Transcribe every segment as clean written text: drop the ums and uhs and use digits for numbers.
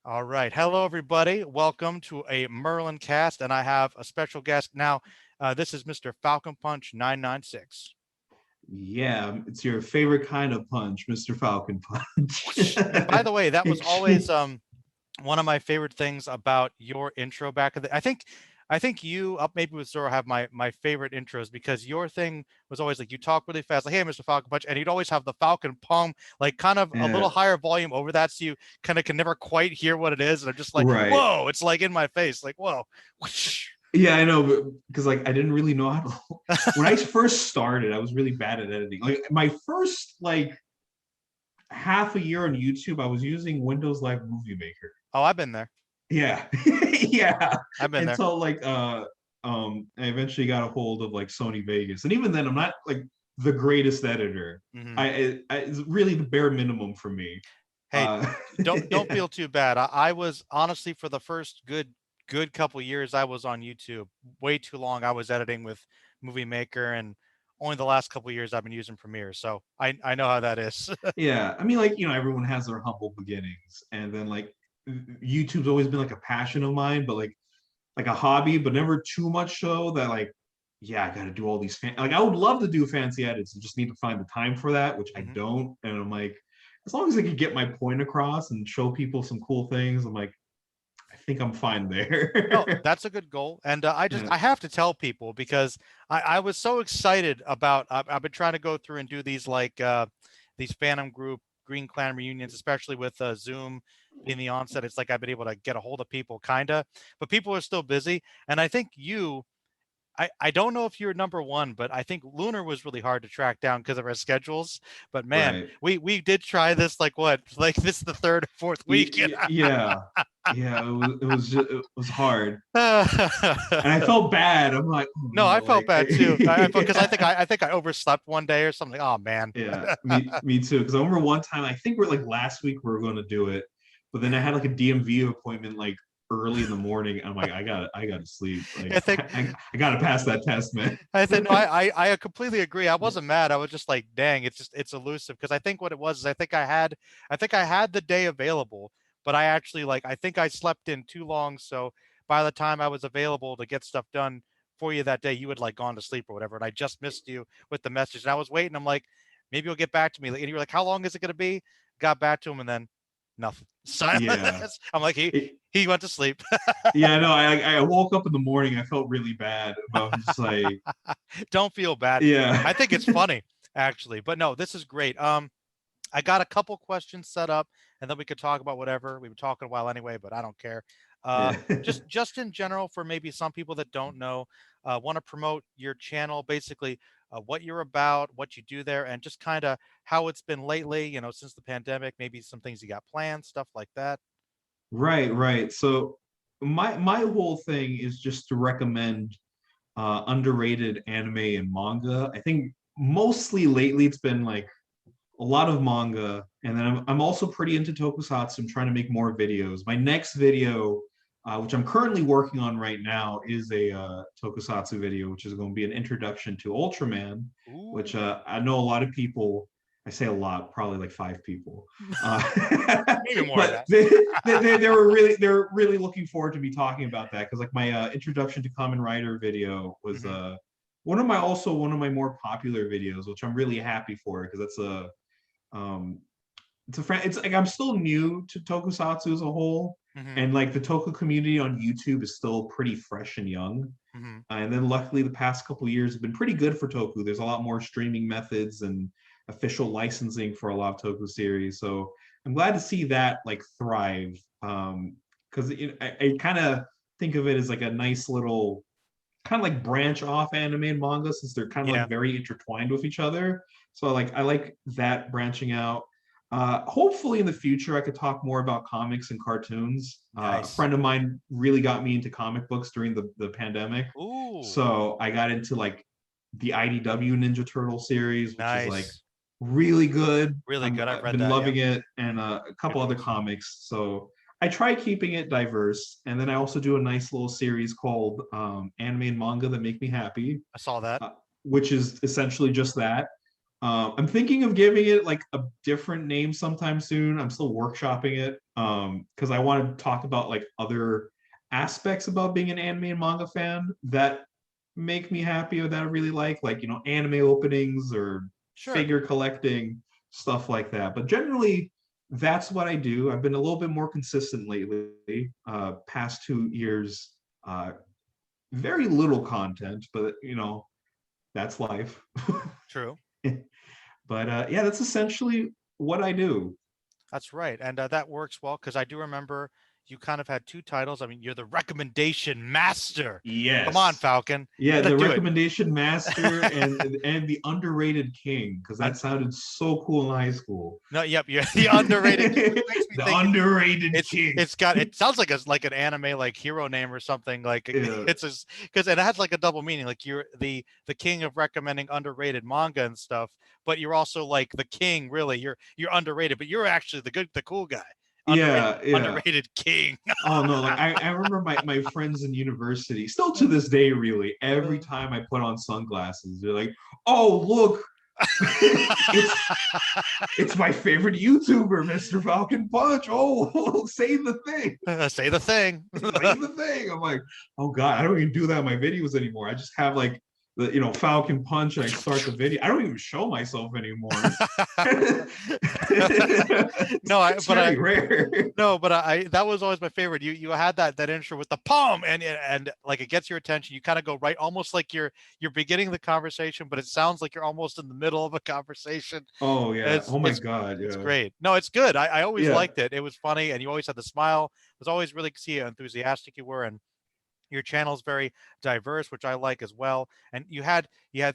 All right. Hello, everybody. Welcome to a MerlinCast, and I have a special guest now. This is Mr. FalconPunch 996. Yeah, it's your favorite kind of punch, Mr. Falcon Punch. And by the way, that was always one of my favorite things about your intro back in the. I think you up maybe with Zoro have my favorite intros because your thing was always like you talk really fast, like, "Hey, Mr. Falcon Punch," and you'd always have the Falcon palm like kind of a little Yeah, higher volume over that, so you kind of can never quite hear what it is, and I'm just like, right. "Whoa!" It's like in my face, like, "Whoa." Yeah, I know, because like I didn't really know how to. When I first started, I was really bad at editing. Like my first half a year on YouTube, I was using Windows Live Movie Maker. Oh, I've been there. Yeah, yeah. I've been there. Until I eventually got a hold of like Sony Vegas, and even then, I'm not like the greatest editor. Hmm. It's really the bare minimum for me. Hey, Uh, don't feel too bad. I was honestly for the first good couple years I was on YouTube, way too long. I was editing with Movie Maker, and only the last couple years I've been using Premiere. So I know how that is. Yeah, I mean, like everyone has their humble beginnings, and then like YouTube's always been like a passion of mine, but like a hobby, but never too much so that like, yeah, I got to do all these like I would love to do fancy edits, and just need to find the time for that, which I Hmm. don't. And I'm like, as long as I can get my point across and show people some cool things, I'm like, I think I'm fine No, there. that's a good goal, and Yeah, I have to tell people because I was so excited about. I've been trying to go through and do these Phantom Group Green Clan reunions, especially with Zoom being the onset. It's like I've been able to get a hold of people, kinda, but people are still busy, and I think I don't know if you're number one, but I think Lunar was really hard to track down because of our schedules. But man, right. we did try this like what? Like this is the third or fourth week. Yeah, yeah. It was hard, and I felt bad. I'm like, oh No, I no, felt like, bad too. I felt because yeah, I think I overslept one day or something. Oh man. yeah, me too. Because I remember one time, I think we're like last week we were going to do it, but then I had like a DMV appointment like early in the morning. I'm like, I gotta sleep. Like, I think I gotta pass that test, man. I think no, I completely agree. I wasn't mad. I was just like, dang, it's elusive because I think what it was is I think I had the day available, but I actually like I think I slept in too long. So by the time I was available to get stuff done for you that day, you had like gone to sleep or whatever, and I just missed you with the message. And I was waiting. I'm like, maybe you'll get back to me. And you were like, how long is it gonna be? Got back to him, and then nothing. Yeah. Silence. I'm like, It, he went to sleep. yeah, no, I woke up in the morning. I felt really bad, but I was just like, Don't feel bad. yeah, I think it's funny actually, but no, this is great. I got a couple questions set up, and then we could talk about whatever. We've been talking a while anyway, but I don't care. Uh, yeah. just in general, for maybe some people that don't know, want to promote your channel, basically what you're about, what you do there, and just kind of how it's been lately. Since the pandemic, maybe some things you got planned, stuff like that. Right, right. So my whole thing is just to recommend underrated anime and manga. I think mostly lately it's been like a lot of manga, and then I'm also pretty into tokusatsu. I'm trying to make more videos. My next video, which I'm currently working on right now, is a tokusatsu video, which is going to be an introduction to Ultraman, which Ooh, I know a lot of people. I say a lot, probably like five people, maybe more than but that. they were really looking forward to me talking about that because like my introduction to Kamen Rider video was Hmm. one of my more popular videos, which I'm really happy for because that's a um, it's a friend. It's like I'm still new to tokusatsu as a whole, Hmm. and like the toku community on YouTube is still pretty fresh and young. Hmm. And then luckily the past couple of years have been pretty good for toku. There's a lot more streaming methods and official licensing for a lot of toku series. So I'm glad to see that like thrive. Because I kind of think of it as like a nice little kind of like branch off anime and manga since they're kind of Yeah, like very intertwined with each other. So like I like that branching out. Hopefully in the future I could talk more about comics and cartoons. A nice. friend of mine really got me into comic books during the pandemic. Ooh, So I got into like the IDW Ninja Turtle series, which is like nice. really good. Really good. I've I've read been that. Yeah, loving it, and a good couple other choice. comics. So I try keeping it diverse, and then I also do a nice little series called Anime and Manga That Make Me Happy, I saw that. uh, which is essentially just that. I'm thinking of giving it like a different name sometime soon. I'm still workshopping it because I want to talk about like other aspects about being an anime and manga fan that make me happy or that I really like anime openings or Sure. figure collecting, stuff like that. But generally, that's what I do. I've been a little bit more consistent lately. Past 2 years, uh, very little content, but that's life. True. But yeah, that's essentially what I do. That's right. And that works well because I do remember you kind of had two titles. I mean, you're the recommendation master. Come on, Yes. Falcon. Yeah, Gotta the do it. recommendation master and the underrated king, because that sounded so cool in high school. No, yep, you're the underrated, which makes me The think underrated it's king. it's got it sounds like an anime like hero name or something like Yeah. it's just because it has like a double meaning like you're the king of recommending underrated manga and stuff, but you're also like the king really you're underrated, but you're actually the cool guy, underrated Yeah, yeah. underrated king. Oh no, like I remember my friends in university, still to this day, really, every Uh, time I put on sunglasses, they're like, oh look, it's it's my favorite YouTuber, Mr. Falcon Punch. Oh, say the thing. Say the thing. Say the thing. I'm like, oh god, I don't even do that in my videos anymore. I just have like the Falcon Punch and I start the video. I don't even show myself anymore. No, It's very rare. no, but that was always my favorite. You had that intro with the palm and like it gets your attention. You kind of go right, almost like you're beginning the conversation, but it sounds like you're almost in the middle of a conversation. Oh yeah. It's Oh my it's god. it's Yeah. great. No, it's good. I always Yeah. liked it. It was funny, and you always had the smile. It was always really to see how enthusiastic you were, and your channel is very diverse, which I like as well. And you had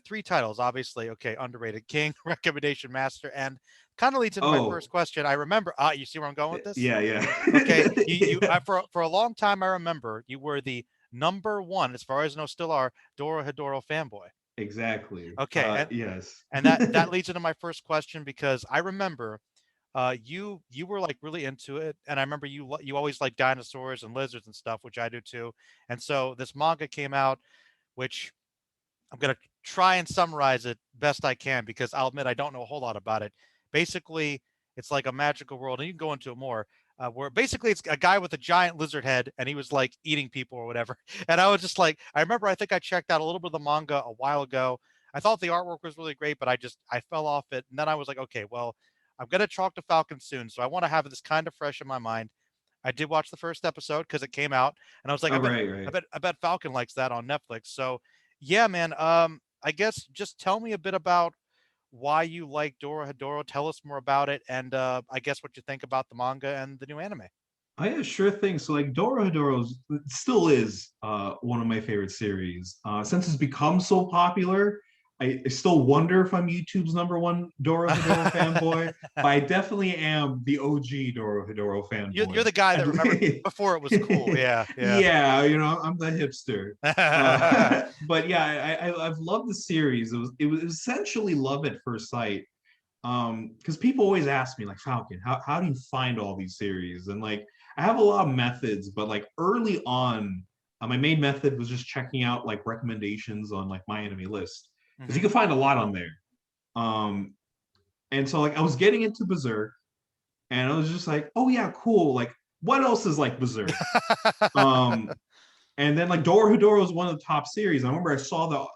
three titles, obviously. Okay, underrated king, recommendation master, and kind of leads into my Oh first question. I remember. You see where I'm going with this? yeah. Yeah. Okay, you Yeah. for a long time I remember you were the number one, as far as I know, still are Dorohedoro fanboy. Exactly. Okay, Yes. and that leads into my first question because I remember you were like really into it, and I remember you always like dinosaurs and lizards and stuff, which I do too. And so this manga came out, which I'm gonna try and summarize it best I can because I'll admit I don't know a whole lot about it. Basically, it's like a magical world, and you can go into it more. Where basically it's a guy with a giant lizard head, and he was like eating people or whatever. And I was just like, I remember I think I checked out a little bit of the manga a while ago. I thought the artwork was really great, but I fell off it. And then I was like, okay, well, I'm gonna talk to Falcon soon, so I want to have this kind of fresh in my mind. I did watch the first episode because it came out, and I was like, Oh right, right. I bet Falcon likes that on Netflix. So, yeah, man. I guess just tell me a bit about why you like Dorohedoro. Tell us more about it, and I guess what you think about the manga and the new anime. Oh yeah, sure thing. So like Dorohedoro still is one of my favorite series. Since it's become so popular, I still wonder if I'm YouTube's number one Dorohedoro fanboy, but I definitely am the OG Dorohedoro You're fanboy. the guy that At remembered least, before it was cool. Yeah, yeah. yeah, I'm the hipster. But yeah, I've loved the series. It was essentially love at first sight. Because people always ask me like Falcon, how do you find all these series? And like I have a lot of methods, but like early on, my main method was just checking out like recommendations on like my enemy list because you Hmm. can find a lot on there. Um, and so like I was getting into Berserk, and I was just like, oh yeah, cool. Like what else is like Berserk? Um, and then like Dorohedoro is one of the top series. I remember I saw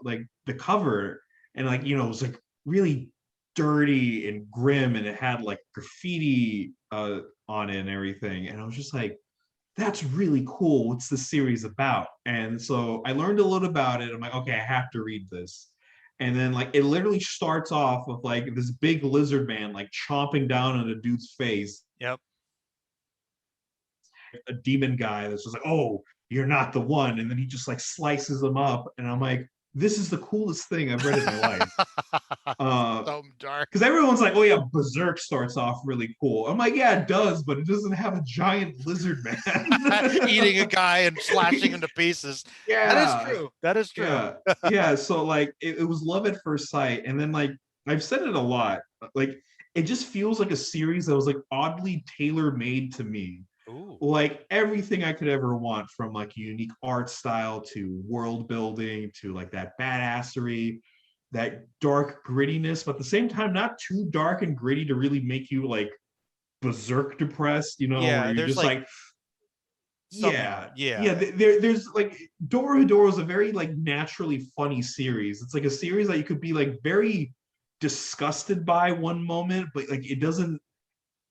the cover and like it was like really dirty and grim and it had like graffiti on it and everything. And I was just like, that's really cool. What's the series about? And so I learned a little about it. I'm like, okay, I have to read this. And then like it literally starts off with like this big lizard man like chomping down on a dude's face, Yep. a demon guy that's just like, oh, you're not the one. And then he just like slices them up. And I'm like, this is the coolest thing I've read in my life. So dark. Because everyone's like, oh yeah, Berserk starts off really cool. I'm like, yeah, it does, but it doesn't have a giant lizard man. Eating a guy and slashing him to pieces. That is Yeah, true. That is true. yeah, yeah. So like, it was love at first sight, and then like I've said it a lot. Like, it just feels like a series that was like oddly tailor made to me, Ooh. like everything I could ever want, from like unique art style to world building to like that badassery. that dark grittiness, but at the same time, not too dark and gritty to really make you like berserk depressed, where Yeah, you're there's just like like, something. yeah, Yeah. yeah. There's like Dorohedoro is a very like naturally funny series. It's like a series that you could be like very disgusted by one moment, but like it doesn't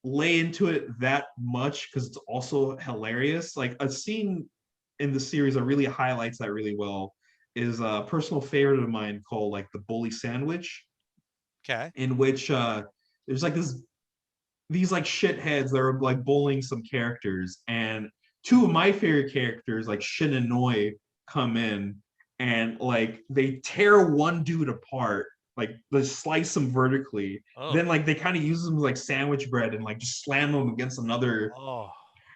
lay into it that much because it's also hilarious. Like a scene in the series that really highlights that really well is a personal favorite of mine called like the bully sandwich, Okay. in which there's like these like shitheads that are like bullying some characters, and two of my favorite characters like Shin and Noi come in and like they tear one dude apart, like they slice him vertically, Oh. then like they kind of use them like sandwich bread and like just slam them against another, Oh.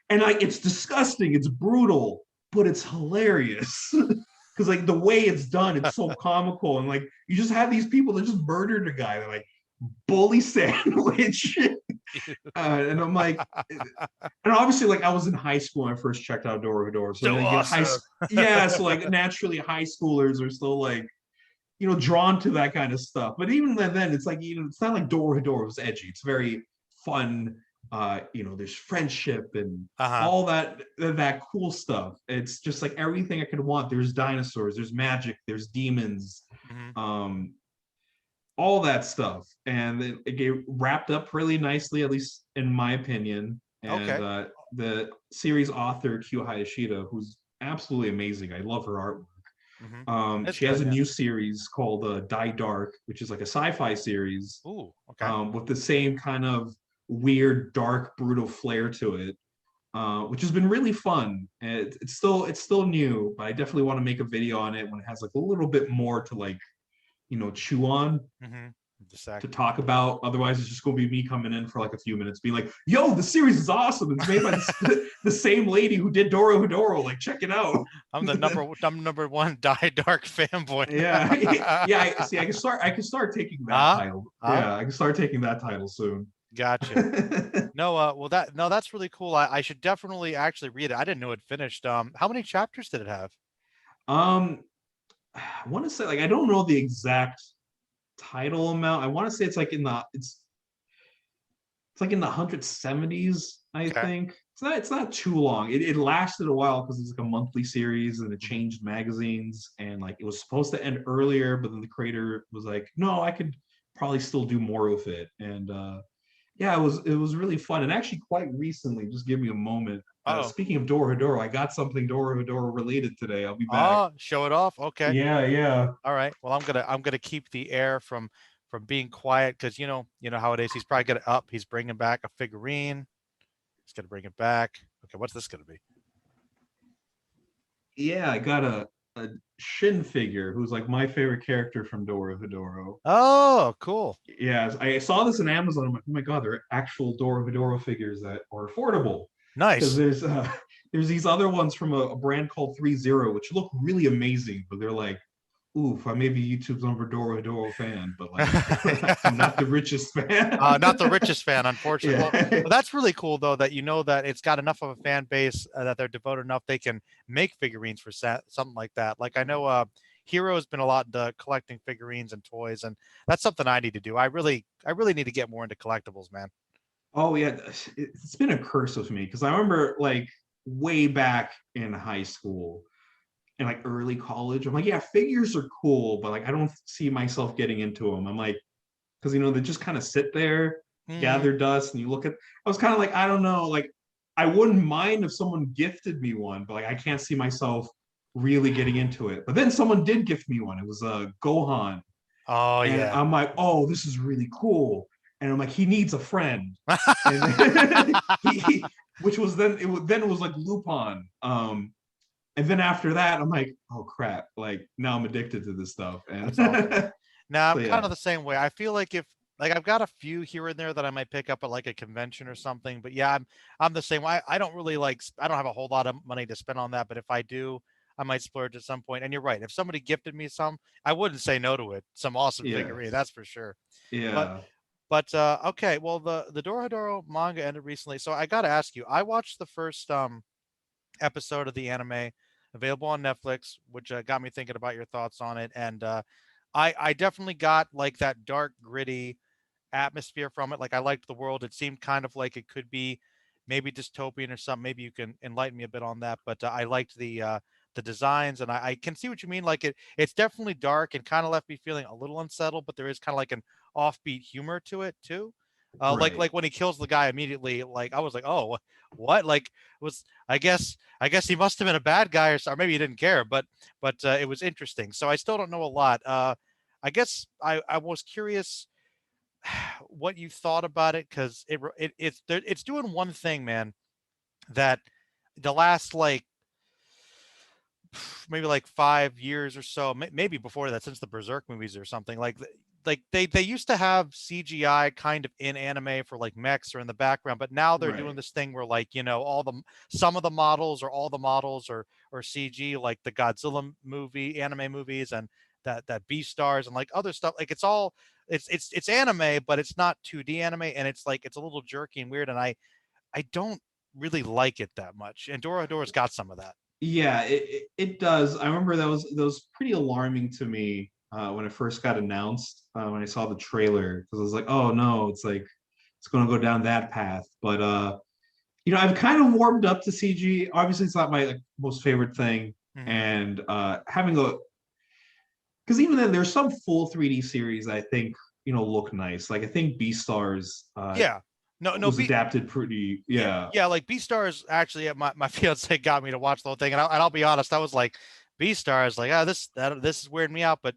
and like it's disgusting, it's brutal, but it's hilarious because like the way it's done, it's so comical, and like you just have these people that just murdered a guy. They're like bully sandwich. And I'm like, and obviously, like I was in high school when I first checked out Dorohedoro, so So like, awesome. yeah, so like naturally, high schoolers are still like, drawn to that kind of stuff. But even then, it's like, it's not like Dorohedoro was edgy. It's very fun. There's friendship and Uh-huh. all that cool stuff. It's just like everything I could want. There's dinosaurs, there's magic, there's demons. Hmm. Um, all that stuff, and it get wrapped up really nicely, at least in my opinion. And Okay. the series author Kyo Hayashida, who's absolutely amazing. I love her artwork. Hmm. It's She has good, a yeah. new series called Die Dark, which is like a sci-fi series Ooh, okay. with the same kind of weird, dark, brutal flair to it, which has been really fun. And it's still new, but I definitely want to make a video on it when it has like a little bit more to like chew on, Mm-hmm. The to sec. talk about. Otherwise, it's just going to be me coming in for like a few minutes, being like, "Yo, the series is awesome. It's made by the same lady who did Dorohedoro. Like, check it out." I'm number one Die Dark fanboy Yeah, now. yeah. See, I can start taking that Ah, title. ah, Yeah, I can start taking that title soon. gotcha. No, well that's really cool. I should definitely actually read it. I didn't know it finished. How many chapters did it have? um, I want to say like I don't know the exact title amount. I want to say it's like in the 170s, I Okay. think. It's not too long. It lasted a while because it's like a monthly series and it Hmm. changed magazines, and like it was supposed to end earlier, but then the creator was like, no, I could probably still do more with it. And yeah, it was really fun. And actually quite recently, just give me a moment. Oh. Speaking of Dorohedoro, I got something Dorohedoro related today. I'll be back. Oh, show it off. Okay. Yeah, yeah. All right. Well, I'm gonna keep the air from being quiet because you know how it is. He's probably gonna up. He's bringing back a figurine. He's gonna bring it back. Okay, what's this gonna be? Yeah, I got a Shin figure who's like my favorite character from Dorohedoro. Oh, cool. Yeah, I saw this on Amazon. I'm like, oh my god, there are actual Dorohedoro figures that are affordable. Because Nice. there's these other ones from a brand called 30, which look really amazing, but they're like, oof, I may be YouTube's number Dorohedoro fan, but like I'm not the richest fan. Not the richest fan, unfortunately. Yeah. Well, that's really cool though that you know that it's got enough of a fan base that they're devoted enough they can make figurines for something like that. Like I know Hero has been a lot into collecting figurines and toys, and that's something I need to do. I really need to get more into collectibles, man. Oh yeah, it's been a curse with me because I remember like way back in high school and like early college, I'm like, yeah, figures are cool, but like I don't see myself getting into them. I'm like, because they just kind of sit there, Hmm. gather dust, and you look at. I was kind of like, I don't know, like I wouldn't mind if someone gifted me one, but like I can't see myself really getting into it. But then someone did gift me one. It was a Gohan, Oh and yeah. I'm like, oh, this is really cool. And I'm like, he needs a friend, and then which was then it was like Lupin. And then after that, I'm like, oh crap, like now I'm addicted to this stuff, and That's awesome. Now so I'm kind yeah, of the same way. I feel like if like I've got a few here and there that I might pick up at like a convention or something, but yeah, I'm the same way. I don't really like I don't have a whole lot of money to spend on that, but if I do, I might splurge at some point. And you're right. If somebody gifted me some, I wouldn't say no to it. Some awesome yeah, figurine, that's for sure. But yeah. okay, well the Dorohedoro manga ended recently, so I got to ask you. I watched the first episode of the anime available on Netflix, which got me thinking about your thoughts on it. And I definitely got like that dark, gritty atmosphere from it. Like I liked the world. It seemed kind of like it could be maybe dystopian or something. Maybe you can enlighten me a bit on that. But I liked the designs, and I can see what you mean. Like it's definitely dark and kind of left me feeling a little unsettled. But there is kind of like an offbeat humor to it too. Right. Like when he kills the guy immediately, like I was like, oh, what? Like was I guess he must have been a bad guy, or maybe he didn't care. But it was interesting. So I still don't know a lot. I guess I was curious what you thought about it because it's doing one thing, man. That the last like maybe like 5 years or so, maybe before that, since the Berserk movies or something like they used to have CGI kind of in anime for like mechs or in the background, but now they're doing Right. this thing where like all the some of the models or all the models or CG, like the Godzilla movie anime movies and that Beastars and like other stuff. Like it's all it's anime, but it's not 2D anime, and it's like it's a little jerky and weird, and I don't really like it that much. And Dorohedoro's got some of that. Yeah, it does. I remember that was pretty alarming to me when it first got announced, when I saw the trailer, because I was like, oh no, it's like it's going to go down that path. But I've kind of warmed up to CG. Obviously, it's not my like, most favorite thing, Hmm. and having a because even then there's some full 3D series I think look nice. Like I think Beastars Yeah. No, no, was adapted pretty. yeah, Yeah, yeah, like Beastars actually my fiance got me to watch the whole thing, and I'll be honest, I was like Beastars, like, this is weirding me out, but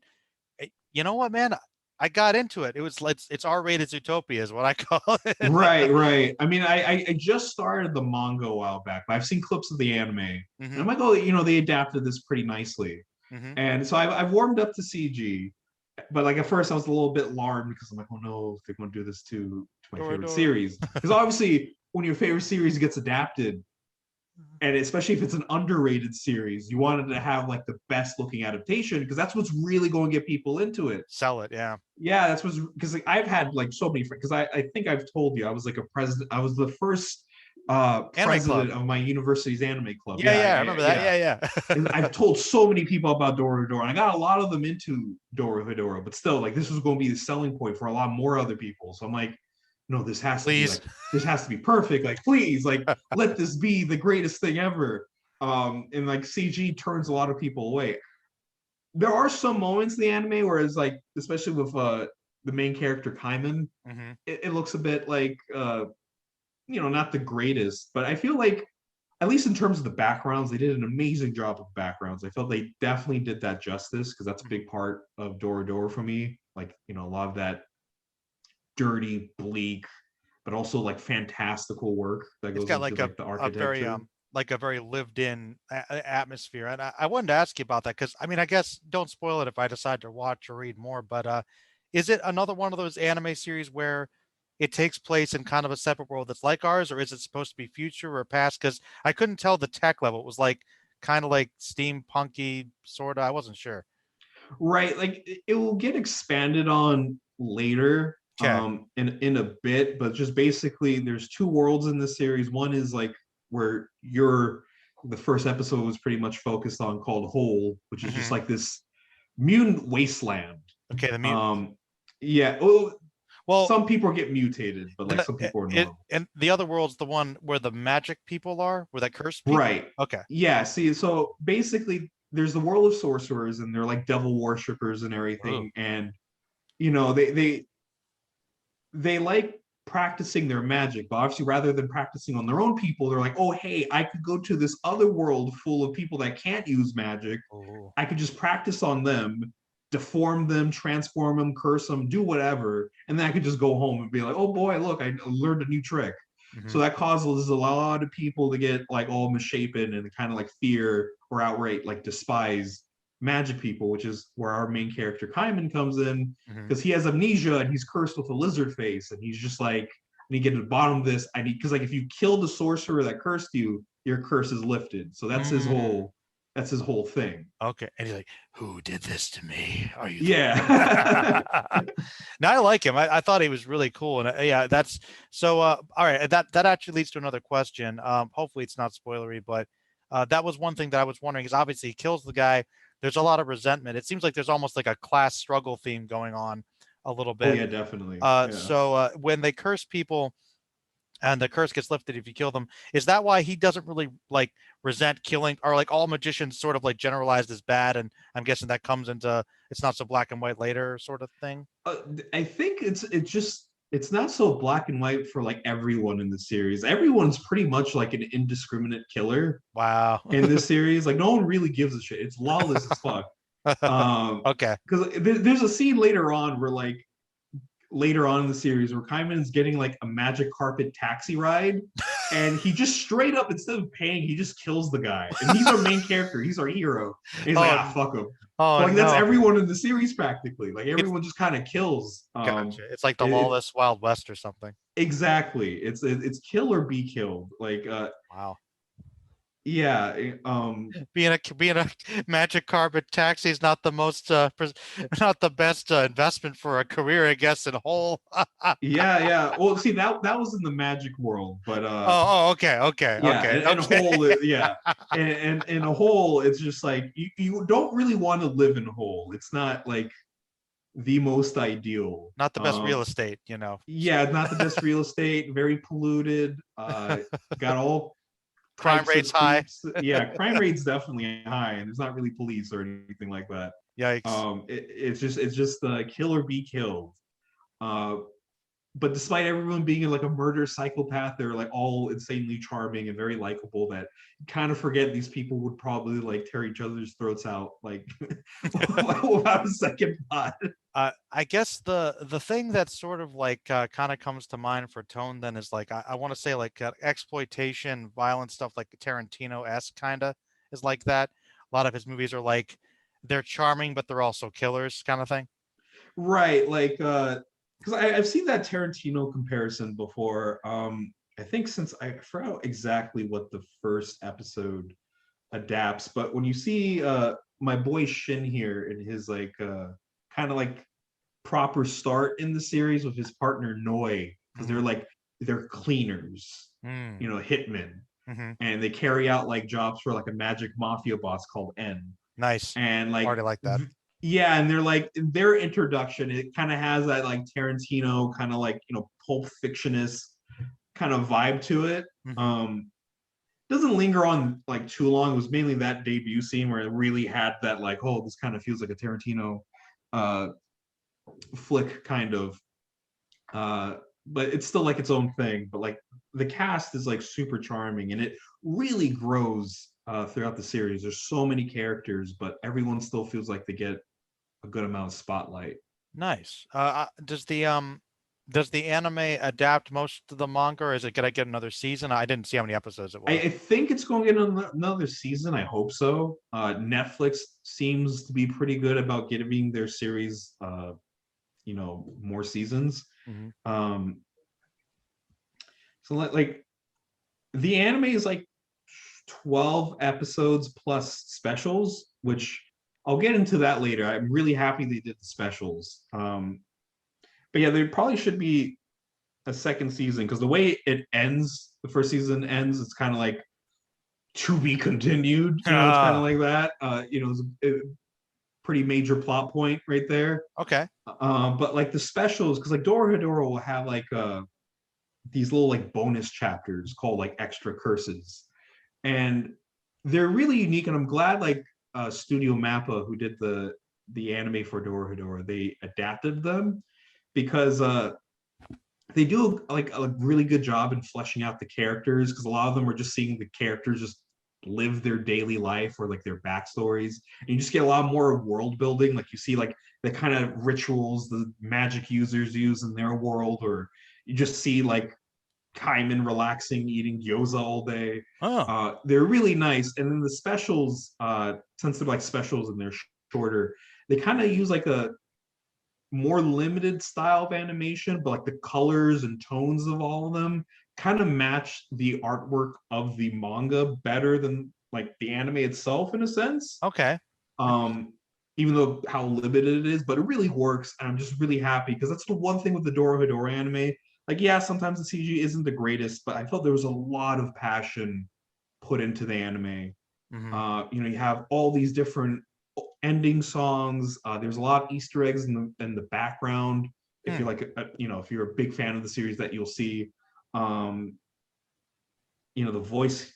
you know what, man? I got into it. It was like it's R-rated Zootopia is what I call it. right, right. I mean, I just started the manga a while back, but I've seen clips of the anime, and Hmm. I'm like, oh, they adapted this pretty nicely. Hmm. And so I've warmed up to CG, but like at first I was a little bit alarmed because I'm like, oh no, if they're going to do this to my Dora favorite Dora. series. Because obviously, when your favorite series gets adapted, and especially if it's an underrated series, you wanted to have like the best looking adaptation because that's what's really going to get people into it. Sell it, yeah. Yeah, that's what's because like, I've had like so many friends because I think I've told you I was like a president. I was the first Anime Club. president of my university's anime club. Yeah, Yeah, yeah, I remember that. yeah. Yeah, And yeah. I've told so many people about Dorohedoro, and I got a lot of them into Dorohedoro, but still, like this was going to be the selling point for a lot more other people. So I'm like, no, Please. this has to be perfect. Like, please, like let this be the greatest thing ever. And like CG turns a lot of people away. There are some moments in the anime where it's like, especially with the main character Kaiman, Hmm. it looks a bit like not the greatest, but I feel like at least in terms of the backgrounds, they did an amazing job with backgrounds. I felt they definitely did that justice because that's a big part of Dora for me. Like, a lot of that dirty, bleak, but also like fantastical work that It's goes got into like the architecture. like a very lived in atmosphere. And I wanted to ask you about that because I mean, I guess don't spoil it if I decide to watch or read more, but is it another one of those anime series where it takes place in kind of a separate world that's like ours, or is it supposed to be future or past? Because I couldn't tell the tech level. It was like kind of like steampunky sort of. I wasn't sure. Right. Like it will get expanded on later Okay. in a bit, but just basically there's two worlds in this series. One is like where you're the first episode was pretty much focused on called Whole, which is just Hmm. like this mutant wasteland. Okay. The mutants. Um yeah, well, Well, some people get mutated, but like some people are it normal. and the other world's the one where the magic people are, where that cursed people. Right. Okay. Yeah. See, so basically, there's the world of sorcerers, and they're like devil worshippers and Ooh. everything, and they like practicing their magic, but obviously, rather than practicing on their own people, they're like, oh, hey, I could go to this other world full of people that can't use magic. Ooh. I could just practice on them, deform them, transform them, curse them, do whatever, and then I could just go home and be like, oh boy, look, I learned a new trick. Hmm. So that causes a lot of people to get like all misshapen and kind of like fear or outright like despise magic people, which is where our main character Kaiman comes in Hmm. because he has amnesia and he's cursed with a lizard face, and he's just like, I need to get to the bottom of this. I need because like if you kill the sorcerer that cursed you, your curse is lifted. So Mm. that's his whole thing. Okay. And he's like, "Who did this to me? Are you the Yeah. one?" Now I like him. I thought he was really cool, and yeah, that's so. All right, that actually leads to another question. Hopefully it's not spoilery, but that was one thing that I was wondering. Is obviously he kills the guy. there's a lot of resentment. It seems like there's almost like a class struggle theme going on a little Oh bit. yeah, definitely. Yeah. So when they curse people and the curse gets lifted if you kill them, is that why he doesn't really like resent killing, or like all magicians sort of like generalized as bad? And I'm guessing that comes into it's not so black and white later sort of thing. I think it's not so black and white for like everyone in the series. Everyone's pretty much like an indiscriminate killer Wow. in this series. Like no one really gives a shit. It's lawless as fuck. Okay. Because there's a scene later on where like later on in the series where Kaiman's getting like a magic carpet taxi ride, and he just straight up, instead of paying, he just kills the guy. And he's our main character, he's our hero. And he's like, Oh, ah, fuck him. oh But like that's no. everyone in the series practically. Like It's everyone just kind of kills. gotcha. It's like the It lawless Wild West or something. exactly. It's kill or be killed. Like Wow. yeah. Being a magic carpet taxi is not the most not the best investment for a career, I guess, in whole. Yeah. Well, see that was in the magic world, but Okay, okay, yeah, okay, and a okay. whole, yeah, and in a whole, it's just like you don't really want to live in whole. It's not like the most ideal. Not the best real estate, Yeah, not the best real estate, very polluted, got all Crime types rate's of high. creeps. Yeah, crime rate's definitely high, and there's not really police or anything like that. Yikes. It's just kill or be killed. Uh, but despite everyone being like a murder psychopath, they're like all insanely charming and very likable, that you kind of forget these people would probably like tear each other's throats out like without a second thought. I guess the thing that sort of like kind of comes to mind for tone then is like I want to say like exploitation, violent stuff like Tarantino-esque kind of is like that. A lot of his movies are like they're charming, but they're also killers kind of thing. Right, like because I've seen that Tarantino comparison before. I think since I forgot exactly what the first episode adapts, but when you see my boy Shin here in his like kind of like proper start in the series with his partner Noi, because Mm-hmm. they're cleaners, Mm. hitmen, Mm-hmm. and they carry out like jobs for like a magic mafia boss called N. Nice. And like Already like that. yeah, and they're like their introduction, it kind of has that like Tarantino kind of like Pulp Fictionist kind of vibe to it. Mm-hmm. Doesn't linger on like too long. It was mainly that debut scene where it really had that like, oh, this kind of feels like a Tarantino uh flick kind of, but it's still like its own thing. But like the cast is like super charming, and it really grows throughout the series. There's so many characters, but everyone still feels like they get a good amount of spotlight. Nice. Does the anime adapt most of the manga, or is it gonna get another season? I didn't see how many episodes it I, was. I think it's going to get another season. I hope so. Netflix seems to be pretty good about giving their series, more seasons. Mm-hmm. Um, so like the anime is like 12 episodes plus specials, which I'll get into that later. I'm really happy they did the specials. But yeah, there probably should be a second season, because the way it ends, the first season ends, it's kind of like to be continued. It's kind of Ah, like that. It's a pretty major plot point right there. okay. But like the specials, because like Dorohedoro will have like these little like bonus chapters called like extra curses, and they're really unique. And I'm glad like Studio Mappa, who did the anime for Dorohedoro, they adapted them, because they do like a really good job in fleshing out the characters, because a lot of them are just seeing the characters just live their daily life or like their backstories, and you just get a lot more world building. Like you see like the kind of rituals the magic users use in their world, or you just see like Kaiman relaxing eating gyoza all day. Oh, They're really nice. And then the specials, since they're like specials and they're shorter, they kind of use like a more limited style of animation, but like the colors and tones of all of them kind of match the artwork of the manga better than like the anime itself in a sense. okay. Um, Even though how limited it is, but it really works, and I'm just really happy, because that's the one thing with the Dorohedoro anime. Like, yeah, sometimes the CG isn't the greatest, but I felt there was a lot of passion put into the anime. Mm-hmm. You have all these different ending songs. There's a lot of Easter eggs in the background. If Hmm. you're like if you're a big fan of the series, that you'll see. Um, the voice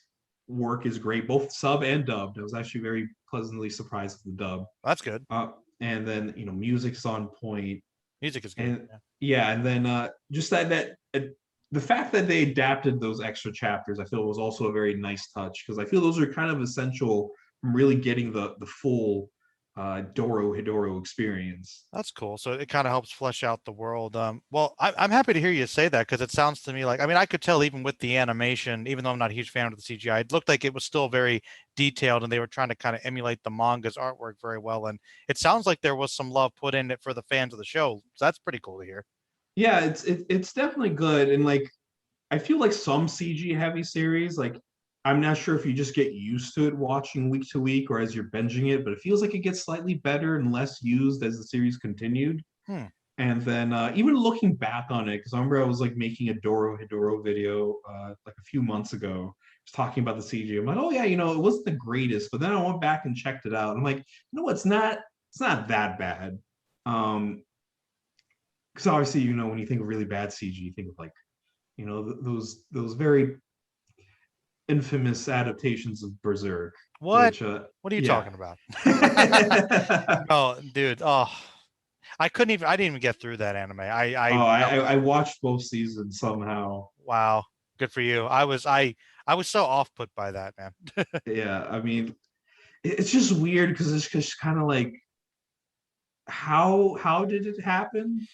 work is great, both sub and dubbed. I was actually very pleasantly surprised with the dub. That's good. Uh, and then music's on point, Music is good. and Yeah. yeah, and then just the fact that they adapted those extra chapters, I feel was also a very nice touch because I feel those are kind of essential from really getting the full Dorohedoro experience. That's cool. So it kind of helps flesh out the world. Well, I'm happy to hear you say that because it sounds to me like, I mean, I could tell even with the animation, even though I'm not a huge fan of the CGI, it looked like it was still very detailed and they were trying to kind of emulate the manga's artwork very well. And it sounds like there was some love put in it for the fans of the show. So that's pretty cool to hear. Yeah, it's definitely good, and like I feel like some CG heavy series, like I'm not sure if you just get used to it watching week to week or as you're binging it, but it feels like it gets slightly better and less used as the series continued. Hmm. And then even looking back on it, because I remember I was like making a Dorohedoro video like a few months ago, just talking about the CG. I'm like, oh yeah, it wasn't the greatest, but then I went back and checked it out. I'm like, no, it's not that bad. Because obviously, when you think of really bad CG, you think of like those very infamous adaptations of Berserk, What? which What are you yeah. talking about? No, dude. Oh, I didn't even get through that anime. Oh, I, That I was, I watched both seasons somehow. wow. Good for you. I was so off put by that, man. Yeah, I mean, it's just weird because it's just kind of like how did it happen?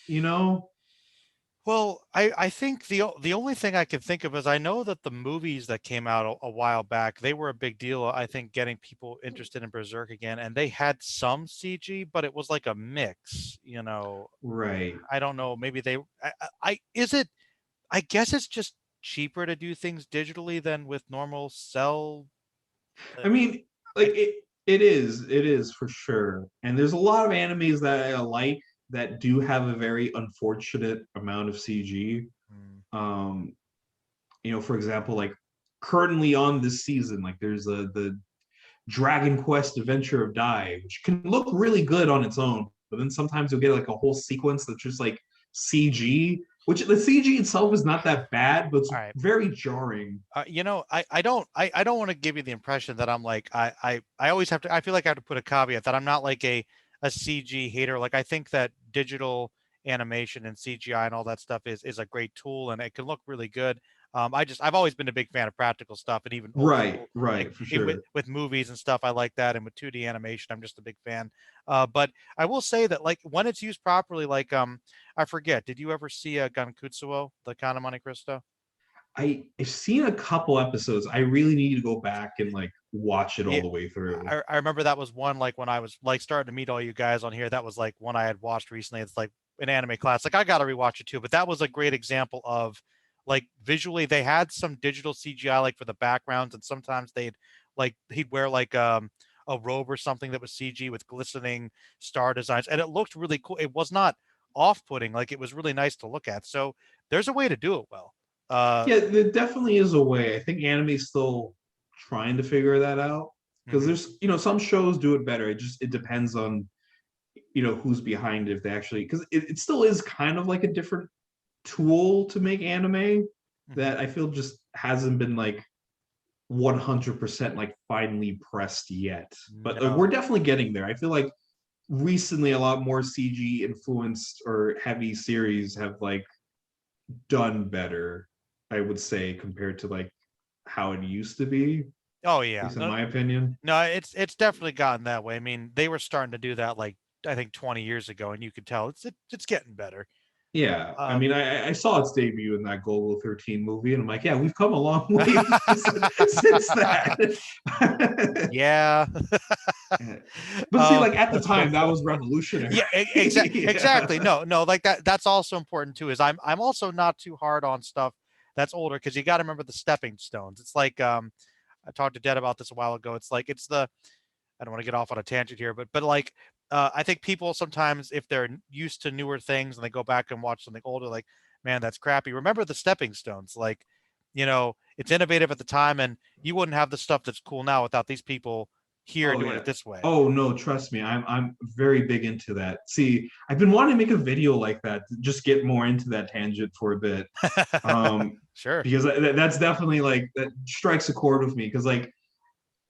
Well, I think the only thing I can think of is I know that the movies that came out a while back, they were a big deal, I think, getting people interested in Berserk again, and they had some CG, but it was like a mix, you know. Right. I don't know, maybe is it I guess it's just cheaper to do things digitally than with normal cell. I uh, mean, like I it is for sure. And there's a lot of animes that I like that do have a very unfortunate amount of CG. mm, Um, for example, like currently on this season, like there's the Dragon Quest Adventure of Dai, which can look really good on its own, but then sometimes you'll get like a whole sequence that's just like CG, which the CG itself is not that bad, but it's all right. very jarring. I don't want to give you the impression that I'm like I always have to I feel like I have to put a caveat that I'm not like a CG hater. Like I think that digital animation and CGI and all that stuff is a great tool and it can look really good. I've always been a big fan of practical stuff and even old Right, school like right, for sure. with movies and stuff I like that and with 2D animation I'm just a big fan. But I will say that like when it's used properly, like I forget, did you ever see a Gankutsuo, the Kana Monte Cristo? I've seen a couple episodes. I really need to go back and like watch it all Yeah, the way through. I remember that was one like when I was like starting to meet all you guys on here. That was like one I had watched recently. It's like an anime class. Like I gotta rewatch it too. But that was a great example of like visually they had some digital CGI like for the backgrounds, and sometimes he'd wear like a robe or something that was CG with glistening star designs, and it looked really cool. It was not off-putting. Like it was really nice to look at. So there's a way to do it well. Yeah, there definitely is a way. I think anime's still trying to figure that out because Mhm. there's some shows do it better. It depends on who's behind it if they actually because it still is kind of like a different tool to make anime Mhm. that I feel just hasn't been like 100% like finally pressed yet. But we're No. definitely getting there. I feel like recently a lot more CG influenced or heavy series have like done better, I would say, compared to like how it used to be, at Oh yeah. least in my opinion. No, it's definitely gotten that way. I mean, they were starting to do that like I think 20 years ago, and you could tell it's getting better. Yeah, I Um, mean, I saw its debut in that Golgo 13 movie, and I'm like, yeah, we've come a long way since that. yeah. But see, like at the That's time, funny. that was revolutionary. Yeah, exactly. Yeah. No, like that's also important too. Is I'm also not too hard on stuff that's older because you got to remember the stepping stones. It's like I talked to Dad about this a while ago. It's like it's the I don't want to get off on a tangent here, but like I think people sometimes if they're used to newer things and they go back and watch something older, like man, that's crappy. Remember the stepping stones, like it's innovative at the time, and you wouldn't have the stuff that's cool now without these people here Oh doing yeah. it this way. Oh no, trust me, I'm very big into that. See, I've been wanting to make a video like that to just get more into that tangent for a bit. Um, Sure. because that's definitely like that strikes a chord with me. Because like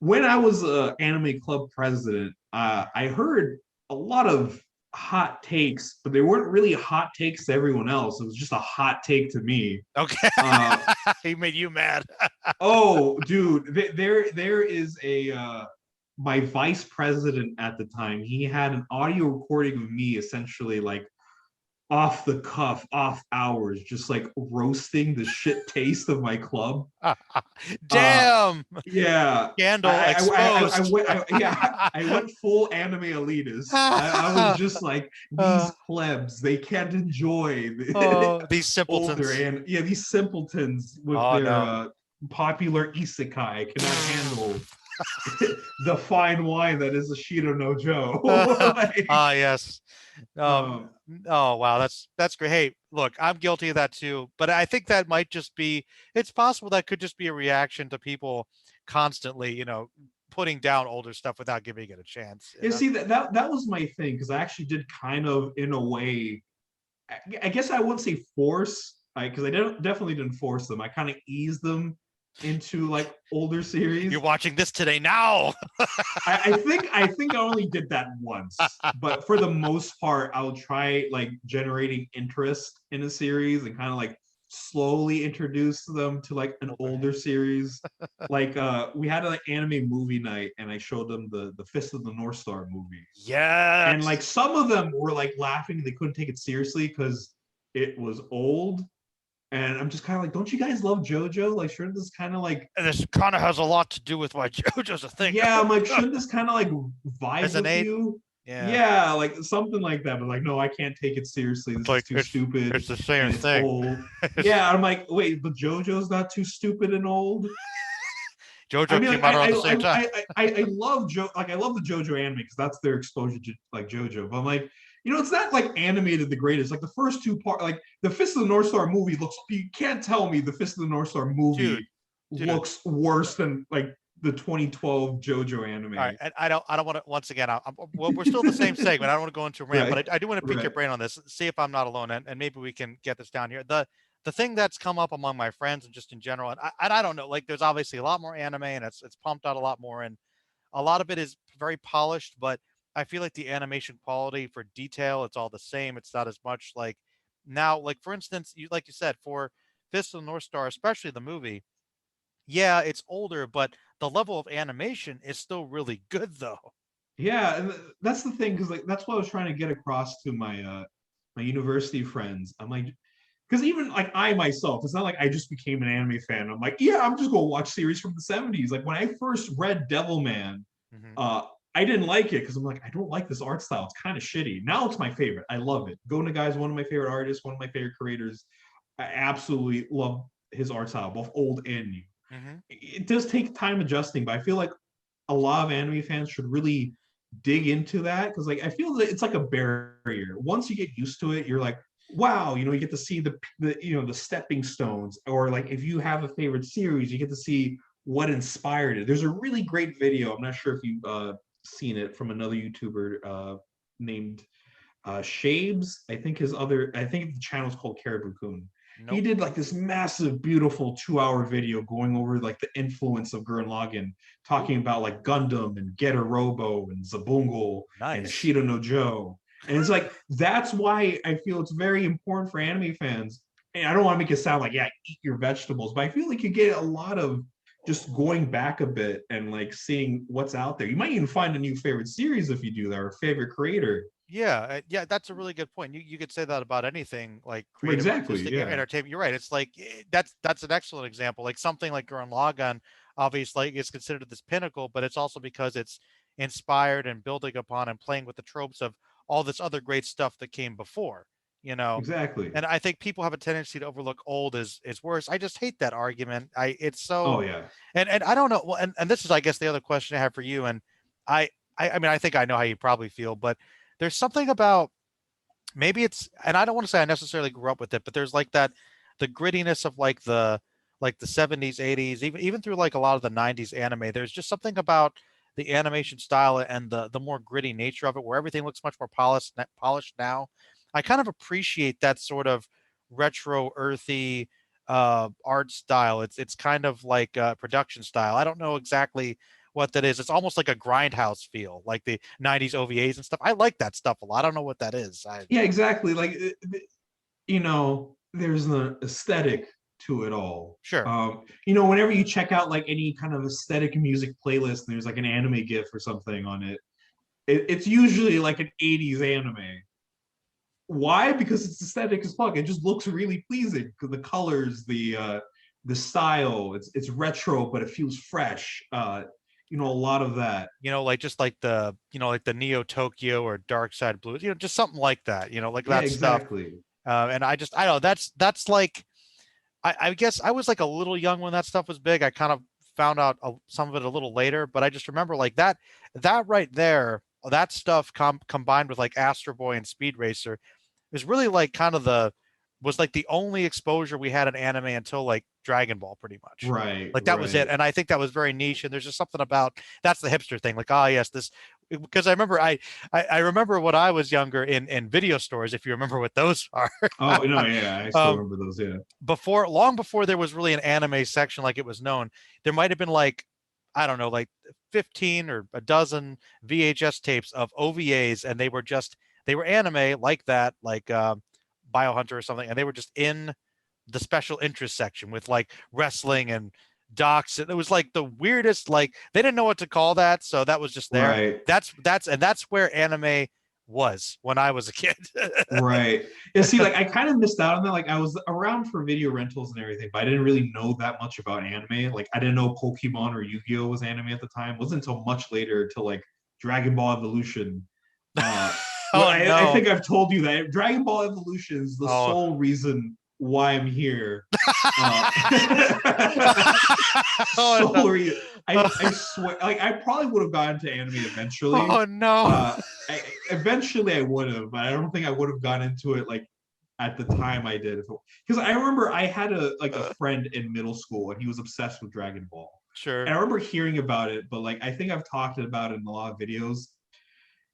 when I was a anime club president, I heard a lot of hot takes, but they weren't really hot takes to everyone else. It was just a hot take to me. Okay. Uh, He made you mad. oh, dude, there is a my vice president at the time. He had an audio recording of me essentially like off the cuff, off hours, just like roasting the shit taste of my club. Uh, Damn. yeah, Scandal exposed. I went full anime elitist. I was just like these plebs, they can't enjoy Oh, these older simpletons. and yeah, these simpletons with Oh their no. popular isekai cannot handle the fine wine that is a Shiro no Joe. Like, Yes. Um, um, oh wow, that's great. Hey, look, I'm guilty of that too, but I think that might just be, it's possible that could just be a reaction to people constantly, putting down older stuff without giving it a chance, you see that was my thing because I actually did kind of in a way. I guess I wouldn't say force, because I definitely didn't force them. I kind of eased them into like older You're series. watching this today now. I think I only did that once, but for the most part, I'll try like generating interest in a series and kind of like slowly introduce them to like an Older older hand. series. Like we had an anime movie night and I showed them the Fist of the North Star movie. And like Yes. some of them were like laughing, they couldn't take it seriously because it was old. And I'm just kind of like, don't you guys love JoJo? Like, shouldn't this kind of like, And this kind of has a lot to do with why JoJo's a thing. yeah, I'm like, shouldn't this kind of like vibe with Resonate. you? Yeah. Yeah, like something like that. But like, no, I can't take it seriously. It's This is like too stupid it's the same and it's thing. old. Yeah, I'm like, wait, but JoJo's not too stupid and old. I JoJo mean, like, came out around the same time. I love like I love the JoJo anime because that's their exposure to like JoJo. But I'm like, it's not like animated the greatest. Like the first two part, like the Fist of the North Star movie looks. You can't tell me the Fist of the North Star Dude, movie dude. looks worse than like the 2012 JoJo All right, anime. and I don't want to. Once again, well, we're still in the same segment. I don't want to go into a rant, Right, but I do want to pick your right. brain on this. See if I'm not alone, and maybe we can get this down here. The thing that's come up among my friends and just in general, and I don't know, like there's obviously a lot more anime, and it's pumped out a lot more, and a lot of it is very polished, but I feel like the animation quality for detail, it's all the same. It's not as much like now, like for instance, like you said, for Fist of the North Star, especially the movie, yeah, it's older, but the level of animation is still really good though. Yeah, and that's the thing because like that's what I was trying to get across to my university friends. I'm like, because even like I myself, it's not like I just became an anime fan. I'm like, yeah, I'm just gonna watch series from the 70s. Like when I first read Devilman, Hmm. uh, I didn't like it because I'm like, I don't like this art style. It's kind of shitty. Now it's my favorite. I love it. Go Nagai is one of my favorite artists, one of my favorite creators. I absolutely love his art style, both old and new. Hmm. It does take time adjusting, but I feel like a lot of anime fans should really dig into that because like I feel that it's like a barrier. Once you get used to it, you're like, wow, you get to see the stepping stones, or like if you have a favorite series, you get to see what inspired it. There's a really great video. I'm not sure if you've seen it from another YouTuber named Shabes. I think the channel is called Caribou Coon. He Nope. did like this massive, beautiful 2 hour video going over like the influence of Gurren Lagann, talking about like Gundam and Getter Robo and Zabungle and Nice. Shiro no Joe. And it's like that's why I feel it's very important for anime fans. And I don't want to make it sound like, yeah, eat your vegetables, but I feel like you get a lot of just going back a bit and like seeing what's out there. You might even find a new favorite series if you do that, or favorite creator. Yeah, yeah, that's a really good point. You could say that about anything like creative Exactly. artistic Yeah. entertainment. You're right. It's like that's an excellent example. Like something like Gurren Lagann obviously is considered this pinnacle, but it's also because it's inspired and building upon and playing with the tropes of all this other great stuff that came before, you know. Exactly. And I think people have a tendency to overlook old is worse. I just hate that argument. It's Oh so, yeah. and I don't know. Well, and this is I guess the other question I have for you. And I I mean I think I know how you probably feel, but there's something about, maybe it's, and I don't want to say I necessarily grew up with it, but there's like that, the grittiness of like the 70s, 80s, even through like a lot of the 90s anime. There's just something about the animation style and the more gritty nature of it, where everything looks much more polished now. I kind of appreciate that sort of retro earthy art style. It's kind of like production style. I don't know exactly what that is. It's almost like a grindhouse feel, like the '90s OVAs and stuff. I like that stuff a lot. I don't know what that is. Yeah, exactly. Like there's an aesthetic to it all. Sure. Whenever you check out like any kind of aesthetic music playlist, and there's like an anime GIF or something on it, it's usually like an 80s anime. Why? Because it's aesthetic as fuck. It just looks really pleasing. The colors, the style, it's retro, but it feels fresh. A lot of that. Like just like like the Neo Tokyo or Dark Side Blues, just something like that, like Yeah, that stuff. exactly. And I don't know, that's like, I guess I was like a little young when that stuff was big. I kind of found out some of it a little later, but I just remember like that right there, that stuff combined with like Astro Boy and Speed Racer was really like kind of was like the only exposure we had in anime until like Dragon Ball, pretty much. Right, Like that was it. right. And I think that was very niche. And there's just something about that's the hipster thing. Like, oh yes, this, because I remember I remember when I was younger in video stores, if you remember what those are. Oh no, yeah, I still remember those. Yeah. Long before there was really an anime section like it was known, there might have been like, I don't know, like 15 or a dozen VHS tapes of OVAs, and they were anime like that, like Biohunter or something, and they were just in the special interest section with like wrestling and docs. It was like the weirdest, like they didn't know what to call that, so that was just there. Right. That's where anime was when I was a kid. Right. Yeah, see, like I kind of missed out on that. Like I was around for video rentals and everything, but I didn't really know that much about anime. Like I didn't know Pokemon or Yu-Gi-Oh was anime at the time. It wasn't until much later, until like Dragon Ball Evolution. Oh I no. think I've told you that Dragon Ball Evolution is the sole reason why I'm here. Sorry, I swear, like I probably would have gotten to anime eventually. Oh no. Eventually I would have, but I don't think I would have gotten into it like at the time I did. Because I remember I had a friend in middle school, and he was obsessed with Dragon Ball. Sure. And I remember hearing about it, but like I think I've talked about it in a lot of videos.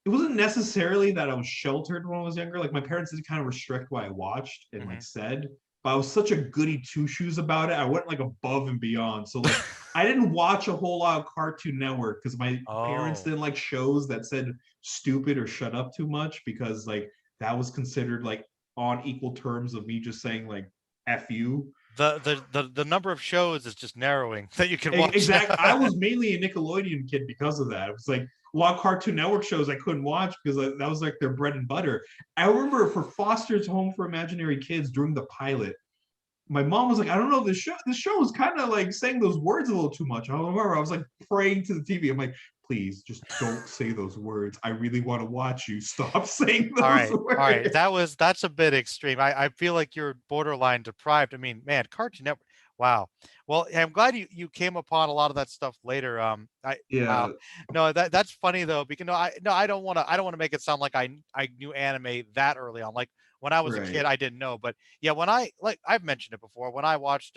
It wasn't necessarily that I was sheltered when I was younger. Like my parents did kind of restrict what I watched and like said, but I was such a goody two shoes about it. I went like above and beyond. So like I didn't watch a whole lot of Cartoon Network because my parents didn't like shows that said stupid or shut up too much, because like that was considered like on equal terms of me just saying like F you. The number of shows is just narrowing that you can watch. Exactly. I was mainly a Nickelodeon kid because of that. It was like a lot of Cartoon Network shows I couldn't watch because that was like their bread and butter. I remember for Foster's Home for Imaginary Kids, during the pilot, my mom was like, I don't know, this show was kind of like saying those words a little too much. I remember I was like praying to the TV. I'm like, please just don't say those words. I really want to watch you. Stop saying those words. All right. That's a bit extreme. I feel like you're borderline deprived. I mean, man, Cartoon Network. Wow. Well, I'm glad you came upon a lot of that stuff later. Wow. No, that's funny though, because I don't want to make it sound like I knew anime that early on. Like when I was a kid, I didn't know. But yeah, when I've mentioned it before, when I watched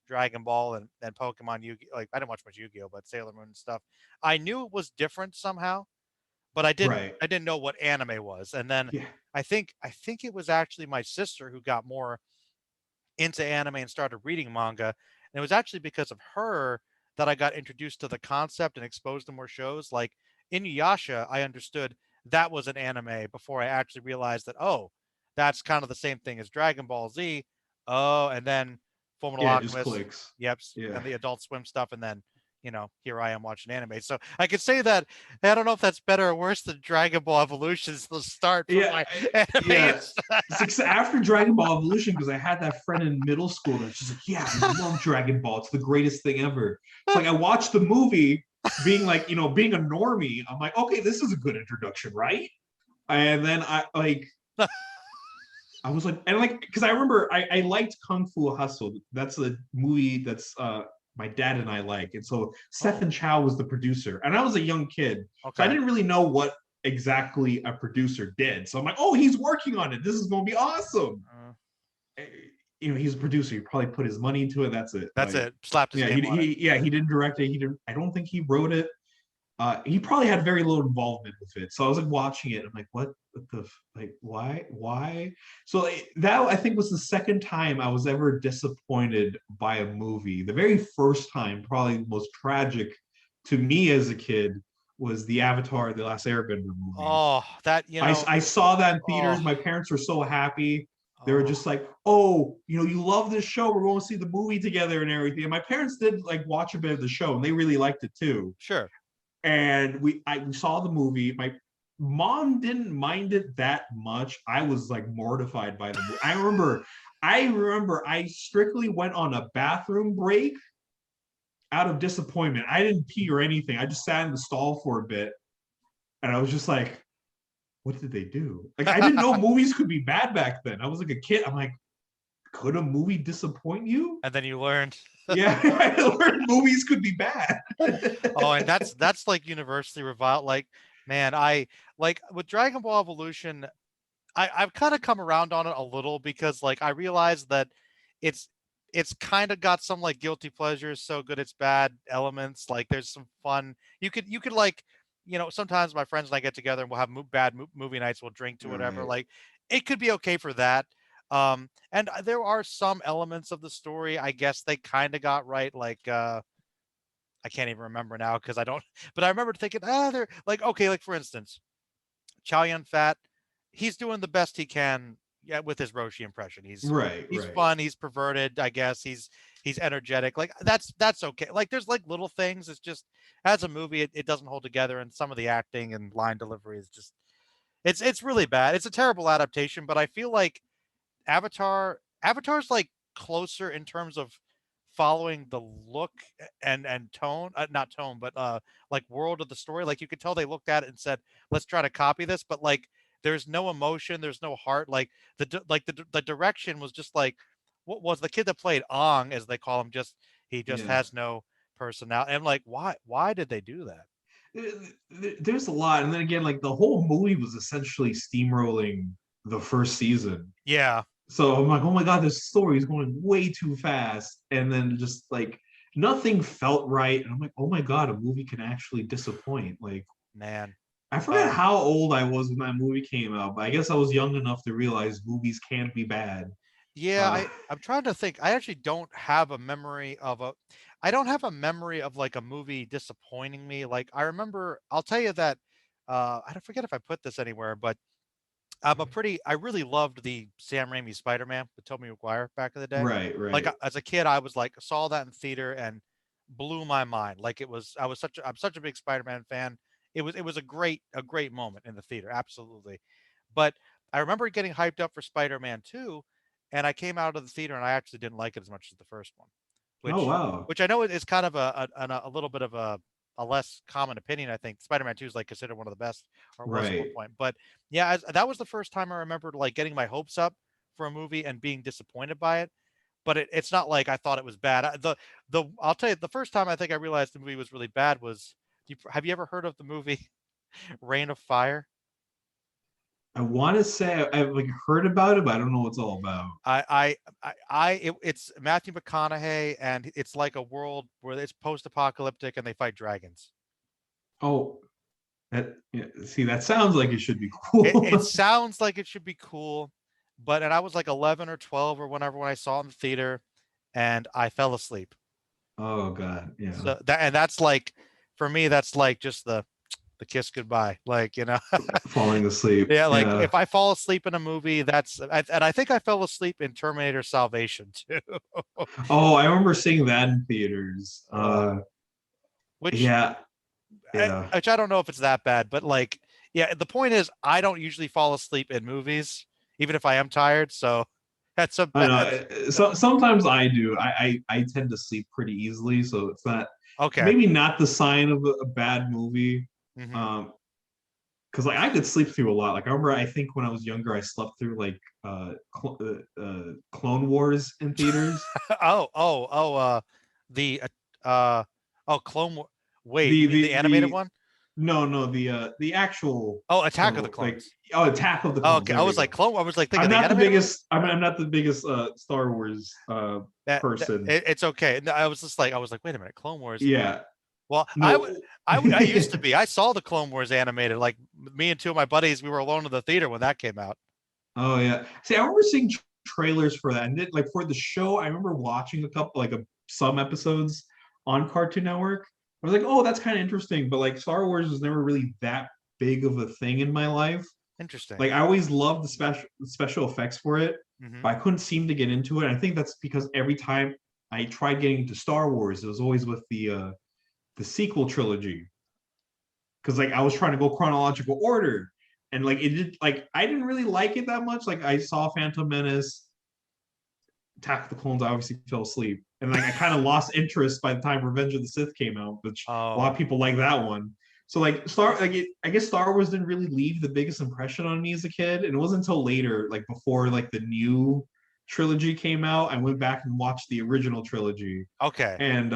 Dragon Ball and Pokemon, like I didn't watch much Yu-Gi-Oh, but Sailor Moon and stuff, I knew it was different somehow, but I didn't know what anime was. And then I think it was actually my sister who got more into anime and started reading manga. And it was actually because of her that I got introduced to the concept and exposed to more shows. Like Inuyasha, I understood that was an anime before I actually realized that, oh, that's kind of the same thing as Dragon Ball Z. Oh, and then Fullmetal Alchemist. Just clicks. Yep. And the Adult Swim stuff, and then here I am watching anime. So I could say that I don't know if that's better or worse than Dragon Ball Evolution's the start for my anime. Yeah. After Dragon Ball Evolution, because I had that friend in middle school that's just like, yeah, I love Dragon Ball. It's the greatest thing ever. It's like I watched the movie, being like, being a normie. I'm like, okay, this is a good introduction, right? And then I was like, and like, because I remember I liked Kung Fu Hustle. That's a movie that's my dad and I like. And so Stephen Chow was the producer. And I was a young kid. So I didn't really know what exactly a producer did. So I'm like, oh, he's working on it. This is going to be awesome. He's a producer. He probably put his money into it. That's it. That's it. Slapped his name on it. He didn't direct it. I don't think he wrote it. he probably had very little involvement with it. So I was like watching it. I'm like, what the like, why? So like, that I think was the second time I was ever disappointed by a movie. The very first time, probably the most tragic to me as a kid, was the Avatar: The Last Airbender movie. Oh, that, I saw that in oh, theaters. My parents were so happy. They were oh, just like, "Oh, you love this show. We're going to see the movie together and everything." And my parents did like watch a bit of the show, and they really liked it too. sure. And we saw the movie. My mom didn't mind it that much. I was like mortified by the movie. I remember I strictly went on a bathroom break out of disappointment. I didn't pee or anything. I just sat in the stall for a bit, and I was just like, what did they do? Like, I didn't know movies could be bad back then. I was like a kid. I'm like, could a movie disappoint you? And then you learned. Yeah, I learned movies could be bad. Oh, and that's like universally reviled. Like, man, I like with Dragon Ball Evolution, I've kind of come around on it a little because like I realized that it's it's kind of got some like guilty pleasures, so good it's bad elements. Like there's some fun. You could like, sometimes my friends and I get together and we'll have movie nights. We'll drink to whatever. Right. Like it could be okay for that. And there are some elements of the story I guess they kind of got right. Like I can't even remember now because I don't. But I remember thinking, they're like okay. Like for instance, Chow Yun Fat, he's doing the best he can, yeah, with his Roshi impression. He's Right, he's right. fun, he's perverted, I guess. He's energetic. Like that's okay. Like there's like little things. It's just as a movie, it doesn't hold together, and some of the acting and line delivery is just it's really bad. It's a terrible adaptation, but I feel like Avatar's like closer in terms of following the look and tone, not tone, but like world of the story. Like you could tell they looked at it and said, "Let's try to copy this," but like there's no emotion, there's no heart. Like the direction was just like what was the kid that played Ong, as they call him, just he just Yeah. has no personality. And like why did they do that? There's a lot, and then again, like the whole movie was essentially steamrolling the first season. Yeah, So I'm like, oh my god, this story is going way too fast, and then just like nothing felt right, and I'm like, oh my god, a movie can actually disappoint. Like man. I forget Um, how old I was when that movie came out, but I guess I was young enough to realize movies can be bad. Yeah, Uh, I'm trying to think. I actually don't have a memory of a I don't have a memory of like a movie disappointing me. Like I remember, I'll tell you that I don't forget if I put this anywhere, but I really loved the Sam Raimi Spider-Man with Tobey Maguire back in the day. right, Like right. as a kid, I was like saw that in theater and blew my mind. Like I'm such a big Spider-Man fan. It was a great moment in the theater, absolutely. But I remember getting hyped up for Spider-Man 2, and I came out of the theater and I actually didn't like it as much as the first one, Oh which wow. which I know is kind of a little bit of a less common opinion. I think Spider-Man 2 is like considered one of the best, or was at one Right. point. But yeah, that was the first time I remembered like getting my hopes up for a movie and being disappointed by it. But it's not like I thought it was bad. The I'll tell you, the first time I think I realized the movie was really bad was, have you ever heard of the movie Rain of Fire? I want to say I've like heard about it, but I don't know what it's all about. It's Matthew McConaughey, and it's like a world where it's post-apocalyptic and they fight dragons. Oh, that yeah, see, that sounds like it should be It cool. sounds like it should be cool, and I was like 11 or 12 or whenever when I saw it in the theater, and I fell asleep. Oh God, yeah. So that's like, for me, that's like just the kiss goodbye. Like, Falling asleep. yeah, like Yeah. if I fall asleep in a movie, and I think I fell asleep in Terminator Salvation too. Oh, I remember seeing that in theaters. uh, which Yeah, yeah. which I don't know if it's that bad, but like, yeah, the point is, I don't usually fall asleep in movies, even if I am tired. So that's a I that's know. So sometimes I do. I tend to sleep pretty easily, so it's not okay. maybe not the sign of a bad movie. Hmm. Um, because like I could sleep through a lot. Like I remember, I think when I was younger, I slept through like Clone Wars in theaters. The Clone War. Wait, The you mean the the animated the one? no, the actual Oh, Attack Clone of the War, like Clones. Attack of the Oh, Clones. okay, I There we was like go. Clone. I was like thinking the animated one. I'm not the biggest Star Wars That person. it's okay. No, I was like, wait a minute, Clone Wars. Yeah. Well, No. I used to be. I saw the Clone Wars animated. Like me and two of my buddies, we were alone in the theater when that came out. Oh yeah. See, I remember seeing trailers for that, and then, like for the show, I remember watching a couple, some episodes on Cartoon Network. I was like, oh, that's kind of interesting, but like Star Wars was never really that big of a thing in my life. Interesting. Like I always loved the special effects for it, Hmm. but I couldn't seem to get into it. I think that's because every time I tried getting into Star Wars, it was always with the sequel trilogy. Because like I was trying to go chronological order, and like it did, like I didn't really like it that much. Like I saw Phantom Menace, Attack of the Clones, I obviously fell asleep, and like I kind of lost interest by the time Revenge of the Sith came out, which a lot Oh, of people like that one. So like I guess Star Wars didn't really leave the biggest impression on me as a kid, and it wasn't until later, like before like the new trilogy came out, I went back and watched the original trilogy, okay. and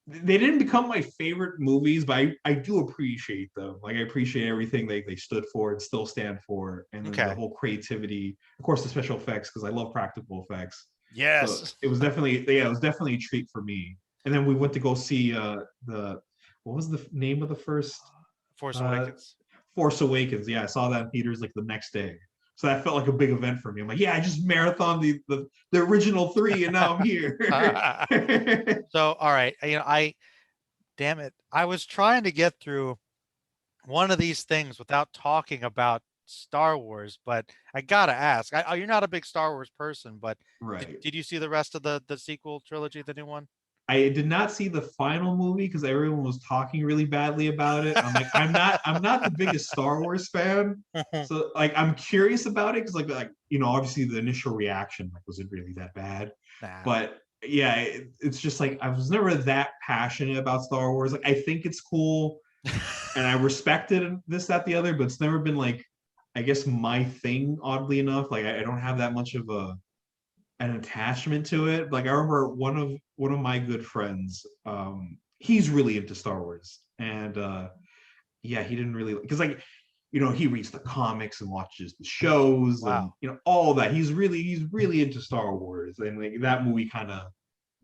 they didn't become my favorite movies, but I do appreciate them. Like I appreciate everything they stood for and still stand for, and then the Okay. whole creativity, of course, the special effects because I love practical effects. So Yes. it was definitely, yeah, it was definitely a treat for me. And then we went to go see the what was the name of the first Force uh Awakens. Force Awakens. Yeah, I saw that in theaters like the next day. So that felt like a big event for me. I'm like, yeah, I just marathon the original three, and now I'm here. So, all right, damn it. I was trying to get through one of these things without talking about Star Wars, but I gotta ask. You're not a big Star Wars person, but Right. did you see the rest of the sequel trilogy, the new one? I did not see the final movie because everyone was talking really badly about it. I'm like, I'm not the biggest Star Wars fan. So like I'm curious about it because obviously the initial reaction, like, was it really that bad? Nah. But yeah, it's just like I was never that passionate about Star Wars. Like I think it's cool and I respect it and this, that, the other, but it's never been like, I guess, my thing, oddly enough. Like I don't have that much of an attachment to it. Like I remember one of my good friends, he's really into Star Wars, and yeah, he didn't really because like he reads the comics and watches the shows and Wow. all that. He's really into Star Wars, and like that movie kind of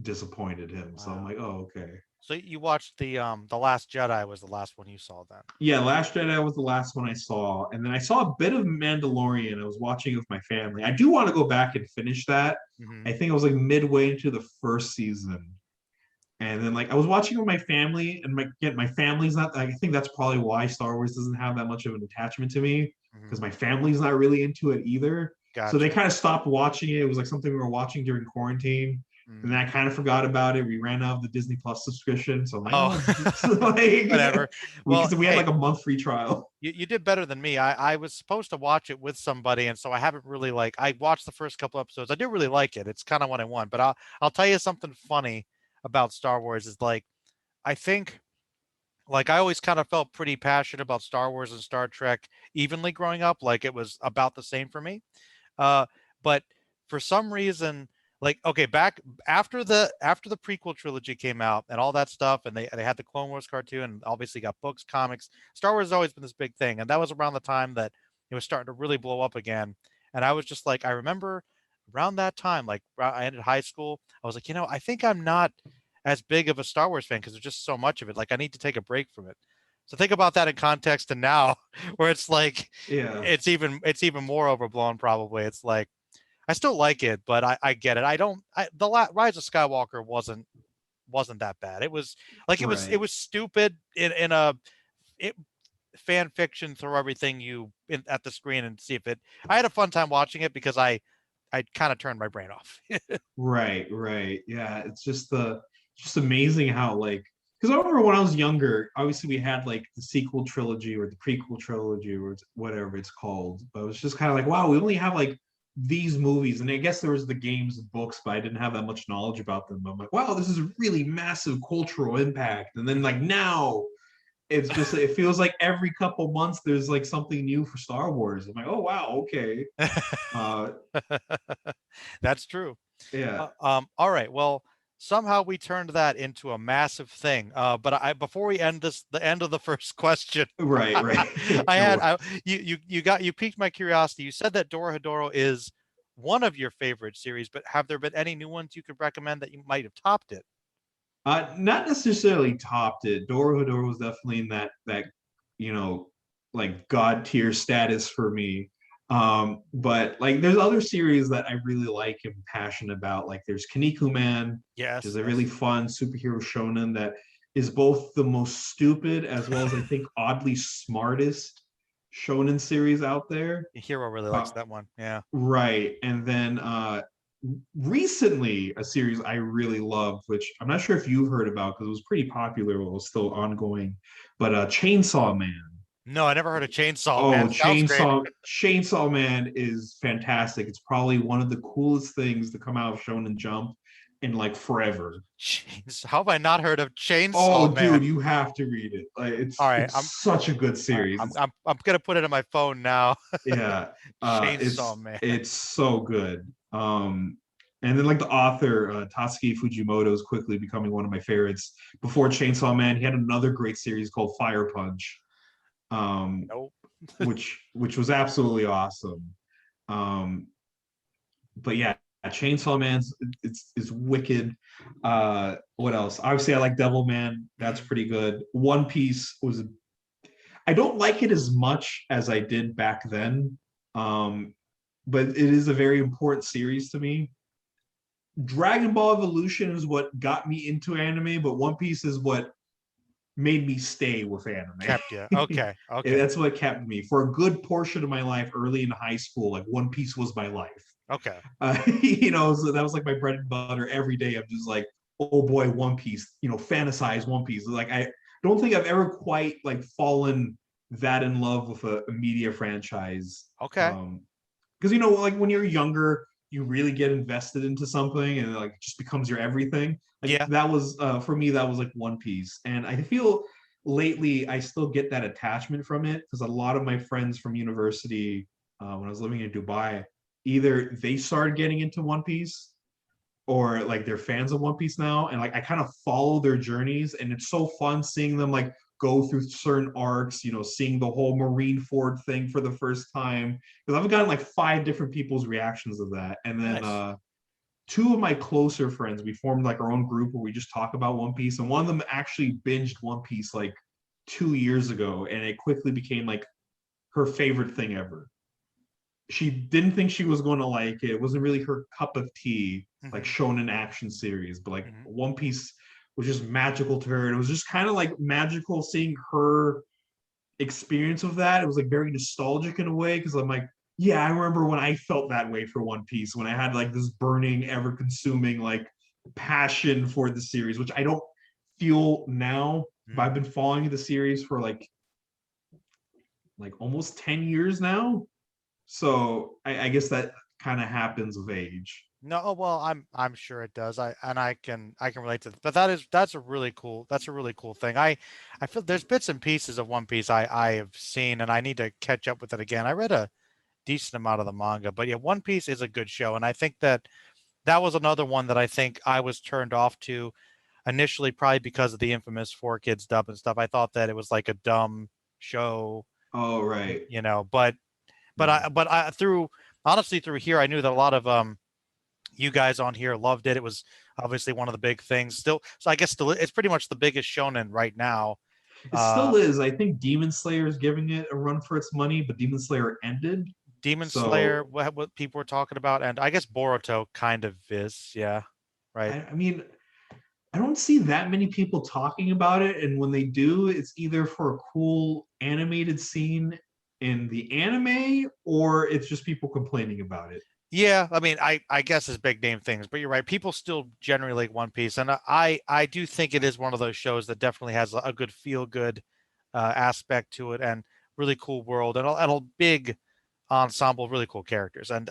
disappointed him. So I'm Wow. like, oh, okay. So you watched the Last Jedi was the last one you saw then. Yeah, Last Jedi was the last one I saw, and then I saw a bit of Mandalorian. I was watching it with my family. I do want to go back and finish that. Hmm. I think I was like midway into the first season, and then like I was watching with my family, and my family's not. I think that's probably why Star Wars doesn't have that much of an attachment to me Hmm. because my family's not really into it either. So they Gotcha. kind of stopped watching it. It was like something we were watching during quarantine, and then Mm. I kind of forgot about it. We ran out of the Disney Plus subscription, so I'm like, Oh, oh, like whatever. Well, we had hey, like a month free trial. you did better than me. I was supposed to watch it with somebody, and so I haven't really like I watched the first couple episodes. I do really like it. It's kind of what I want. But I'll tell you something funny about Star Wars is like I think like I always kind of felt pretty passionate about Star Wars and Star Trek evenly growing up. Like it was about the same for me. Uh, but for some reason, like okay, back after the prequel trilogy came out and all that stuff, and they had the Clone Wars cartoon, and obviously got books, comics. Star Wars has always been this big thing, and that was around the time that it was starting to really blow up again. And I was just like, I remember around that time, like I ended high school, I was like, I think I'm not as big of a Star Wars fan because there's just so much of it. Like I need to take a break from it. So think about that in context to now, where it's like Yeah, it's even more overblown. Probably it's like I still like it, but I get it. I don't. Rise of Skywalker wasn't that bad. It was like it right. was stupid in a it, fan fiction. Throw everything at the screen and see if it. I had a fun time watching it because I kind of turned my brain off. Right, right. Yeah, it's just amazing how like because I remember when I was younger, obviously we had like the sequel trilogy or the prequel trilogy or whatever it's called. But it was just kind of like, wow, we only have like these movies. And I guess there was the games and books, but I didn't have that much knowledge about them. But I'm like, wow, this is a really massive cultural impact. And then like now it's just it feels like every couple months there's like something new for Star Wars. I'm like, oh wow, okay. Uh That's true. yeah. All right. Well, somehow we turned that into a massive thing. But before we end the end of the first question, Right, right. I No had worries. you piqued my curiosity. You said that Dorohedoro is one of your favorite series, but have there been any new ones you could recommend that you might have topped it? Not necessarily topped it. Dorohedoro was definitely in that you know like god tier status for me. But like there's other series that I really like and passionate about. Like there's Kaneko Man, which is Yes, a really yes. fun superhero shonen that is both the most stupid as well as I think oddly smartest shonen series out there. Hero really likes Uh, that one. Yeah. right. And then recently a series I really loved, which I'm not sure if you've heard about because it was pretty popular while it was still ongoing, but Chainsaw Man. No, I never heard of Chainsaw Oh, Man. Sounds great. Chainsaw Man is fantastic. It's probably one of the coolest things to come out of Shonen Jump in like forever. How have I not heard of Oh, Chainsaw Man? dude, you have to read it. Like, All right, it's such a good all right, series. It's I'm gonna put it on my phone now. yeah, Chainsaw Man. it's so good. And then like the author Tatsuki Fujimoto is quickly becoming one of my favorites. Before Chainsaw Man, he had another great series called Fire Punch, um, Nope. which was absolutely awesome. Um, but yeah, Chainsaw Man's it's wicked. What else? Obviously, I like Devilman. That's Mhm. pretty good. One Piece was. I don't like it as much as I did back then, um, but it is a very important series to me. Dragon Ball Evolution is what got me into anime, but One Piece is what made me stay with anime. Kept you. Okay. Okay. That's what kept me for a good portion of my life early in high school. Like One Piece was my life. Okay. So that was like my bread and butter every day. I'm just like, oh boy, One Piece, fantasize One Piece. Like I don't think I've ever quite like fallen that in love with a media franchise. Okay. Because like when you're younger, you really get invested into something and like it just becomes your everything. Like Yeah. that was for me, that was like One Piece. And I feel lately I still get that attachment from it because a lot of my friends from university, when I was living in Dubai, either they started getting into One Piece or like they're fans of One Piece now, and like I kind of follow their journeys, and it's so fun seeing them like go through certain arcs, seeing the whole Marineford thing for the first time. Because I've gotten like 5 different people's reactions of that, and then Nice. two of my closer friends, we formed like our own group where we just talk about One Piece, and one of them actually binged One Piece like 2 years ago, and it quickly became like her favorite thing ever. She didn't think she was going to like it. It wasn't really her cup of tea, like Hmm. shonen action series, but like Hmm. One Piece was just magical to her. And it was just kind of like magical seeing her experience of that. It was like very nostalgic in a way because I'm like, yeah, I remember when I felt that way for One Piece, when I had like this burning, ever consuming like passion for the series, which I don't feel now, but I've been following the series for like almost 10 years now. So I guess that kind of happens with age. No, oh, well, I'm sure it does. I can relate to that. But that's a really cool thing. I feel there's bits and pieces of One Piece I have seen and I need to catch up with it again. I read a decent amount of the manga, but yeah, One Piece is a good show, and I think that was another one that I think I was turned off to initially, probably because of the infamous 4 Kids dub and stuff. I thought that it was like a dumb show, Oh, right. but Yeah. I through honestly through here I knew that a lot of you guys on here loved it. It was obviously one of the big things. Still, so I guess still it's pretty much the biggest shonen right now. It Uh, still is. I think Demon Slayer is giving it a run for its money, but Demon Slayer ended. Demon Slayer, So what people were talking about, and I guess Boruto kind of is, yeah, right. I mean, I don't see that many people talking about it. And when they do, it's either for a cool animated scene in the anime or it's just people complaining about it. Yeah, I mean, I guess it's big name things, but you're right. People still generally like One Piece, and I do think it is one of those shows that definitely has a good feel good aspect to it, and really cool world, and a big ensemble of really cool characters. And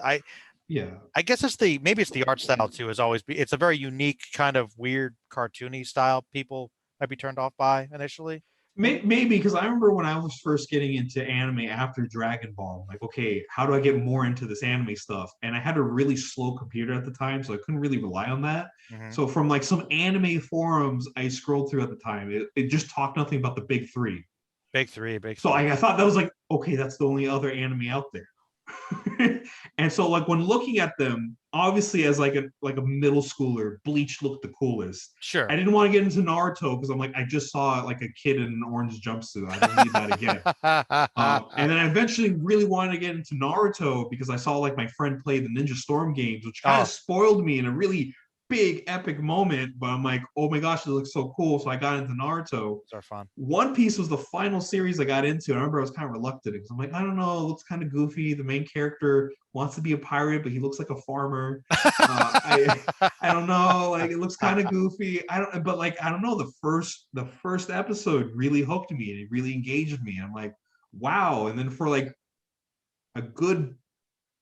Yeah. I guess maybe it's the art style too. It's a very unique kind of weird cartoony style. People might be turned off by initially. Maybe because I remember when I was first getting into anime after Dragon Ball, like, okay, how do I get more into this anime stuff? And I had a really slow computer at the time, so I couldn't really rely on that. Hmm. So from like some anime forums I scrolled through at the time, it just talked nothing about the big three. Big three, big So three. I thought that was like, okay, that's the only other anime out there. And so like when looking at them, obviously as like a middle schooler, Bleach looked the coolest. I Sure. didn't want to get into Naruto because I'm like, I just saw like a kid in an orange jumpsuit. I don't need that again. And then I eventually really wanted to get into Naruto because I saw like my friend play the Ninja Storm games, which kind of Oh, spoiled me in a really big epic moment. But I'm like, oh my gosh, it looks so cool. So I got into Naruto. those are fun. One Piece was the final series I got into. I remember I was kind of reluctant because I'm like, I don't know, it looks kind of goofy. The main character wants to be a pirate, but he looks like a farmer. I don't know, like it looks kind of goofy. But like I don't know. The first episode really hooked me and it really engaged me. I'm like, wow. And then for like a good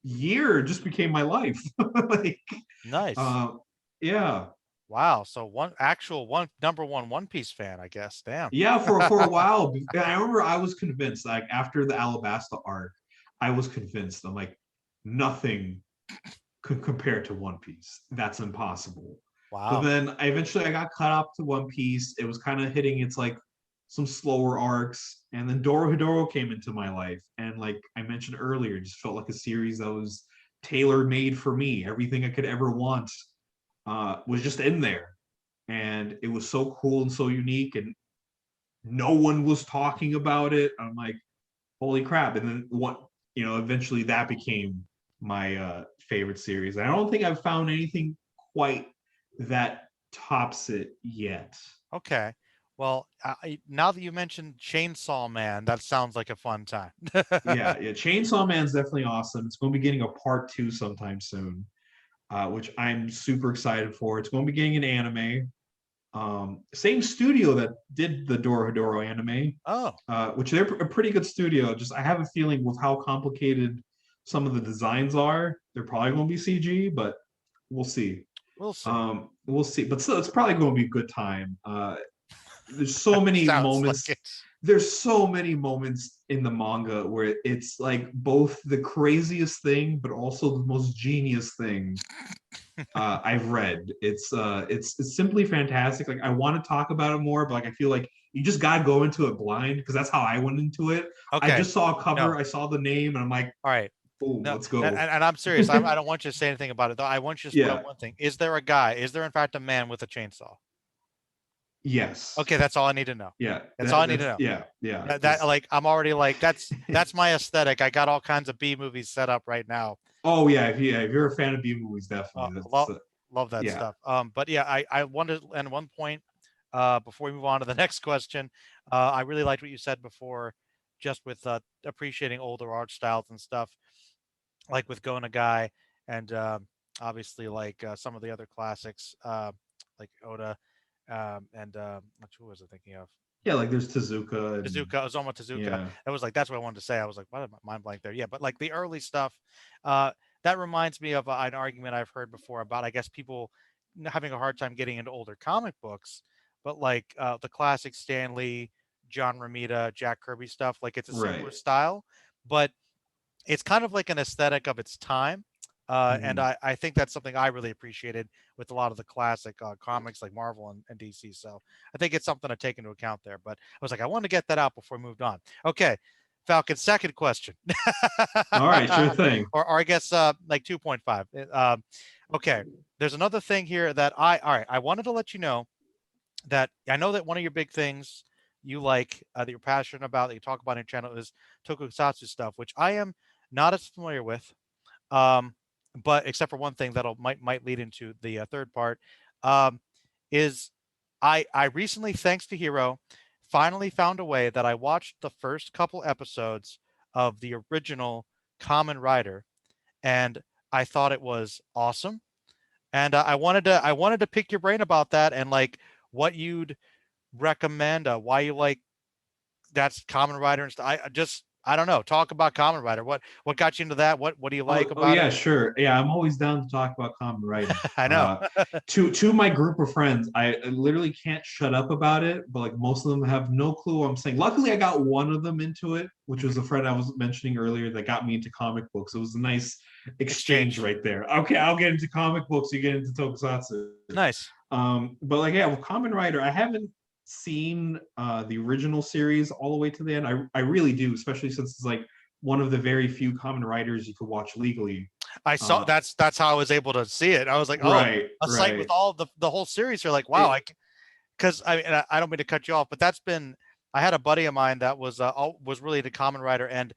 year, it just became my life. Like, Nice. uh, yeah. Wow. So one number one One Piece fan, I guess. Damn. Yeah, for a while. I remember I was convinced, like after the Alabasta arc, I was convinced. I'm like, nothing could compare to One Piece. That's impossible. But Wow. then I got caught up to One Piece. It was kind of hitting its like some slower arcs, and then Dorohedoro came into my life, and like I mentioned earlier, it just felt like a series that was tailor made for me. Everything I could ever want was just in there, and it was so cool and so unique, and no one was talking about it. I'm like, holy crap. And then eventually that became my favorite series. I don't think I've found anything quite that tops it yet. Okay. Well, now that you mentioned Chainsaw Man, that sounds like a fun time. Yeah, Chainsaw Man's definitely awesome. It's going to be getting a part two sometime soon, which I'm super excited for. It's going to be getting an anime. Same studio that did the Dorohedoro anime, Oh, which they're a pretty good studio. Just I have a feeling with how complicated some of the designs are, they're probably going to be CG, but we'll see. we'll see. We'll see. But still, it's probably going to be a good time. There's so many Sounds like moments. it. There's so many moments in the manga where it's like both the craziest thing, but also the most genius thing I've read. It's simply fantastic. Like I want to talk about it more, but like I feel like you just gotta go into it blind because that's how I went into it. I Okay. just saw a cover, No. I saw the name, and I'm like, All right. oh, No, let's and, go. and I'm serious. I don't want you to say anything about it, though. I want you to spoil Yeah. one thing. Is there a guy? Is there, in fact, a man with a chainsaw? Yes. Okay, that's all I need to know. Yeah. That's all I need to That's know. yeah. That like I'm already like that's my aesthetic. I got all kinds of B movies set up right now. Oh yeah, if you're a fan of B movies, definitely. That's Love that yeah. stuff. But yeah, I wanted and one point before we move on to the next question, I really liked what you said before, just with appreciating older art styles and stuff, like with Go Guy and obviously like some of the other classics like Oda and who was I thinking of? Yeah, like there's Tezuka and Tezuka, Osamu Tezuka. yeah. That was like that's what I wanted to say. I was like, what am I mind blank there? Yeah, but like the early stuff, uh, that reminds me of an argument I've heard before about I guess people having a hard time getting into older comic books, but like the classic Stan Lee, John Romita, Jack Kirby stuff, like it's a similar Right. style, but it's kind of like an aesthetic of its time. And Mhm. I think that's something I really appreciated with a lot of the classic comics like Marvel and DC. So I think it's something to take into account there. But I was like, I want to get that out before we moved on. Okay, Falcon, second question. All right, sure thing. Or I guess like 2.5. Okay, there's another thing here that all right, I wanted to let you know that I know that one of your big things you like that you're passionate about that you talk about on your channel is tokusatsu stuff, which I am not as familiar with. Um, but except for one thing that'll might lead into the third part, um, is I recently, thanks to Hero, finally found a way that I watched the first couple episodes of the original Kamen Rider, and I thought it was awesome. And I wanted to pick your brain about that and like what you'd recommend, why you like that's Kamen Rider and stuff. I just I don't know. Talk about Kamen Rider. What got you into that? What do you like Oh about it? yeah, sure. Yeah, I'm always down to talk about Kamen Rider. I know. To my group of friends, I literally can't shut up about it, but like most of them have no clue what I'm saying. Luckily, I got one of them into it, which was Mhm. a friend I was mentioning earlier that got me into comic books. It was a nice exchange Exchange. right there. Okay, I'll get into comic books, you get into tokusatsu. Nice. But like yeah, with Kamen Rider, I haven't seen the original series all the way to the end. I really do, especially since it's like one of the very few Kamen Riders you could watch legally. I saw that's how I was able to see it. I was like, oh, Right, a site with right. all the whole series. You're like, wow, It, because I mean, I don't mean to cut you off, but that's been. I had a buddy of mine that was really into Kamen Rider, and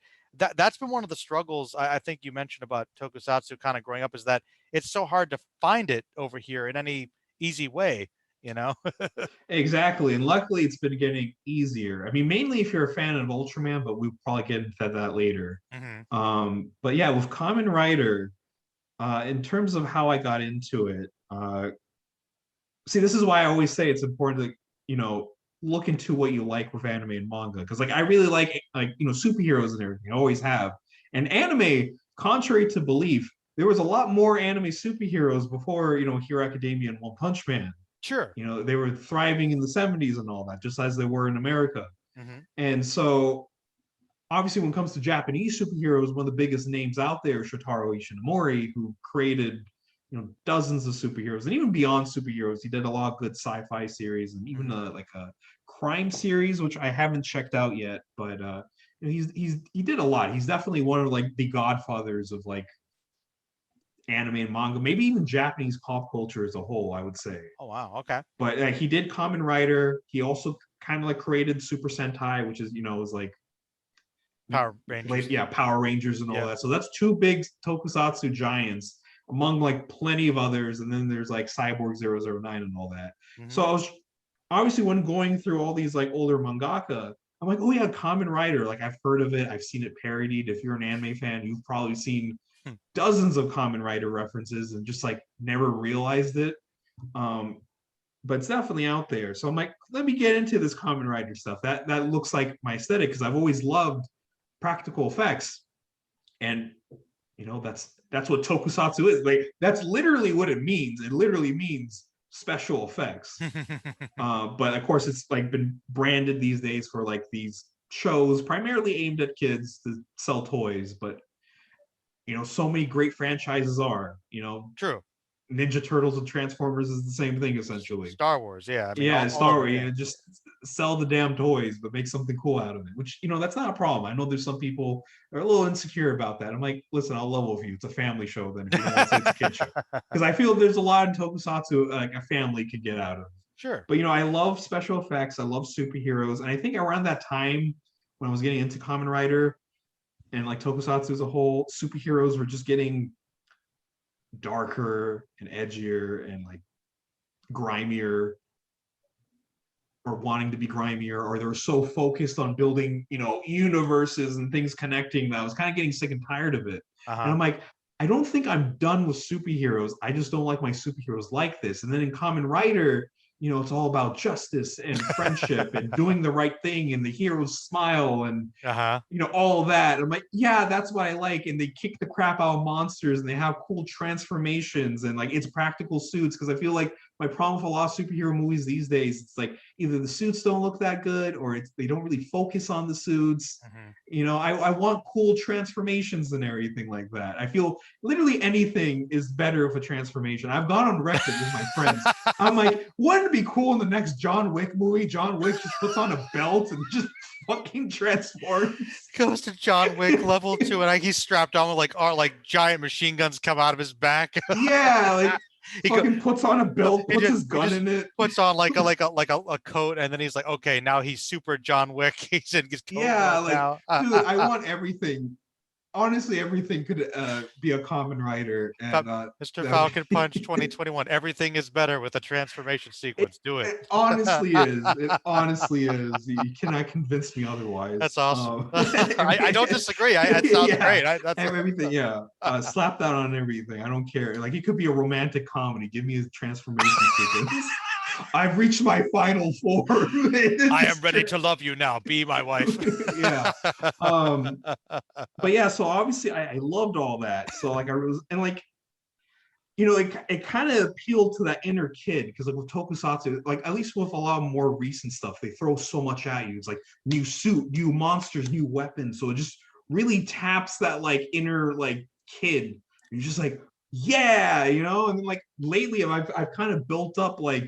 that's been one of the struggles I think you mentioned about Tokusatsu kind of growing up is that it's so hard to find it over here in any easy way, you know. exactly, and luckily it's been getting easier. I mean, mainly if you're a fan of Ultraman, but we'll probably get into that later. Hmm. But yeah, with Kamen Rider, in terms of how I got into it, see, this is why I always say it's important to, you know, look into what you like with anime and manga. Because like I really like, you know, superheroes and everything. I always have. And anime, contrary to belief, there was a lot more anime superheroes before, you know, Hero Academia and One Punch Man. Sure. You know, they were thriving in the 70s and all that, just as they were in America. Hmm. And so obviously when it comes to Japanese superheroes, one of the biggest names out there is Shotaro Ishinomori, who created, you know, dozens of superheroes and even beyond superheroes. He did a lot of good sci-fi series and even Hmm. like a crime series, which I haven't checked out yet, but you know, he did a lot. He's definitely one of like the godfathers of like anime and manga, maybe even Japanese pop culture as a whole, I would say. Oh wow. Okay. But he did Kamen Rider. He also kind of like created Super Sentai, which is, you know, is like Power Rangers. yeah, Power Rangers and all Yeah. that. So that's two big tokusatsu giants among like plenty of others. And then there's like Cyborg 009 and all that. Hmm. So I was obviously when going through all these like older mangaka, I'm like, oh yeah, Kamen Rider. Like I've heard of it. I've seen it parodied. If you're an anime fan, you've probably seen dozens of Kamen Rider references and just like never realized it. Um, but it's definitely out there. So I'm like, let me get into this Kamen Rider stuff. That looks like my aesthetic because I've always loved practical effects, and you know that's what Tokusatsu is. Like that's literally what it means. It literally means special effects. But of course, it's like been branded these days for like these shows primarily aimed at kids to sell toys. But you know, so many great franchises are. You know, True. Ninja Turtles and Transformers is the same thing essentially. Star Wars. Yeah. I mean, Yeah, all Star of Wars, it. you Yeah. know, just sell the damn toys, but make something cool out of it. Which, you know, that's not a problem. I know there's some people that are a little insecure about that. I'm like, listen, I'll level with you. It's a family show then if you don't want to say it's a kid show. Because I feel there's a lot in Tokusatsu like a family could get out of. Sure. But you know, I love special effects. I love superheroes, and I think around that time when I was getting into Kamen Rider and like Tokusatsu as a whole, superheroes were just getting darker and edgier and like grimier or wanting to be grimier, or they were so focused on building, you know, universes and things connecting that I was kind of getting sick and tired of it. Uh And huh. I'm like, I don't think I'm done with superheroes. I just don't like my superheroes like this. And then in Kamen Rider, you know, it's all about justice and friendship and doing the right thing and the heroes smile and Uh huh. you know, all of that. I'm like, yeah, that's what I like. And they kick the crap out of monsters and they have cool transformations and like it's practical suits. Cause I feel like my problem with a lot of superhero movies these days, it's like either the suits don't look that good or it's they don't really focus on the suits. Hmm. You know, I want cool transformations and everything like that. I feel literally anything is better with a transformation. I've gone on record with my friends. I'm like, wouldn't it be cool in the next John Wick movie? John Wick just puts on a belt and just fucking transforms. Goes to John Wick level 2, and he's strapped on with like giant machine guns come out of his back. Yeah, like he go, fucking puts on a belt, he puts just his he gun just in it. puts on like a coat, and then he's like, okay, now he's super John Wick. He's in his coat Yeah, mode like now. dude, I want everything. Honestly, everything could be a Kamen Rider, and Mr. that Falcon Punch 2021. Everything is better with a transformation it, sequence. Do it. it honestly is. It honestly is. You cannot convince me That's otherwise. awesome. I don't disagree. It sounds Yeah, great. That's everything. Yeah, slap that on everything. I don't care. Like it could be a romantic comedy. Give me a transformation sequence. I've reached my final form. I am ready to love you now. Be my wife. Yeah. But yeah, so obviously I loved all that. So like I was and like you know, like it kind of appealed to that inner kid because like with Tokusatsu, like at least with a lot of more recent stuff, they throw so much at you. It's like new suit, new monsters, new weapons. So it just really taps that like inner like kid. You're just like, yeah, you know. And then like lately, I've kind of built up like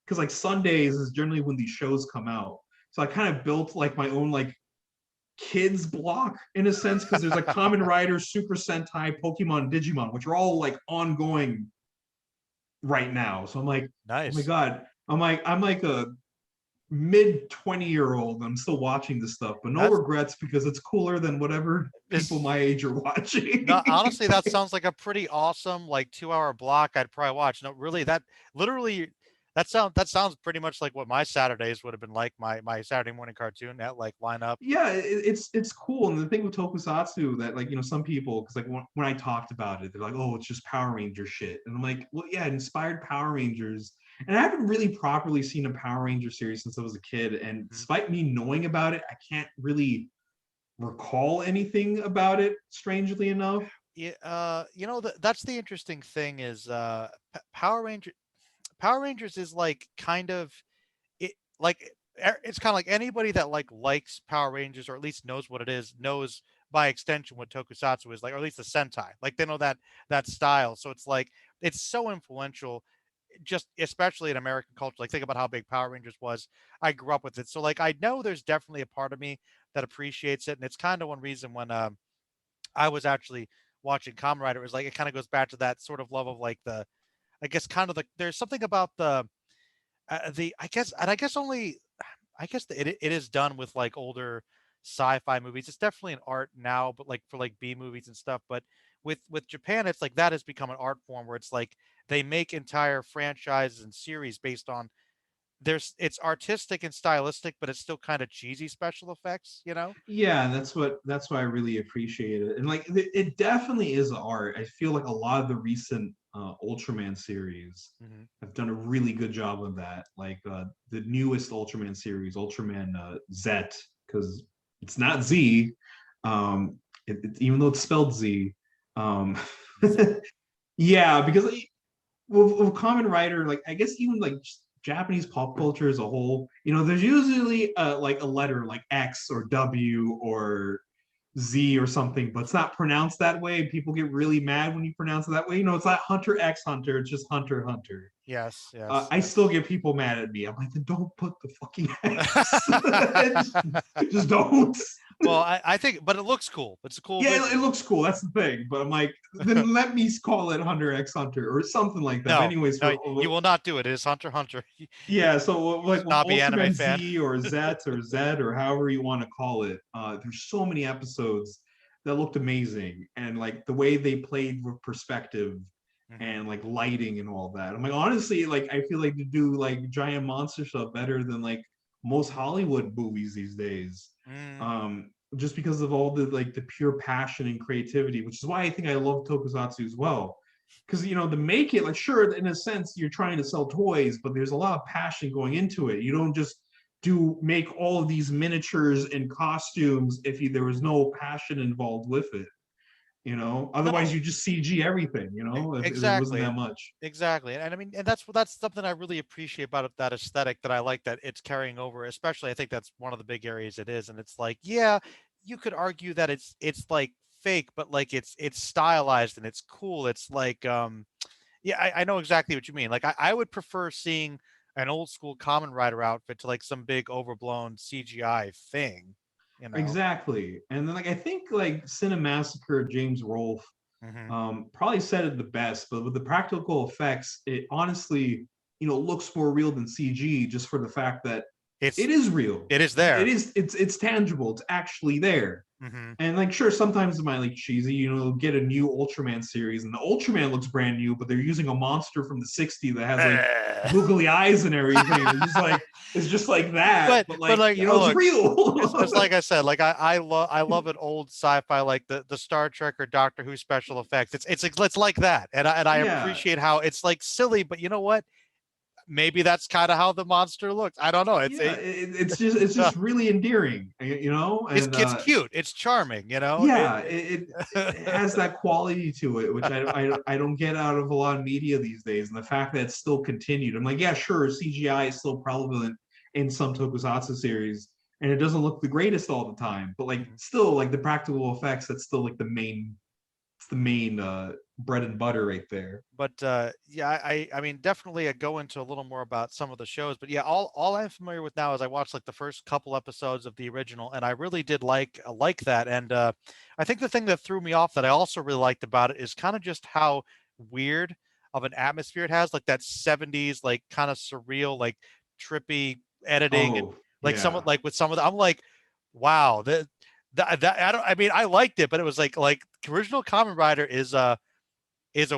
because like Sundays is generally when these shows come out. So I kind of built like my own like kids block in a sense, because there's like Kamen Rider, Super Sentai, Pokemon, Digimon, which are all like ongoing right now. So I'm like, oh my Nice. god, I'm like a mid 20-year-old. I'm still watching this stuff, but no That's regrets because it's cooler than whatever people is my age are no, watching. honestly, that sounds like a pretty awesome like 2 hour block I'd probably watch. No, really, that literally that sounds pretty much like what my Saturdays would have been like, my Saturday morning cartoon that like line up. Yeah, it's cool. And the thing with Tokusatsu that, like, some people, because like when I talked about it, they're like, oh, it's just Power Ranger shit, and I'm like, well, yeah, it inspired Power Rangers. And I haven't really properly seen a Power Ranger series since I was a kid, and Mhm. despite me knowing about it, I can't really recall anything about it, strangely enough. Yeah, that's the interesting thing is Power Rangers is like kind of it like it's kind of like anybody that like likes Power Rangers or at least knows what it is knows by extension what Tokusatsu is like, or at least the Sentai. Like they know that style. So it's like it's so influential, just especially in American culture. Like think about how big Power Rangers was. I grew up with it, so like I know there's definitely a part of me that appreciates it, and it's kind of one reason when I was actually watching Kamen Rider, it was like it kind of goes back to that sort of love of like I guess kind of there's something about the I guess, and I guess only I guess it is done with like older sci-fi movies. It's definitely an art now, but like for like B movies and stuff. But with Japan, it's like that has become an art form where it's like they make entire franchises and series based on it's artistic and stylistic, but it's still kind of cheesy special effects, you know? Yeah, that's why I really appreciate it. And like it definitely is art. I feel like a lot of the recent Ultraman series Hmm. have done a really good job of that. Like the newest Ultraman series, Ultraman Z, because it's not Z, even though it's spelled Z. Um, yeah, because like, with Common Rider, like I guess even like Japanese pop culture as a whole, there's usually like a letter like X or W or Z or something, but it's not pronounced that way. People get really mad when you pronounce it that way. It's not Hunter X Hunter, it's just Hunter Hunter. Yes, yes, I still yes. get people mad at me. I'm like, don't put the fucking X. just don't. Well, I think, but it looks cool. It's a cool Yeah, it visual. looks cool. That's the thing. But I'm like, then let me call it Hunter X Hunter or something like that. But No, anyways, no, for you will not do it. It is Hunter x Hunter. yeah, so like with Snobby anime Ultraman fan. Z or Zet or Zed or however you want to call it, there's so many episodes that looked amazing, and like the way they played with perspective Hmm. and like lighting and all that. I'm like, honestly, like I feel like they do like giant monster stuff better than like most Hollywood movies these days. Mm. Just because of all the like the pure passion and creativity, which is why I think I love Tokusatsu as well. Because to make it, like, sure, in a sense you're trying to sell toys, but there's a lot of passion going into it. You don't just make all of these miniatures and costumes if there was no passion involved with it. Otherwise No, you just CG everything. If there wasn't exactly. that much. Exactly. And I mean, and that's something I really appreciate about it, that aesthetic that I like that it's carrying over, especially I think that's one of the big areas it is. And it's like, yeah, you could argue that it's like fake, but like it's stylized and it's cool. It's like yeah, I know exactly what you mean. Like I would prefer seeing an old school Kamen Rider outfit to like some big overblown CGI thing, you know? Exactly. And then like I think like Cinemassacre James Rolfe Hmm. probably said it the best, but with the practical effects, it honestly, looks more real than CG, just for the fact that It's it is real. it is It there. is it's tangible. It's actually there. Hmm. And like sure, sometimes it might like cheesy, get a new Ultraman series and the Ultraman looks brand new, but they're using a monster from the '60s that has like googly eyes and everything. It's just like that, but But like, like it's look, real. it's like I said, like I love an old sci-fi like the Star Trek or Doctor Who special effects. It's like that, and I Yeah, appreciate how it's like silly, but you know what? Maybe that's kind of how the monster looks. I don't know. yeah, it's just really endearing, and it's cute. It's charming. yeah, it has that quality to it, which I don't get out of a lot of media these days. And the fact that it's still continued, I'm like, yeah, sure, CGI is still prevalent in some Tokusatsu series, and it doesn't look the greatest all the time, but like Mhm. still like the practical effects, that's still like the main bread and butter right there. But yeah, I mean, definitely I go into a little more about some of the shows. But yeah, all I'm familiar with now is I watched like the first couple episodes of the original, and I really did like that. And I think the thing that threw me off that I also really liked about it is kind of just how weird of an atmosphere it has, like that '70s, like kind of surreal, like trippy editing, and Oh like some yeah. like with some of the, I'm like, wow, that I don't, I mean, I liked it, but it was like original Kamen Rider is a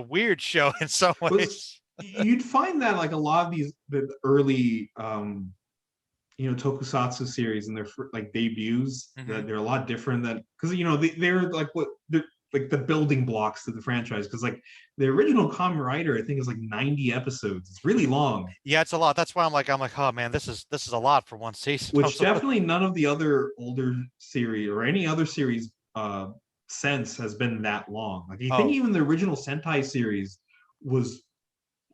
weird show in some Was ways. you'd find that like a lot of these the early tokusatsu series and their like debuts Hmm. that they're a lot different than because they're like what they're like the building blocks to the franchise because like the original Kamen Rider I think is like 90 episodes. It's really long, Yeah, it's a lot. That's why I'm like, oh man, this is a lot for one season. I which was like, definitely none of the other older series or any other series since has been that long. Like you think oh, even the original Sentai series was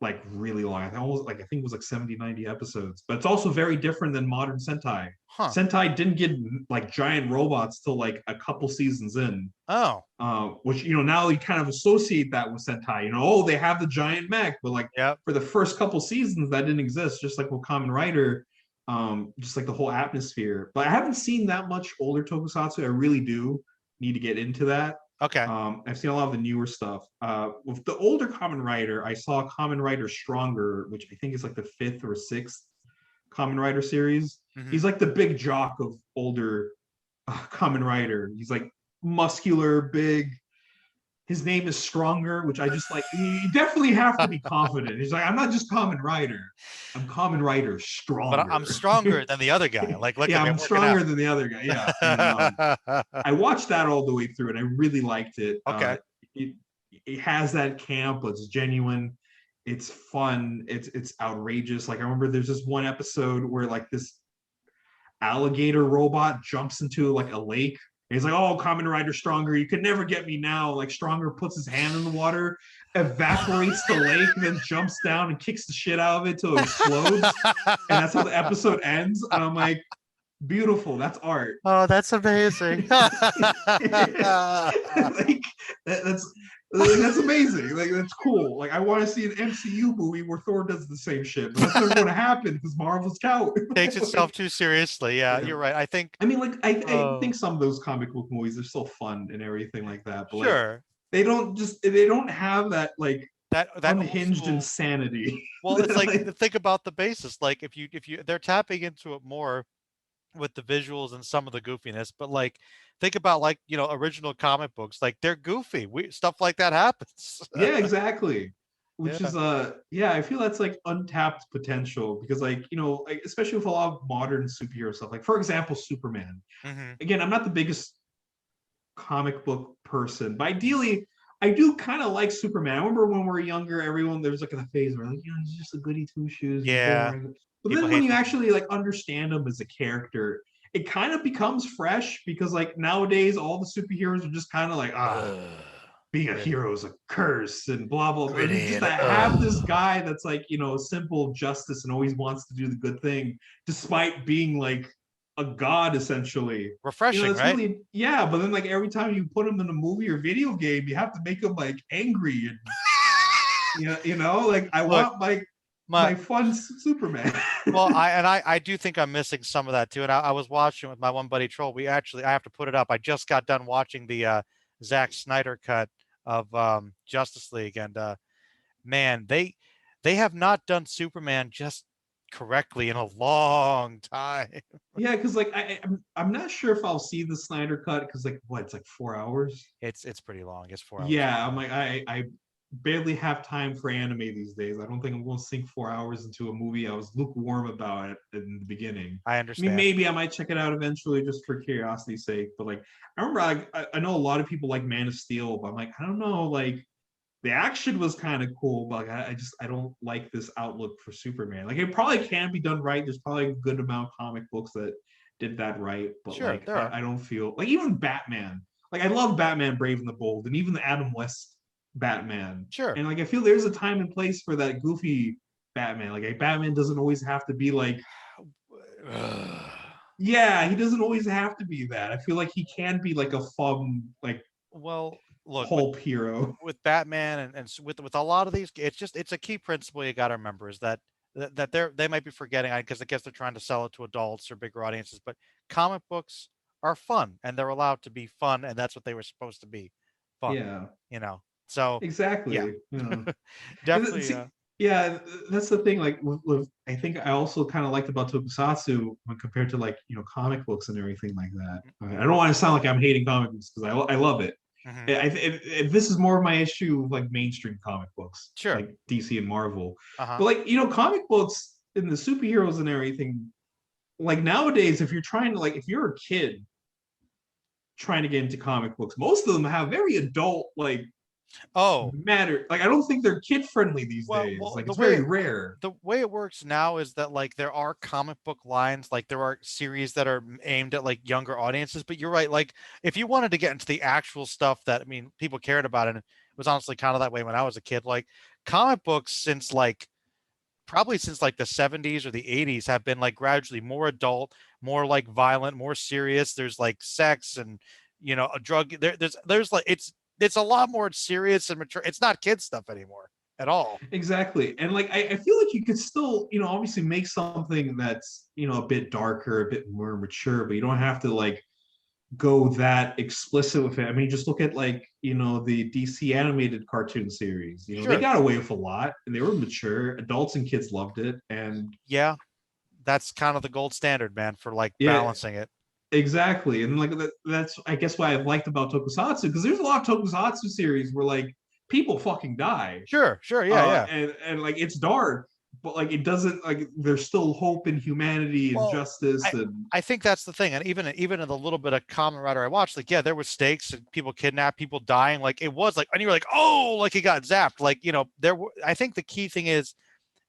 like really long. I think it was like 70, 90 episodes. But it's also very different than modern Sentai. huh. Sentai didn't get like giant robots till like a couple seasons in. Oh, Which now you kind of associate that with Sentai. Oh, they have the giant mech, but like yep. for the first couple seasons that didn't exist. Just like with Kamen Rider, just like the whole atmosphere. But I haven't seen that much older Tokusatsu. I really do need to get into that. Okay. I've seen a lot of the newer stuff. With the older Kamen Rider, I saw Kamen Rider Stronger, which I think is like the fifth or sixth Kamen Rider series. Hmm. He's like the big jock of older Kamen Rider. He's like muscular, big. His name is Stronger, which I just like. You definitely have to be confident. He's like, I'm not just Kamen Rider. I'm Kamen Rider But I'm Stronger. stronger than the other guy. Like, look Yeah, at me, I'm I'm working out. stronger than the other guy. Yeah, and I watched that all the way through, and I really liked it. Okay. It it has that camp, but it's genuine. It's fun. It's outrageous. Like I remember, there's this one episode where like this alligator robot jumps into like a lake. And he's like, "Oh, Kamen Rider Stronger, you could never get me now." Like Stronger puts his hand in the water, evaporates the lake, then jumps down and kicks the shit out of it till it explodes. And that's how the episode ends. And I'm like, beautiful. That's art. Oh, that's amazing. Like that's amazing. Like that's cool. Like I want to see an MCU movie where Thor does the same shit, but that's never going to happen because Marvel's out. Takes itself Like, too seriously. Yeah, yeah. you're right. I think. I mean, like I Oh, think some of those comic book movies are still fun and everything like that, but like sure. they don't have that like That old unhinged school. insanity. Well, it's like Like, think about the basis. Like if you they're tapping into it more with the visuals and some of the goofiness, but like think about like original comic books. Like they're goofy. Stuff like that happens. yeah, exactly. Which Yeah. is yeah, I feel that's like untapped potential because like, like, especially with a lot of modern superhero stuff. Like for example, Superman. Hmm. Again, I'm not the biggest comic book person, but ideally I do kind of like Superman. I remember when we were younger, everyone there was like a phase where like, he's just a goody two shoes, he's Yeah. boring. But People then when hate you the. actually like understand him as a character, it kind of becomes fresh because like nowadays all the superheroes are just kind of like being a Gritty, hero is a curse and blah blah blah. And gritty just and to have this guy that's like simple justice and always wants to do the good thing, despite being like a god essentially. refreshing, That's right? really yeah. But then like every time you put him in a movie or video game, you have to make him like angry and like I Look, want my my fun Superman. well, I do think I'm missing some of that too. And I was watching with my one buddy Troll. I have to put it up. I just got done watching the Zack Snyder cut of Justice League, and man, they have not done Superman just correctly in a long time. Yeah, because like I'm not sure if I'll see the Snyder cut because like what it's like 4 hours. It's pretty long. It's 4 hours. Yeah, I'm like I barely have time for anime these days. I don't think I'm going to sink 4 hours into a movie I was lukewarm about it in the beginning. I I mean, understand. maybe I might check it out eventually just for curiosity's sake. But like, I remember I know a lot of people like Man of Steel, but I'm like, I don't know, like the action was kind of cool, but like, I don't like this outlook for Superman. Like it probably can be done right. There's probably a good amount of comic books that did that right, but Sure, like there are. I don't feel like even Batman. Like I love Batman Brave and the Bold and even the Adam West Batman. Sure. And like I feel there's a time and place for that goofy Batman. Like a Batman doesn't always have to be like yeah, he doesn't always have to be that. I feel like he can be like a fun like Well, look pulp hero. with Batman and with a lot of these, it's a key principle you got to remember is that they might be forgetting because I guess they're trying to sell it to adults or bigger audiences, but comic books are fun and they're allowed to be fun, and that's what they were supposed to be, fun, Yeah, you know. So yeah, exactly. Yeah. definitely. See, yeah, that's the thing. Like, I think I also kind of liked about Tokusatsu when compared to like comic books and everything like that. I don't want to sound like I'm hating comic books because I love it. Mhm. If this is more of my issue with like mainstream comic books, Sure. like DC and Marvel. Uh-huh. But like comic books and the superheroes and everything. Like nowadays, if you're trying to like, if you're a kid trying to get into comic books, most of them have very adult like Oh, matter. Like I don't think they're kid friendly these days. well, Like it's very rare. the way it works now is that like there are comic book lines, like there are series that are aimed at like younger audiences, but you're right, like if you wanted to get into the actual stuff that I mean people cared about, and it was honestly kind of that way when I was a kid, like comic books since like probably since like the 70s or the 80s have been like gradually more adult, more like violent, more serious. There's like sex and a drug there's like it's a lot more serious and mature. It's not kid stuff anymore at all. Exactly. And like I feel like you could still, obviously make something that's, a bit darker, a bit more mature, but you don't have to like go that explicit with it. I mean, just look at like, the DC animated cartoon series. They Sure. got away with a lot and they were mature. Adults and kids loved it. And Yeah, that's kind of the gold standard, man, for like yeah, balancing it. exactly. And like that's I guess what I've liked about Tokusatsu, because there's a lot of Tokusatsu series where like people fucking die. Sure, sure, yeah, yeah. And like it's dark, but like it doesn't like there's still hope in humanity and Well, justice I and I think that's the thing, and even in the little bit of Kamen Rider I watched, like yeah, there was stakes and people kidnapped, people dying, like it was like, and you were like, oh, like he got zapped, like I think the key thing is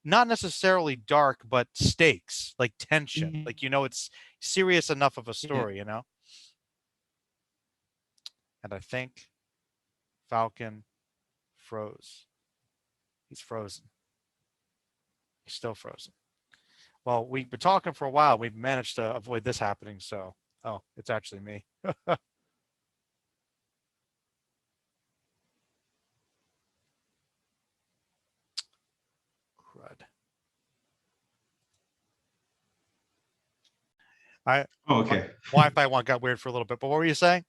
not necessarily dark, but stakes, like tension, like it's serious enough of a yeah. story. And I think Falcon froze. He's frozen. He's still frozen. Well, we've been talking for a while. We've managed to avoid this happening. So, oh, it's actually me. Crud. I Oh, my okay. Wi-Fi one got weird for a little bit, but what were you saying?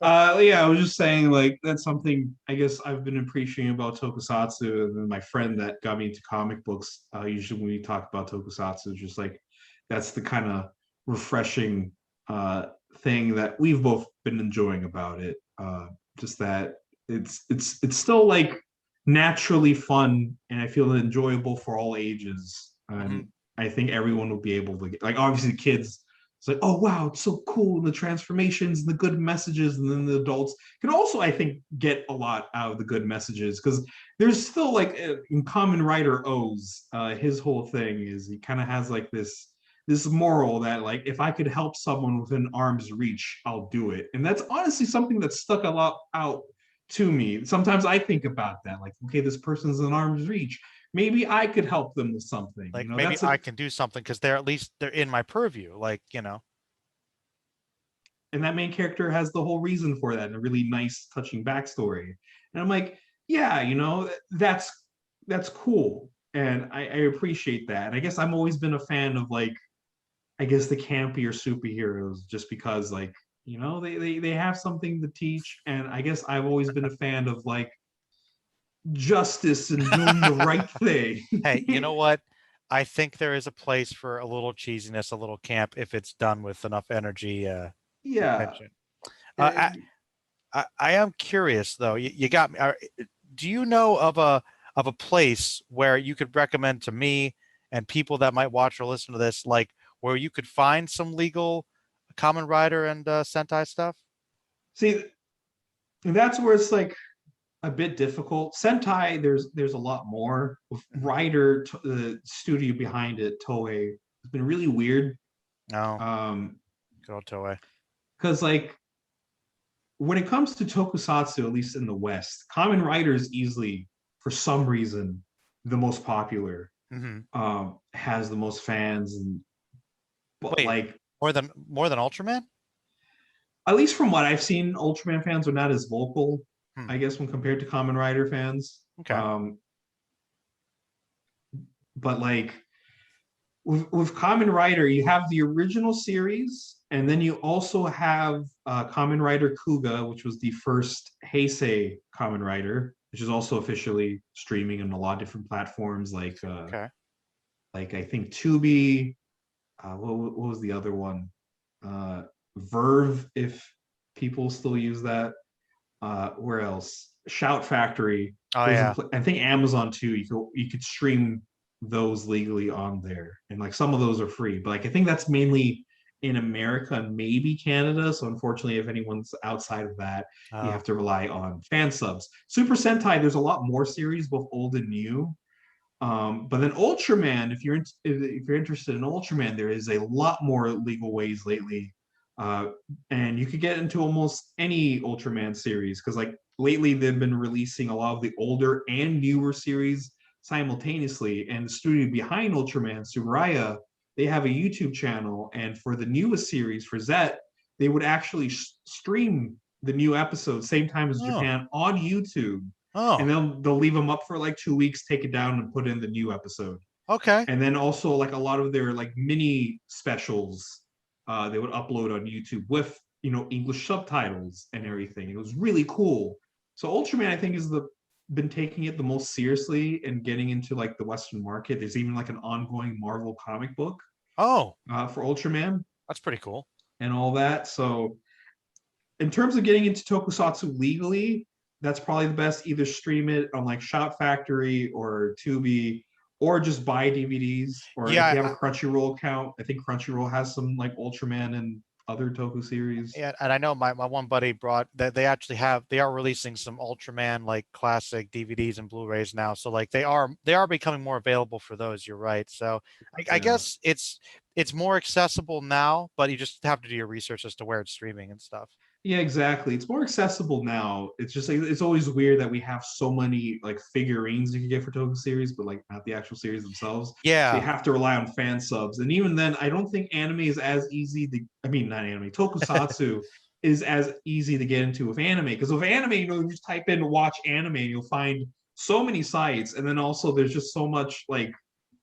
Yeah, I was just saying like that's something I guess I've been appreciating about Tokusatsu, and then my friend that got me into comic books. Usually when we talk about Tokusatsu, just like that's the kind of refreshing thing that we've both been enjoying about it. Just that it's still like naturally fun, and I feel enjoyable for all ages, Mhm. and I think everyone will be able to get like obviously kids it's like, oh wow, it's so cool, and the transformations and the good messages, and then the adults can also, I think, get a lot out of the good messages because there's still like in Kamen Rider O's, his whole thing is he kind of has like this moral that like if I could help someone within arm's reach, I'll do it, and that's honestly something that stuck a lot out to me. Sometimes I think about that, like, okay, this person's in arm's reach. Maybe I could help them with something. Like maybe That's a I can do something because they're at least they're in my purview. Like. and that main character has the whole reason for that and a really nice touching backstory, and I'm like, yeah, that's cool, and I appreciate that, and I guess I've always been a fan of like I guess the campier superheroes just because like they have something to teach, and I guess I've always been a fan of like justice and doing the right thing. Hey, you know what? I think there is a place for a little cheesiness, a little camp, if it's done with enough energy, Yeah. attention. Uh, And I am curious though. You got me. Do you know of a place where you could recommend to me and people that might watch or listen to this, like where you could find some legal Kamen Rider and Sentai stuff? see, that's where it's like a bit difficult. Sentai, there's a lot more. With Mhm. Rider, the studio behind it, Toei, has been really weird. No, Um, go Toei. because like when it comes to Tokusatsu, at least in the West, Kamen Rider is easily, for some reason, the most popular. Hmm. Has the most fans, and but Wait, like more than Ultraman? at least from what I've seen, Ultraman fans are not as vocal. Hmm. I guess, when compared to Kamen Rider fans. Okay. But like with Kamen Rider, you have the original series, and then you also have Kamen Rider Kuga, which was the first Heisei Kamen Rider, which is also officially streaming on a lot of different platforms, Okay. like I think Tubi. What was the other one? Verve, if people still use that. Where else? Shout Factory. Oh There's yeah. I think Amazon too. You could stream those legally on there, and like some of those are free. But like I think that's mainly in America and maybe Canada. So unfortunately, if anyone's outside of that, you Oh. have to rely on fan subs. Super Sentai, there's a lot more series, both old and new. But then Ultraman, if you're interested in Ultraman, there is a lot more legal ways lately, uh, and you could get into almost any Ultraman series because like lately they've been releasing a lot of the older and newer series simultaneously. And the studio behind Ultraman, Suraya, they have a YouTube channel, and for the newest series for Zet, they would actually stream the new episodes same time as Oh. Japan on YouTube, and Oh. they'll leave them up for like 2 weeks, take it down, and put in the new episode. Okay. And then also like a lot of their like mini specials, they would upload on YouTube with English subtitles and everything. It was really cool. So Ultraman, I think, is the been taking it the most seriously and getting into like the Western market. There's even like an ongoing Marvel comic book Oh, for Ultraman that's pretty cool. and all that. So in terms of getting into tokusatsu legally, that's probably the best. Either stream it on like Shout Factory or Tubi, or just buy DVDs. Or if Yeah. you have a Crunchyroll account, I think Crunchyroll has some like Ultraman and other Toku series. Yeah, and I know my one buddy brought that they are releasing some Ultraman like classic DVDs and Blu-rays now. So like they are becoming more available for those. You're right. So I Yeah. guess it's more accessible now, but you just have to do your research as to where it's streaming and stuff. Yeah, exactly. It's more accessible now. It's just like it's always weird that we have so many like figurines you can get for Toku series, but like not the actual series themselves. So you Yeah. have to rely on fan subs. And even then, I don't think anime is as easy to I mean not anime, tokusatsu is as easy to get into with anime. Because with anime, you just type in watch anime and you'll find so many sites. And then also there's just so much like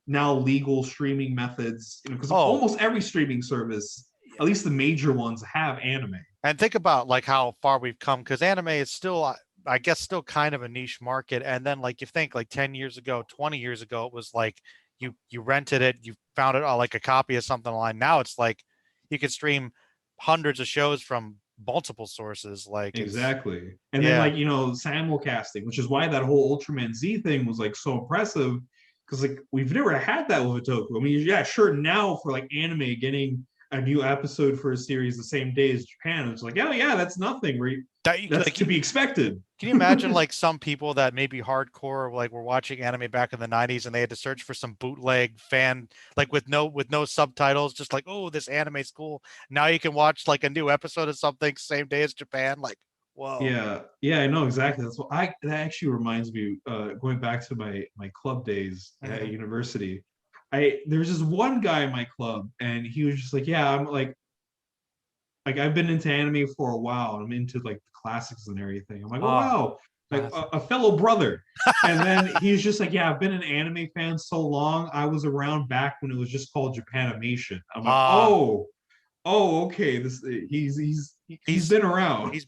now legal streaming methods, because Oh, almost every streaming service, at least the major ones, have anime. and think about like how far we've come because anime is still I guess still kind of a niche market. And then like you think like 10 years ago, 20 years ago, it was like you rented it, you found it like a copy of something online. Now it's like you can stream hundreds of shows from multiple sources. Like it's Exactly. And then yeah. like, simulcasting, which is why that whole Ultraman Z thing was like so impressive. Because like we've never had that with a Toku. I mean, yeah, sure, now for like anime getting a new episode for a series the same day as Japan, it's like, oh yeah, that's nothing. That you That's like to be expected. can you imagine like some people that maybe hardcore like were watching anime back in the 90s and they had to search for some bootleg fan like with no subtitles, just like, oh, this anime's cool. Now you can watch like a new episode of something same day as Japan. Like, whoa. Yeah, yeah, I know exactly. That's what I that actually reminds me, going back to my club days at Hmm. university. There was this one guy in my club, and he was just like, yeah, I'm like I've been into anime for a while. I'm into like the classics and everything. I'm like, oh Oh, wow, like classic. a fellow brother. And then he's just like, yeah, I've been an anime fan so long. I was around back when it was just called Japanimation. I'm like, Uh oh, okay. He's he's been around. he's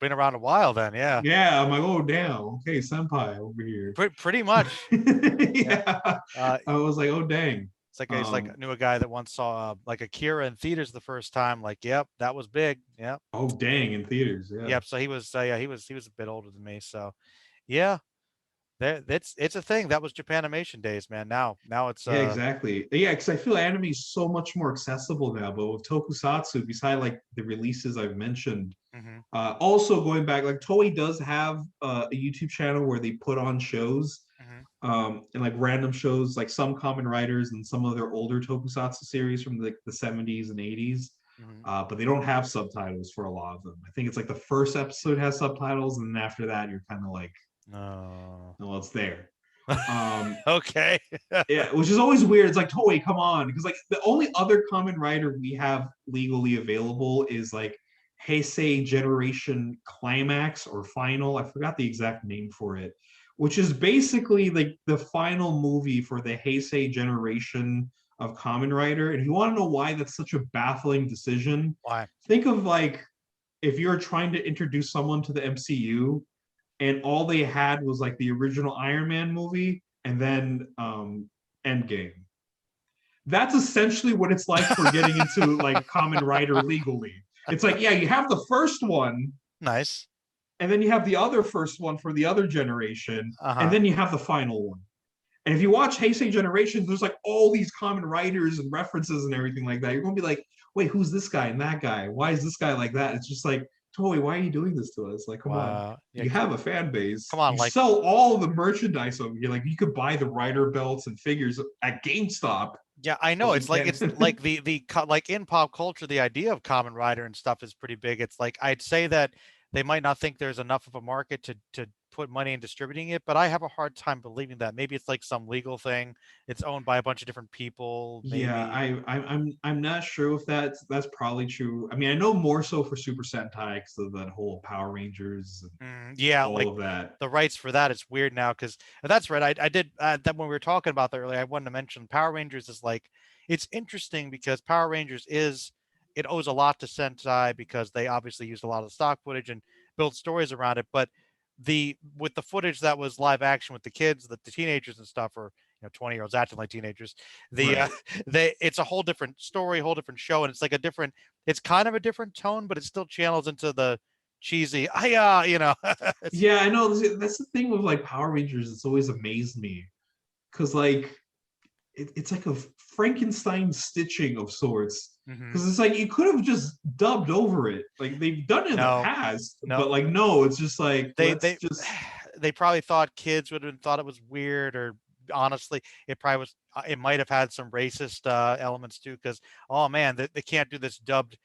been around a while then, yeah. Yeah, I'm like, oh damn, okay, senpai over here. Pretty much. Yeah. Yeah, Uh I was like, oh dang. it's like I knew a guy that once saw like Akira in theaters the first time. Like, yep, that was big. Yep. Oh dang, in theaters, yeah. Yep. So he was yeah, he was a bit older than me. So yeah, it's a thing. That was Japanimation days, man. Now it's Yeah, exactly. Yeah, because I feel anime is so much more accessible now. But with Tokusatsu, beside like the releases I've mentioned, hmm also going back, like Toei does have a YouTube channel where they put on shows, hmm and like random shows, like some Kamen Riders and some of their older Tokusatsu series from the 70s and 80s. hmm But they don't have subtitles for a lot of them. I think it's like the first episode has subtitles, and then after that, you're kind of like, No. well, it's there. Um, Okay. yeah, which is always weird. It's like Toei, come on, because like the only other Kamen Rider we have legally available is like Heisei Generation Climax or Final. I forgot the exact name for it, which is basically like the final movie for the Heisei generation of Kamen Rider. And if you want to know why that's such a baffling decision, Why? think of like if you're trying to introduce someone to the MCU and all they had was like the original Iron Man movie and then Endgame. That's essentially what it's like for getting into like Kamen Rider legally. It's like, yeah, you have the first one, Nice. and then you have the other first one for the other generation, and Uh-huh. then you have the final one. And if you watch Heisei Generations, there's like all these Kamen Riders and references and everything like that. You're gonna be like, wait, who's this guy and that guy? Why is this guy like that? It's just like, Toei, why are you doing this to us? Like, come on. Wow. Yeah, You have a fan come base. on, You like sell all the merchandise over here. Like you could buy the rider belts and figures at GameStop, yeah, I know. but you It's like can't. it's like like in pop culture, the idea of Kamen Rider and stuff is pretty big. It's like I'd say that they might not think there's enough of a market to put money in distributing it, but I have a hard time believing that. Maybe it's like some legal thing. It's owned by a bunch of different people, Yeah, maybe. I'm not sure if that's probably true. I mean, I know more so for Super Sentai because of that whole Power Rangers and Yeah, all like of that. the rights for that, it's weird now because that's right. I did that when we were talking about that earlier. I wanted to mention Power Rangers is like it's interesting because Power Rangers is it owes a lot to Sentai because they obviously used a lot of stock footage and built stories around it. But the with the footage that was live action with the kids, the teenagers and stuff, or 20-year-olds acting like teenagers, the Right. they it's a whole different story, whole different show, and it's like a different, it's kind of a different tone, but it still channels into the cheesy, it's, Yeah, I know. That's the thing with like Power Rangers. It's always amazed me because like it's like a Frankenstein stitching of sorts. mhm. Because it's like you could have just dubbed over it. Like they've done it in the No, past, no, but like no, it's just like they let's they just they probably thought kids would have thought it was weird, or honestly, it probably was. It might have had some racist elements too, because oh man, they can't do this dubbed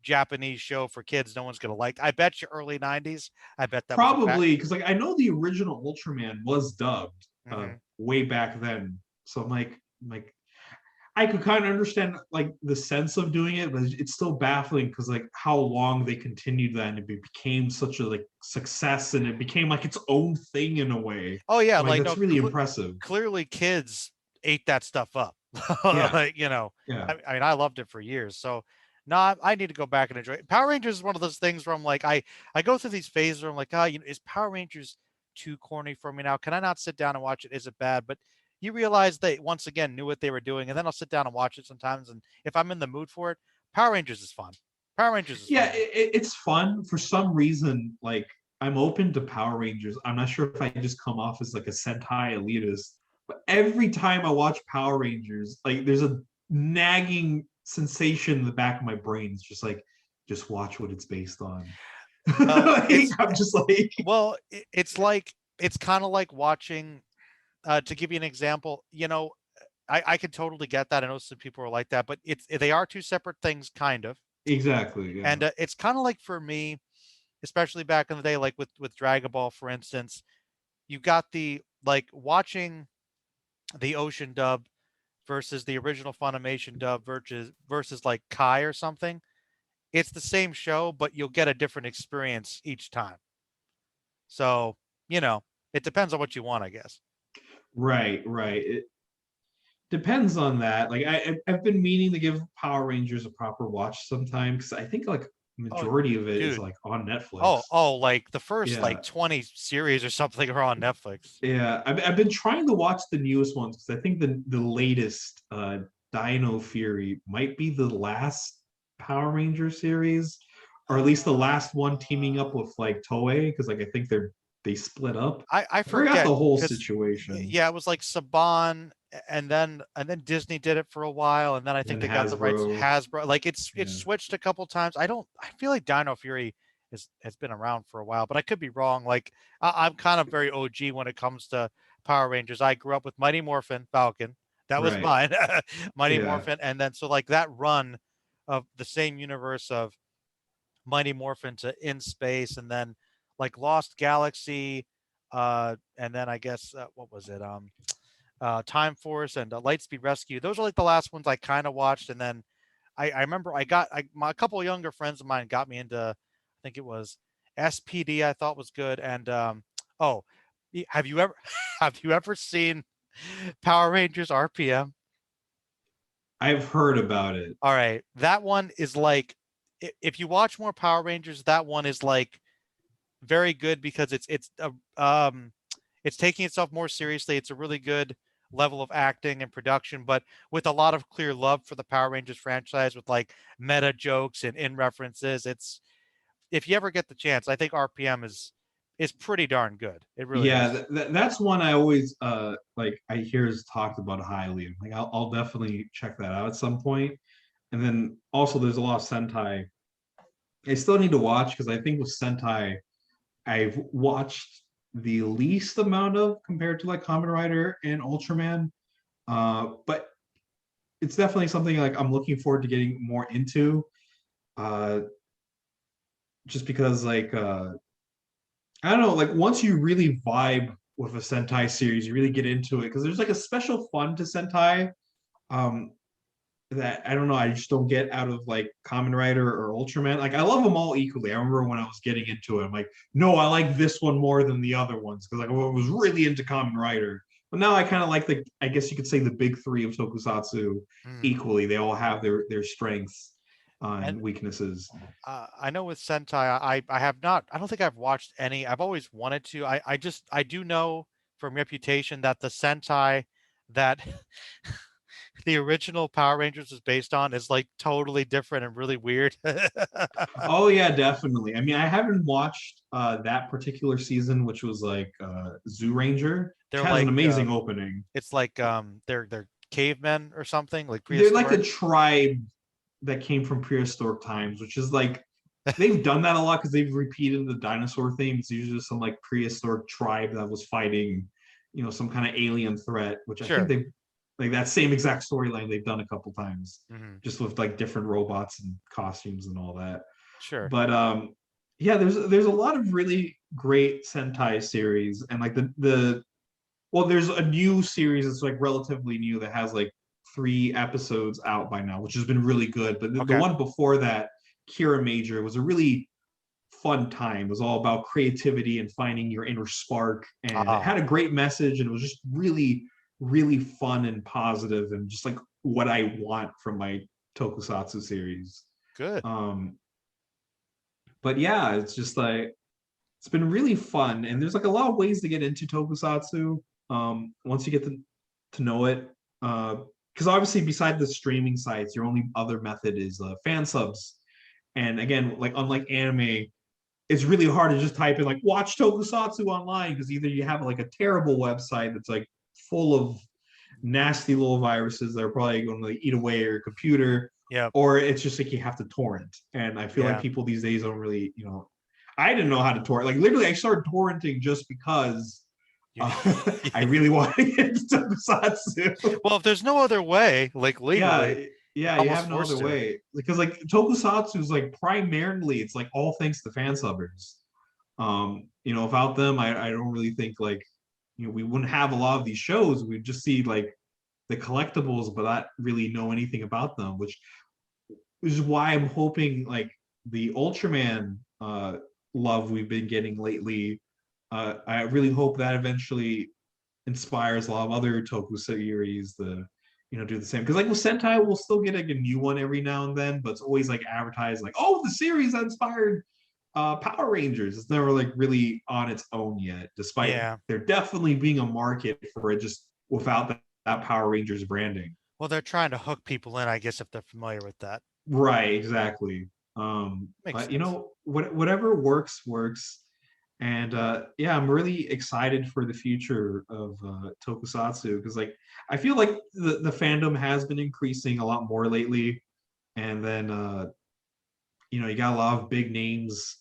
Japanese show for kids. No one's gonna like. I bet you early '90s. I bet that was a fact. probably because like I know the original Ultraman was dubbed Hmm. way back then. So like I could kind of understand like the sense of doing it, but it's still baffling because like how long they continued that and it became such a like success and it became like its own thing in a way. Oh yeah, I'm like like that's no, really impressive. clearly kids ate that stuff up. Yeah, Like yeah. I mean, I loved it for years. So no, I need to go back and enjoy it. Power Rangers is one of those things where I'm like, I go through these phases where I'm like, oh, is Power Rangers too corny for me now? Can I not sit down and watch it? Is it bad? But you realize they once again knew what they were doing, and then I'll sit down and watch it sometimes. And if I'm in the mood for it, Power Rangers is fun. Power Rangers is Yeah, fun to me. it's fun for some reason. Like I'm open to Power Rangers. I'm not sure if I just come off as like a Sentai elitist, but every time I watch Power Rangers, like there's a nagging sensation in the back of my brain. It's just like, just watch what it's based on. Well, Like, it's I'm just like, it's like it's kind of like watching. To give you an example, I could totally get that. I know some people are like that, but they are two separate things, kind of. exactly, yeah, And it's kind of like for me, especially back in the day, like with Dragon Ball, for instance, you got the like watching the Ocean dub versus the original Funimation dub versus like Kai or something. It's the same show, but you'll get a different experience each time. So you know, it depends on what you want, I guess. right. It depends on that. Like I've been meaning to give Power Rangers a proper watch sometime because I think like Oh, majority of it is dude. like on Netflix. Oh, like the first Yeah, like 20 series or something are on Netflix. yeah. I've been trying to watch the newest ones because I think the latest Dino Fury might be the last Power Ranger series, or at least the last one teaming up with like Toei because like I think they split up. I I forgot forget the whole because situation. yeah, it was like Saban, and then Disney did it for a while, and then I think And they got the rights Hasbro. Hasbro. Like it's Yeah. switched a couple times. I feel like Dino Fury has been around for a while, but I could be wrong. Like I'm kind of very OG when it comes to Power Rangers. I grew up with Mighty Morphin Falcon. That was Right. mine. Mighty Yeah. Morphin, and then so like that run of the same universe of Mighty Morphin to In Space, and then like Lost Galaxy, and then I guess what was it? Time Force and Lightspeed Rescue. Those are like the last ones I kind of watched, and then I remember a couple of younger friends of mine got me into think it was SPD. I thought was good, and oh, have you ever have you ever seen Power Rangers RPM? I've heard about it. All right, that one is like if you watch more Power Rangers, that one is like very good because it's taking itself more seriously. It's a really good level of acting and production, but with a lot of clear love for the Power Rangers franchise, with like meta jokes and in references. It's if you ever get the chance, I think RPM is pretty darn good. It really Yeah, is. that's one I always like I hear is talked about highly. Like I'll definitely check that out at some point. And then also there's a lot of Sentai I still need to watch because I think with Sentai I've watched the least amount of compared to like Kamen Rider and Ultraman. But it's definitely something like I'm looking forward to getting more into. Uh, just because like I don't know, like once you really vibe with a Sentai series, you really get into it because there's like a special fun to Sentai um that I don't know, I just don't get out of like Kamen Rider or Ultraman. Like I love them all equally. I remember when I was getting into it, I'm like, no, I like this one more than the other ones because like I was really into Kamen Rider. But now I kind of like the, I guess you could say the big three of Tokusatsu Mm. equally. They all have their strengths And and weaknesses. I know with Sentai, I have not. I don't think I've watched any. I've always wanted to. I do know from reputation that the Sentai that the original Power Rangers is based on is like totally different and really weird. Oh yeah, definitely. I mean, I haven't watched that particular season, which was like Zoo Ranger, which They're has an like amazing opening. it's like they're cavemen or something like They're like a prehistoric. tribe that came from prehistoric times, which is like they've done that a lot because they've repeated the dinosaur theme. It's usually some like prehistoric tribe that was fighting, you know, some kind of alien threat, which I think Sure. they like that same exact storyline they've done a couple times, Hmm. just with like different robots and costumes and all that. Sure. But yeah, there's a lot of really great Sentai series and like the well, there's a new series that's like relatively new that has like 3 episodes out by now, which has been really good. But the Okay. one before that, Kira Major, was a really fun time. It was all about creativity and finding your inner spark, and it Ah, had a great message, and it was just really, really fun and positive, and just like what I want from my Tokusatsu series. good. Um, but yeah, it's just like it's been really fun, and there's like a lot of ways to get into Tokusatsu. Once you get to know it, because obviously, beside the streaming sites, your only other method is fan subs. And again, like unlike anime, it's really hard to just type in like watch Tokusatsu online because either you have like a terrible website that's like full of nasty little viruses that are probably going to like, eat away your computer, Yep. or it's just like you have to torrent. And I feel like Yeah. people these days don't really, you know, I didn't know how to torrent. Like literally, I started torrenting just because You, I really wanted to get into Tokusatsu. well, if there's no other way, like legally, Yeah, you're yeah, you almost have no other forced to. way because like Tokusatsu is like primarily it's like all thanks to fan subbers. You know, without them, I don't really think like you know we wouldn't have a lot of these shows. We'd just see like the collectibles, but not really know anything about them, which is why I'm hoping like the Ultraman love we've been getting lately. I really hope that eventually inspires a lot of other toku series to you know do the same because like with Sentai we'll still get like a new one every now and then but it's always like advertised like oh the series that inspired Power Rangers. It's never like really on its own yet despite Yeah. there definitely being a market for it just without that Power Rangers branding. Well, they're trying to hook people in, I guess, if they're familiar with that. Right, exactly. Makes But you sense. know whatever works. And yeah, I'm really excited for the future of Tokusatsu because like I feel like the fandom has been increasing a lot more lately. And then you know, you got a lot of big names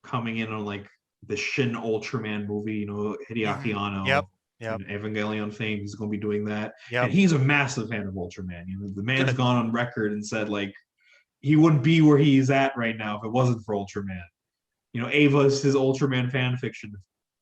coming in on like the Shin Ultraman movie, you know, Hideaki Hmm. Yep. Anno Yep. and Evangelion fame, he's gonna be doing that. And Yep. he's a massive fan of Ultraman. You know, the man's Good. gone on record and said like he wouldn't be where he's at right now if it wasn't for Ultraman. You know, Ava's his Ultraman fan fiction.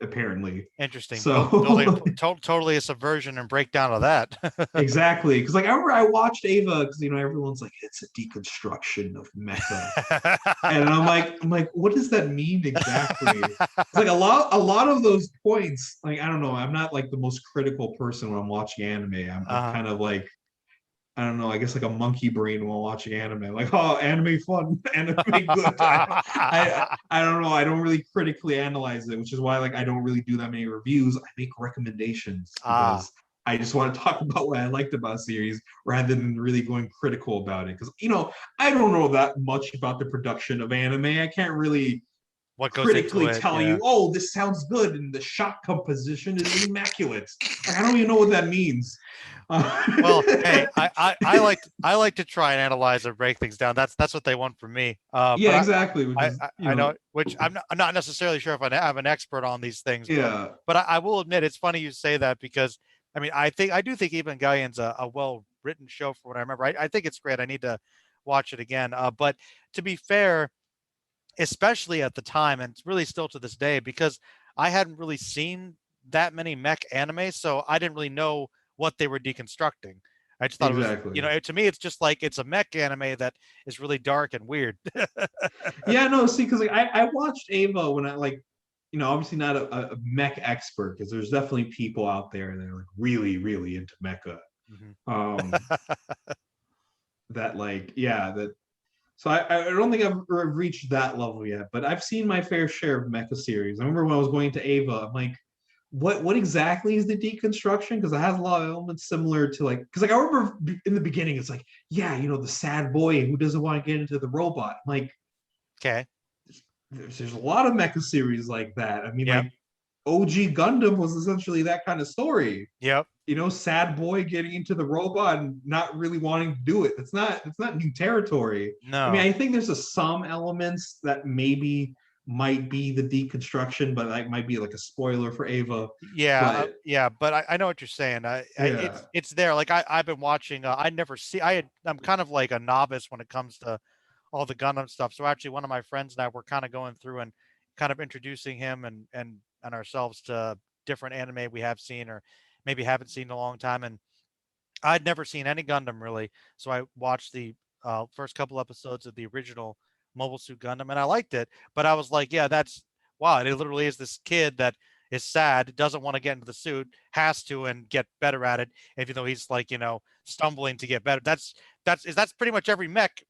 apparently. Interesting. Building So totally a subversion and breakdown of that. exactly, because like I remember I watched Ava because everyone's like it's a deconstruction of mecha, and I'm like, what does that mean exactly? It's like a lot of those points. Like I don't know, I'm not like the most critical person when I'm watching anime. I'm uh, kind of like I don't know, I guess like a monkey brain while watching anime. Like, oh, anime fun, anime good. I don't know. I don't really critically analyze it, which is why like I don't really do that many reviews. I make recommendations ah, because I just want to talk about what I liked about a series rather than really going critical about it. Because I don't know that much about the production of anime. I can't really what goes into critically it? tell Yeah. you, oh, this sounds good and the shot composition is immaculate. Like I don't even know what that means. Well, hey, I like to try and analyze and break things down. That's what they want from me. But Yeah, exactly. Which I, is, I know, which I'm not necessarily sure if I'm an expert on these things, but yeah, I will admit it's funny you say that because I mean I do think Evangelion's a well written show for what I remember. I think it's great. I need to watch it again. But to be fair, especially at the time, and really still to this day, because I hadn't really seen that many mech anime, so I didn't really know what they were deconstructing. I just thought it was, exactly. to me, it's just like it's a mech anime that is really dark and weird. Yeah, no, see, because like I watched Ava when I like, obviously not a mech expert because there's definitely people out there that are like really, really into mecha. Mhm. Um, that like, yeah, that. So I don't think I've reached that level yet, but I've seen my fair share of mecha series. I remember when I was going to Ava, I'm like, what exactly is the deconstruction? Because it has a lot of elements similar to like, because like I remember in the beginning, it's like, yeah, the sad boy who doesn't want to get into the robot. I'm like, Okay. there's a lot of mecha series like that. I mean, Yep. like OG Gundam was essentially that kind of story. Yep. Sad boy getting into the robot and not really wanting to do it. It's not new territory. I mean, No. I think there's some elements that maybe might be the deconstruction, but that might be like a spoiler for Ava. Yeah, But yeah, but I know what you're saying. yeah, It's there. Like I've been watching. I never see. I'm kind of like a novice when it comes to all the Gundam stuff. So actually, one of my friends and I were kind of going through and kind of introducing him and ourselves to different anime we have seen or maybe haven't seen in a long time. And I'd never seen any Gundam really, so I watched the first couple episodes of the original Mobile Suit Gundam, and I liked it. But I was like, yeah, that's wow. It literally is this kid that is sad, doesn't want to get into the suit, has to, and get better at it, even though he's like stumbling to get better. That's pretty much every mech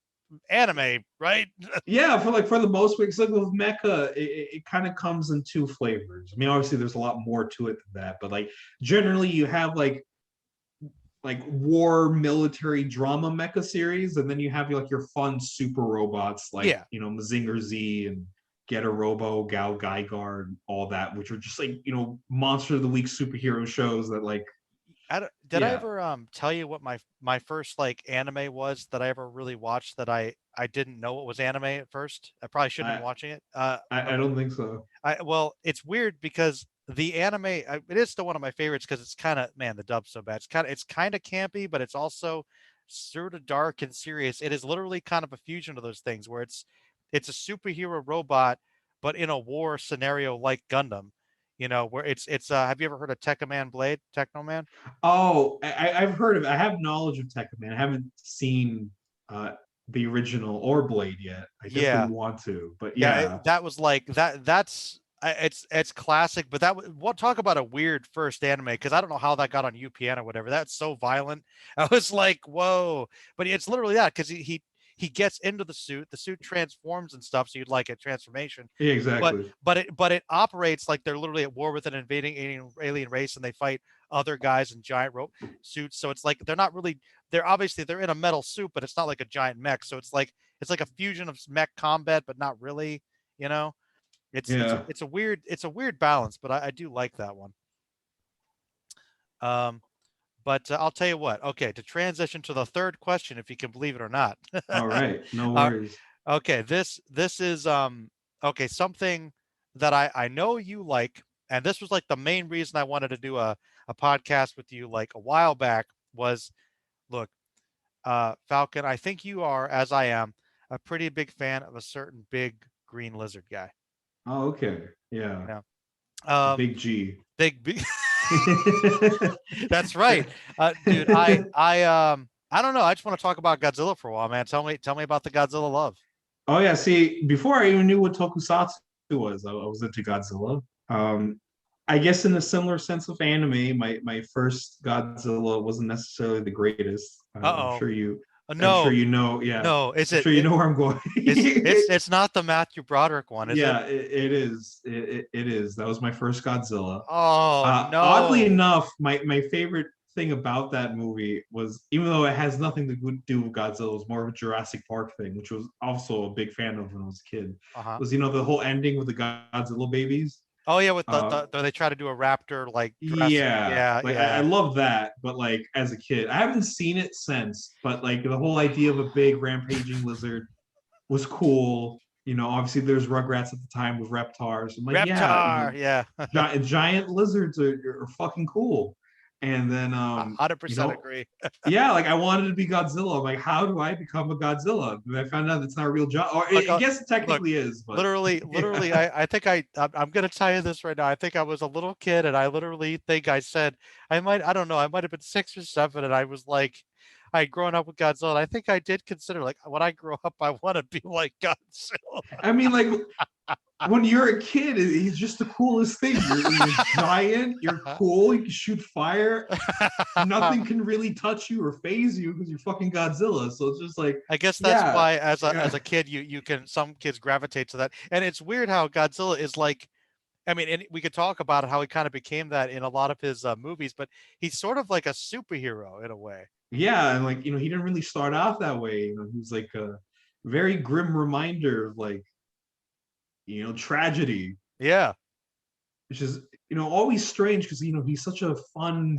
anime, right? yeah, for the most part, like with mecha, it kind of comes in two flavors. I mean, obviously, there's a lot more to it than that, but like generally, you have like war military drama mecha series, and then you have like your fun super robots like Yeah. Mazinger Z and Getter Robo, Gal Gaigar, and all that, which are just like monster of the week superhero shows that like Did I yeah. ever tell you what my first like anime was that I ever really watched that I didn't know it was anime at first. I probably shouldn't have I been watching it. I don't think so. Well, it's weird because the anime it is still one of my favorites because it's kind of man the dub's so bad. It's kind of campy, but it's also sort of dark and serious. It is literally kind of a fusion of those things where it's a superhero robot, but in a war scenario like Gundam. Where it's have you ever heard of Tekkaman Blade, Techno Man? Oh, I've heard of it. I have knowledge of Tekken Man. I haven't seen uh the original or Blade yet. I definitely Yeah. want to, but Yeah, yeah. that was like that's it's classic, but what talk about a weird first anime because I don't know how that got on UPN or whatever. That's so violent. I was like, whoa! But it's literally that because he gets into the suit transforms and stuff. So you'd like a transformation, Yeah, but exactly. but it operates like they're literally at war with an invading alien race and they fight other guys in giant rope suits. So it's like they're not really they're in a metal suit, but it's not like a giant mech. So it's like a fusion of mech combat, but not really. You know, Yeah. it's a weird balance, but I do like that one. Um, but I'll tell you what. Okay, to transition to the third question, if you can believe it or not. All right. No uh, worries. okay, this is okay something that I know you like, and this was like the main reason I wanted to do a podcast with you like a while back was look, Falcon. I think you are, as I am, a pretty big fan of a certain big green lizard guy. Oh, okay. You Yeah. know. Um, Big G. big. That's right, dude. I don't know. I just want to talk about Godzilla for a while, man. Tell me about the Godzilla love. Oh yeah, see, before I even knew what tokusatsu was, I was into Godzilla. I guess in a similar sense of anime, my first Godzilla wasn't necessarily the greatest. Uh I'm sure No, you know, yeah, no. Is I'm it? sure you know where I'm going. It's not the Matthew Broderick one, is it? Yeah, it is. It is. That was my first Godzilla. Oh Oddly no. enough, my favorite thing about that movie was, even though it has nothing to do with Godzilla, it was more of a Jurassic Park thing, which was also a big fan of when I was a kid. Uh-huh. Was the whole ending with the Godzilla babies? Oh yeah, with Uh, they try to do a raptor like Jurassic. yeah, Yeah, like I yeah. love that, but like as a kid, I haven't seen it since. But like the whole idea of a big rampaging lizard was cool. Obviously there's Rugrats at the time with Reptars. I'm like, yeah, Reptar. Yeah. giant lizards are fucking cool. And then 100% agree. yeah, like I wanted to be Godzilla. I'm like, how do I become a Godzilla? And I found out it's not a real job. Or Look, I guess it look, technically is, but literally, yeah. I think I'm gonna tell you this right now. I think I was a little kid, and I literally think I said I don't know, I might have been 6 or 7, and I was like, I had grown up with Godzilla. And I think I did consider like when I grow up, I want to be like Godzilla. I mean, like when you're a kid, he's just the coolest thing. You're giant, you're cool, you can shoot fire, nothing can really touch you or phase you because you're fucking Godzilla. So it's just like, I guess that's yeah, why as yeah, a kid you can some kids gravitate to that. And it's weird how Godzilla is like I mean, and we could talk about how he kind of became that in a lot of his movies, but he's sort of like a superhero in a way. yeah. And like, he didn't really start off that way. He was like a very grim reminder of like, tragedy, Yeah. which is, always strange because, he's such a fun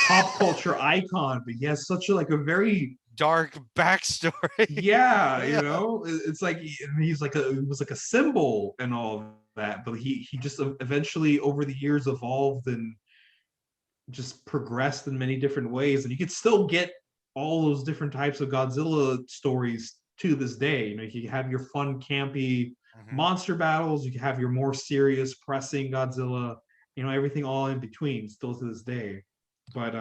pop culture icon, but he has such a like a very Dark backstory. yeah, Yeah. it's like he was like a symbol and all of that, but he just eventually over the years evolved and just progressed in many different ways, and you could still get all those different types of Godzilla stories to this day. You can have your fun, campy Mhm. monster battles, you can have your more serious, pressing Godzilla, everything all in between, still to this day. But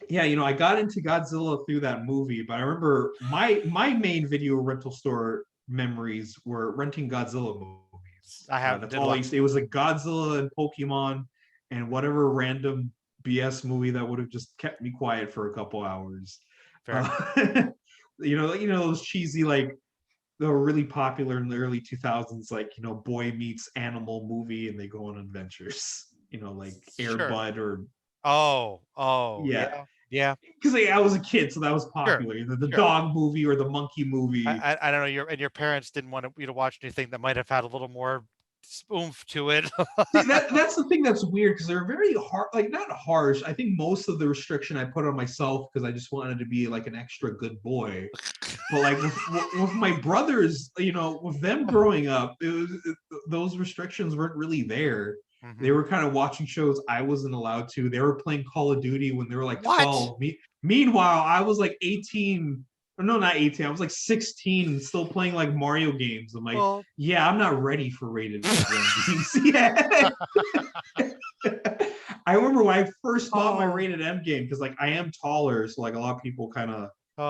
yeah, I got into Godzilla through that movie, but I remember my main video rental store memories were renting Godzilla movies. I have That's did a all I lot. used to, it was like Godzilla and Pokemon and whatever random BS movie that would have just kept me quiet for a couple hours. Fair. Uh, those cheesy, like they were really popular in the early 2000s, like boy meets animal movie and they go on adventures. Like Air Sure. Bud or Oh, yeah, yeah. Yeah. because I was a kid, so that was Sure. popular. Either the Sure. dog movie or the monkey movie. I don't know, your parents didn't want you to watch anything that might have had a little more oomph to it. See, that's the thing that's weird because they're very hard, like not harsh. I think most of the restriction I put on myself because I just wanted to be like an extra good boy. But like with my brothers, with them growing up, those restrictions weren't really there. They Mhm. were kind of watching shows I wasn't allowed to. They were playing Call of Duty when they were like What? 12. Meanwhile, I was like 18. Or no, not 18. I was like 16 and still playing like Mario games. I'm like, Well, yeah, I'm not ready for rated M games. Yeah. I remember when I first bought my oh, rated M game because like I am taller, so like a lot of people kind of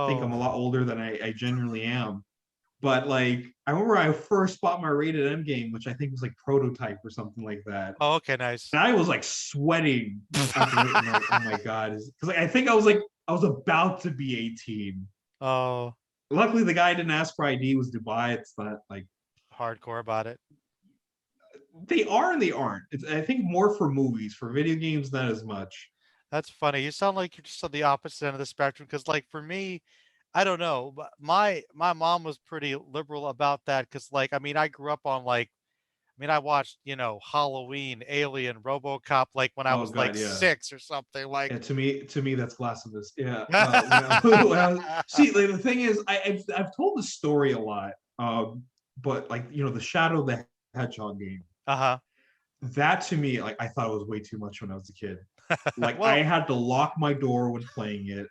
think I'm oh. a lot older than I genuinely am. But like I remember I first bought my rated M game, which I think was like Prototype or something like that. Oh, okay, nice. And I was like sweating after hitting like, oh my god, because like, I think I was about to be 18. Oh, Luckily, the guy didn't ask for ID. It was Dubai. It's not like hardcore about it. they are and they aren't. It's I think more for movies. For video games, not as much. That's funny. You sound like you're just on the opposite end of the spectrum. Because, like, for me, I don't know, but my mom was pretty liberal about that. Because, like, I mean, I grew up on like, I mean, I watched, Halloween, Alien, RoboCop, like when I Oh was like god, yeah. 6 or something. Like, Yeah, to me, that's blasphemous. Yeah. See, like, the thing is, I've told the story a lot, but like the Shadow of the Hedgehog game, uh-huh. that to me, like I thought it was way too much when I was a kid. Like I Well, had to lock my door when playing it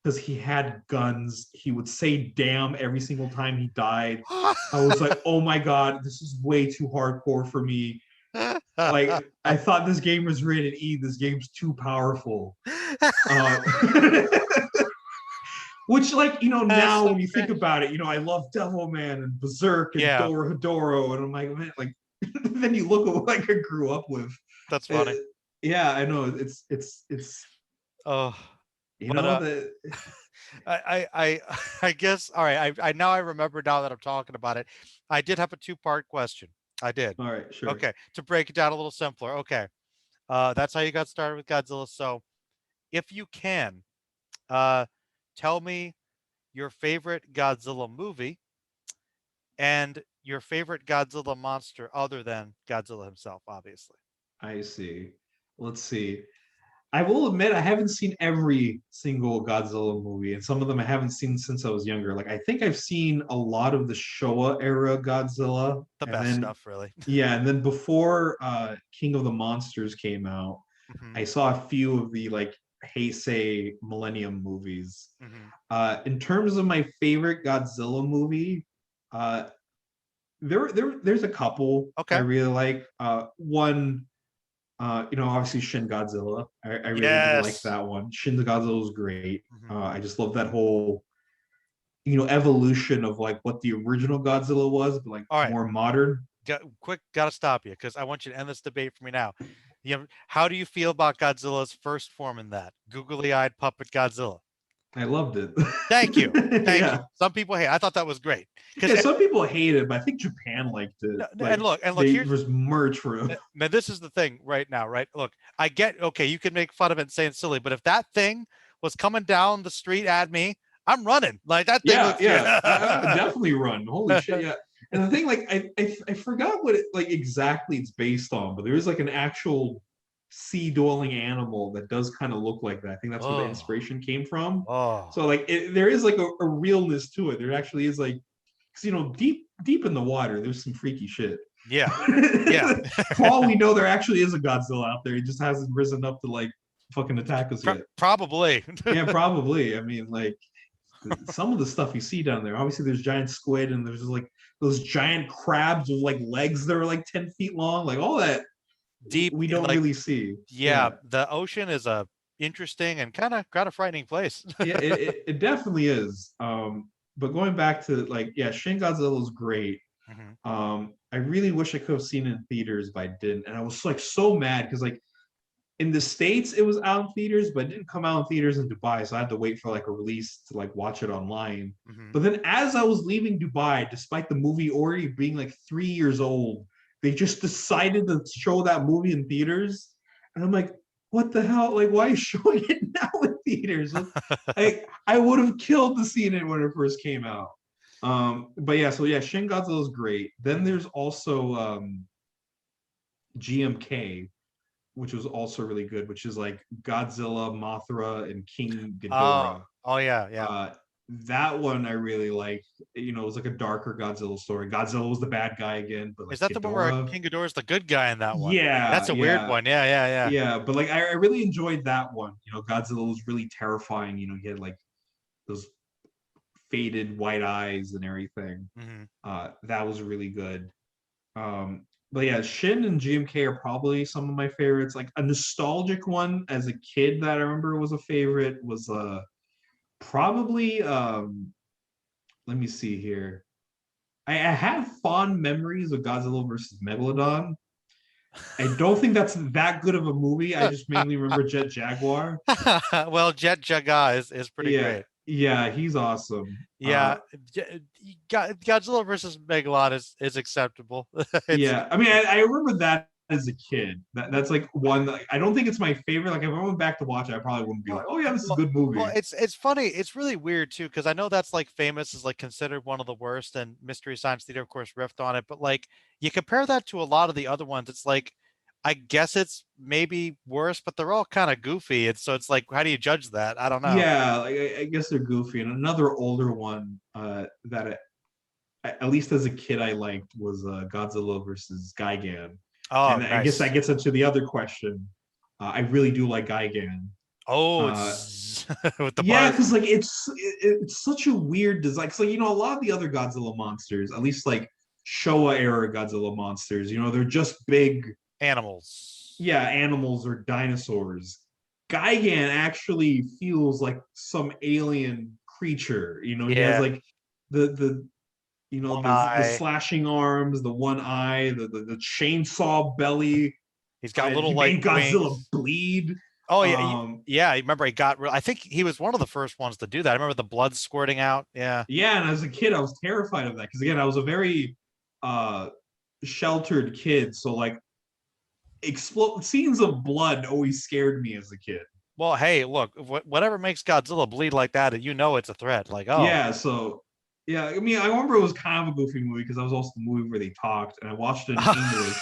because he had guns. He would say "damn" every single time he died. I was like, oh my god, this is way too hardcore for me. Like I thought this game was rated E. This game's too powerful. Uh, which, like, That's now so when you think great. about it, I love Devilman and Berserk and Yeah, Dorohedoro, and I'm like, man, like, then you look at what like I grew up with. that's Uh, funny. yeah, I know it's Oh, you but know the I I guess all right. I now I remember now that I'm talking about it. I did have a two-part question. I did. all right, sure. Okay, to break it down a little simpler. Okay, that's how you got started with Godzilla. So, if you can, uh, tell me your favorite Godzilla movie and your favorite Godzilla monster other than Godzilla himself, obviously. I see. Let's see. I will admit I haven't seen every single Godzilla movie, and some of them I haven't seen since I was younger. Like I think I've seen a lot of the Showa era Godzilla, The and best then stuff, really. yeah, and then before King of the Monsters came out, Hmm. I saw a few of the like Heisei Millennium movies. Hmm. In terms of my favorite Godzilla movie, uh, there's a couple I Okay. really like. One, obviously Shin Godzilla. I really do like Yes. that one. Shin Godzilla is great. Hmm. I just love that whole evolution of like what the original Godzilla was, but like All right. more modern. Quick, gotta stop you because I want you to end this debate for me now. How do you feel about Godzilla's first form in that googly-eyed puppet Godzilla? I loved it. Thank you, thank you. Yeah. Some people hate. I thought that was great because Yeah, some people hate it, but I think Japan liked it. and Like look, they here's was merch for him. now this is the thing right now, right? Look, I get okay, you can make fun of it and say it's silly, but if that thing was coming down the street at me, I'm running. Like that thing Yeah, looks good. yeah, I would definitely run. Holy shit, yeah. And the thing, like, I forgot what it like exactly it's based on, but there is like an actual sea dwelling animal that does kind of look like that. I think that's where the Oh, inspiration came from. oh, So like, there is like a realness to it. There actually is like, because deep in the water, there's some freaky shit. yeah, yeah. For all we know, there actually is a Godzilla out there. He just hasn't risen up to like fucking attack us yet. Probably. Yeah, probably. I mean, like some of the stuff you see down there. Obviously, there's giant squid and there's like those giant crabs with like legs that are like 10 feet long. Like all that Deep, we don't like really see. yeah, Yeah, the ocean is a interesting and kind of frightening place. yeah, it definitely is. But going back to like, yeah, Shin Godzilla is great. Hmm. I really wish I could have seen it in theaters, but I didn't, and I was like so mad because like in the States it was out in theaters, but it didn't come out in theaters in Dubai, so I had to wait for like a release to like watch it online. Hmm. But then as I was leaving Dubai, despite the movie already being like 3 years old, they just decided to show that movie in theaters. And I'm like, what the hell? Like, why are you showing it now in theaters? I would have killed to see it when it first came out. But yeah, so yeah, Shin Godzilla is great. Then there's also GMK, which was also really good, which is like Godzilla, Mothra, and King Oh, Ghidorah. oh yeah, yeah. Uh, that one I really liked. It was like a darker Godzilla story. Godzilla was the bad guy again, but Is like that the one where Ghidorah, King Ghidorah's the good guy in that one? yeah, That's a weird yeah, one. Yeah, yeah, yeah. But like I really enjoyed that one. Godzilla was really terrifying. He had like those faded white eyes and everything. yeah. Hmm. That was really good. But yeah, Shin and GMK are probably some of my favorites. Like a nostalgic one as a kid that I remember was a favorite was probably let me see here. I have fond memories of Godzilla versus Megalodon. I don't think that's that good of a movie. I just mainly remember Jet Jaguar. Well, Jet Jaga is pretty Yeah, great. yeah, he's awesome. Yeah, Godzilla versus Megalon is acceptable. It's Yeah, I mean, I remember that as a kid. That's like one. Like, I don't think it's my favorite. Like if I went back to watch it, I probably wouldn't be well, like, "Oh yeah, this is a well, good movie." it's funny. It's really weird too because I know that's like famous is like considered one of the worst, and Mystery Science Theater, of course, riffed on it. But like you compare that to a lot of the other ones, it's like I guess it's maybe worse, but they're all kind of goofy, and so it's like, how do you judge that? I don't know. Yeah, like I guess they're goofy. And another older one that at least as a kid I liked was Godzilla versus Gigan. Oh, And I guess that nice. gets into the other question. I really do like Gigan. Oh, Uh, with the yeah, bars. because like it's such a weird design. So a lot of the other Godzilla monsters, at least like Showa era Godzilla monsters, they're just big. Animals. Yeah, animals or dinosaurs. Gigan actually feels like some alien creature. He has Yeah, like the one the eye. slashing arms, the one eye, the chainsaw belly. He's got And little he like made Godzilla wings. bleed. Oh yeah, Um, yeah. I remember he got. I think he was one of the first ones to do that. I remember the blood squirting out. Yeah. yeah, and as a kid, I was terrified of that because again, I was a very uh sheltered kid, so like explode scenes of blood always scared me as a kid. Well, hey, look, whatever makes Godzilla bleed like that, you know it's a threat. Like, oh, Yeah, so yeah, I mean, I remember it was kind of a goofy movie because that was also the movie where they talked, and I watched it in English.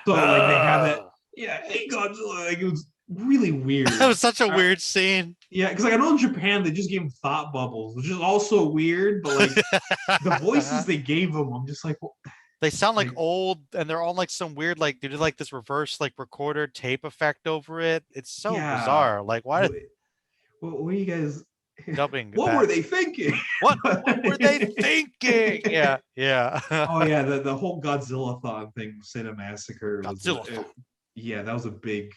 So like they had that, Ah. yeah, hey Godzilla, like it was really It weird. was such a weird scene. Yeah, because like I know in Japan they just gave him thought bubbles, which is also weird, but like the voices they gave him, I'm just They sound like like old, and they're on like some weird, like they did like this reverse like recorder tape effect over it. It's so yeah, bizarre. Like, why did what, what are you guys? dubbing What were that? they thinking? What were they thinking? Yeah, yeah. Oh yeah, the whole Godzilla-thon thing, Cinemassacre was Godzilla. yeah, that was a big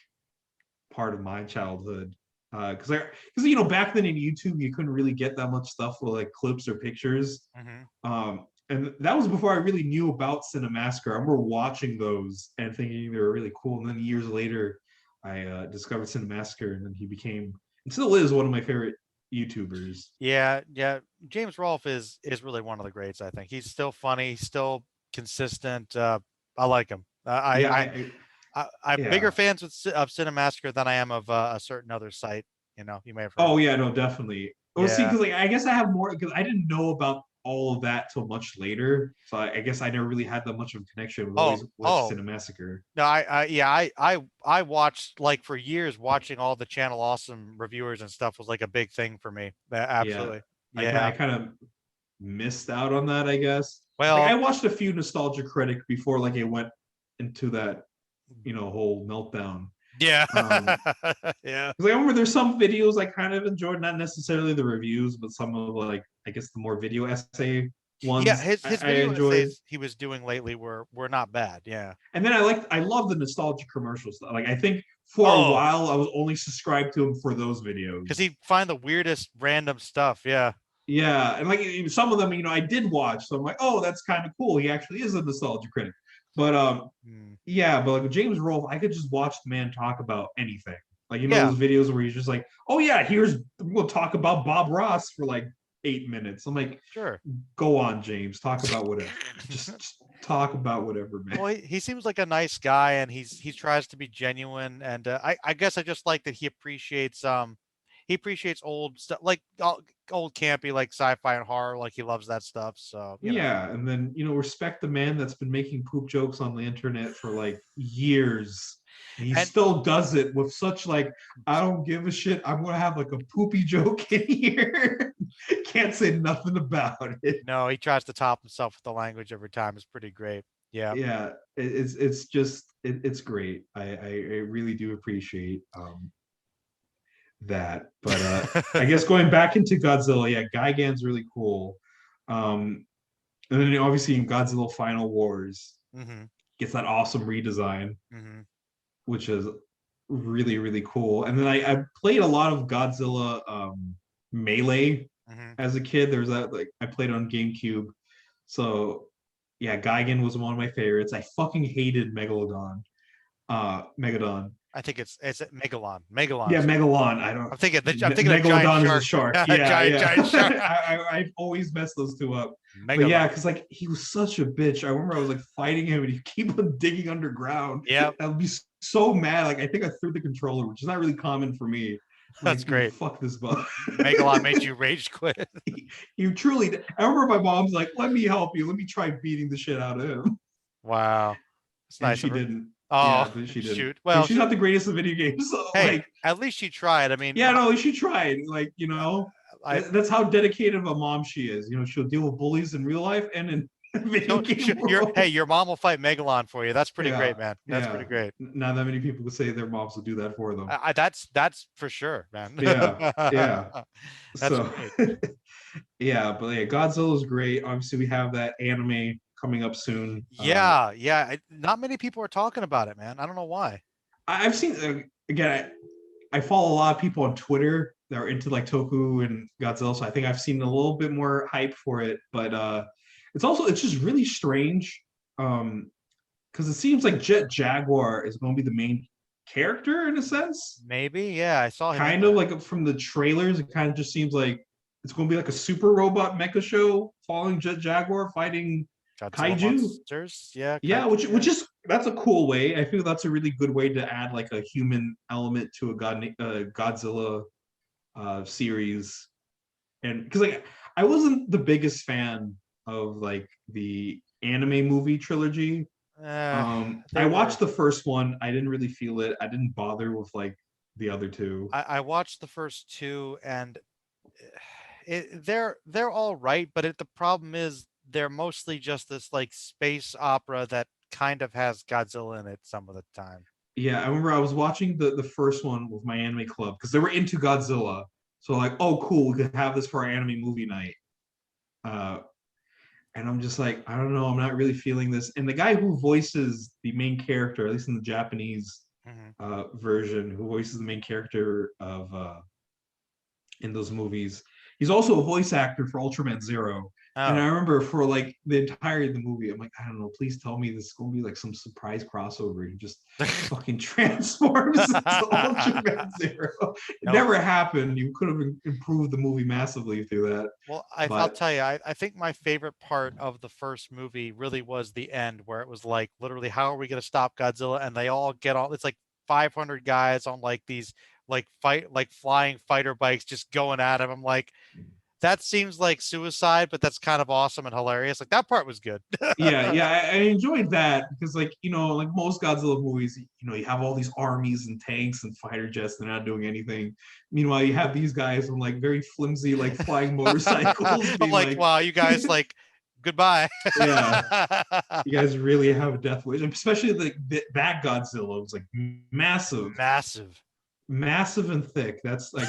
part of my childhood. Because back then in YouTube you couldn't really get that much stuff with like clips or pictures. Hmm. And that was before I really knew about Cinemassacre. I remember watching those and thinking they were really cool. And then years later, I discovered Cinemassacre, and then he became and still is one of my favorite YouTubers. Yeah, yeah. James Rolfe is really one of the greats. I think he's still funny, still consistent. I like him. Yeah, I'm bigger yeah. fans of Cinemassacre than I am of a certain other site. You may have heard Oh of. yeah, no, definitely. Well, see, Yeah. because like I guess I have more because I didn't know about all of that till much later. So I guess I never really had that much of a connection with Oh, always with oh. Cinemassacre. No, yeah, I watched like for years watching all the Channel Awesome reviewers and stuff was like a big thing for me. Yeah, Absolutely. I Yeah. kind of missed out on that, I guess. Like I Well, watched a few Nostalgia Critic before like it went into that whole meltdown. yeah. Um, Yeah. because I remember there's some videos I kind of enjoyed, not necessarily the reviews, but some of like I guess the more video essay Yeah, ones his I video enjoyed. essays he was doing lately were not bad. Yeah. And then I love the nostalgia commercials. Like I think for a Oh, while I was only subscribed to him for those because videos. he find the weirdest random stuff. Yeah. Yeah, and like some of them, I did watch, so I'm like, oh, that's kind of cool. He actually is a nostalgia critic. But Mm. yeah, but like with James Rolfe, I could just watch the man talk about anything. Like Yeah, those videos where he's just like, oh yeah, we'll talk about Bob Ross for like 8 minutes. I'm like, sure. go on, James, talk about whatever. Just talk about whatever, man. Well, he seems like a nice guy, and he tries to be genuine, and I guess I just like that he appreciates old stuff like old campy like sci-fi and horror, like he loves that stuff. So Yeah, and then respect the man that's been making poop jokes on the internet for like years. And he and still does it with such like, I don't give a shit. I'm gonna have like a poopy joke in here. Can't say nothing about it. no, he tries to top himself with the language every time. It's pretty great. Yeah. Yeah, it's just it's great. I really do appreciate that. But I guess going back into Godzilla, yeah, Gigan's really cool. Um, and then obviously in Godzilla Final Wars Hmm. gets that awesome redesign, Hmm. which is really really cool. And then I played a lot of Godzilla Melee Hmm. as a kid. There was that like I played on GameCube, so yeah, Gigan was one of my favorites. I fucking hated Megalodon. I think it's Megalon. Megalon Yeah, is. Megalon. I don't. I'm thinking of giant Megalodon is a shark. shark. Yeah, Giant yeah. shark. I've always messed those two up. But yeah, Megalon. because like he was such a bitch. I remember I was like fighting him, and he keep on digging underground. Yep, I would be so mad. Like I think I threw the controller, which is not really common for me. I'm that's like, dude, great. fuck this bug. Megalon made you rage quit. You truly. I remember my mom's like, "Let me help you. Let me try beating the shit out of him," Wow, it's and nice she of her. didn't. Oh, Yeah, she didn't. shoot. I mean, Well, she's not the greatest at video games. So hey, like, at least she tried. I mean, yeah, no, she tried. Like, I that's how dedicated of a mom she is. She'll deal with bullies in real life and in video game hey, world. your mom will fight Megalon for you. That's pretty Yeah, great, man. That's pretty yeah. great. Not that many people would say their moms will do that for them. That's for sure, man. Yeah, yeah. That's So, great. yeah, but yeah, Godzilla's great. Obviously, we have that anime coming up soon. Yeah. Not many people are talking about it, man. I don't know why. I've seen again. I follow a lot of people on Twitter that are into like Toku and Godzilla, so I think I've seen a little bit more hype for it. But it's just really strange because it seems like Jet Jaguar is going to be the main character in a sense. Maybe, yeah. I saw him in Kind of there. like from the trailers, it kind of just seems like it's going to be like a super robot mecha show following Jet Jaguar fighting Godzilla kaiju. monsters. Yeah, Yeah, kaiju, which yeah. is that's a cool way. I feel that's a really good way to add like a human element to a Godzilla series. And because like I wasn't the biggest fan of like the anime movie trilogy. Uh, I they were watched the first one. I didn't really feel it. I didn't bother with like the other two. I watched the first two, and they're all right, but the problem is they're mostly just this like space opera that kind of has Godzilla in it some of the time. Yeah, I remember I was watching the first one with my anime club because they were into Godzilla. So like, oh cool, we could have this for our anime movie night. Uh, and I'm just like, I don't know, I'm not really feeling this. And the guy who voices the main character, at least in the Japanese Hmm. version, who voices the main character of in those movies, he's also a voice actor for Ultraman Zero. And I Oh. remember for like the entirety of the movie, I'm like, I don't know, please tell me this is gonna be like some surprise crossover. He just fucking transforms into Ultraman Zero. It No. never happened. You could have improved the movie massively through that. Well, I'll But tell you, I think my favorite part of the first movie really was the end, where it was like literally, how are we going to stop Godzilla? And they all get all, it's like 500 guys on like these like flying fighter bikes just going at him. I'm like, that seems like suicide, but that's kind of awesome and hilarious. Like that part was good. yeah, I enjoyed that because, like, like most Godzilla movies, you have all these armies and tanks and fighter jets. They're not doing anything. Meanwhile, you have these guys on like very flimsy, like flying motorcycles, I'm being like, like, wow, you guys like goodbye. yeah, you guys really have a death wish, especially like that Godzilla was like massive, Massive. massive and thick. That's like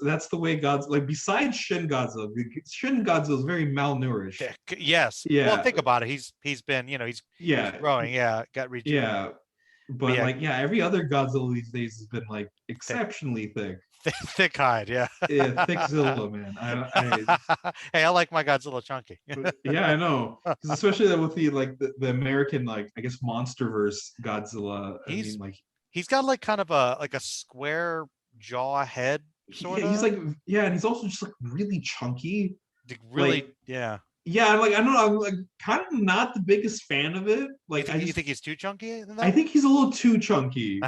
that's the way God's like. Besides Shin Godzilla is very malnourished. Yes. Well, Yeah, think about it. He's been, he's yeah, growing. Yeah, got rejuvenated. yeah. But But yeah, like, yeah, every other Godzilla these days has been like thick, exceptionally thick. thick hide. Yeah. Yeah, thick Zilla, man. Hey, I like my Godzilla chunky. Yeah, I know. Because especially with the American, like, I guess MonsterVerse Godzilla. I he's mean, like, he's got like kind of a square jaw head, sort he's of. like, yeah, and he's also just like really chunky. Like, really, Like, yeah. yeah, like I don't know, I'm like kind of not the biggest fan of it. You Like, think you think he's too chunky in I that? think he's a little too chunky.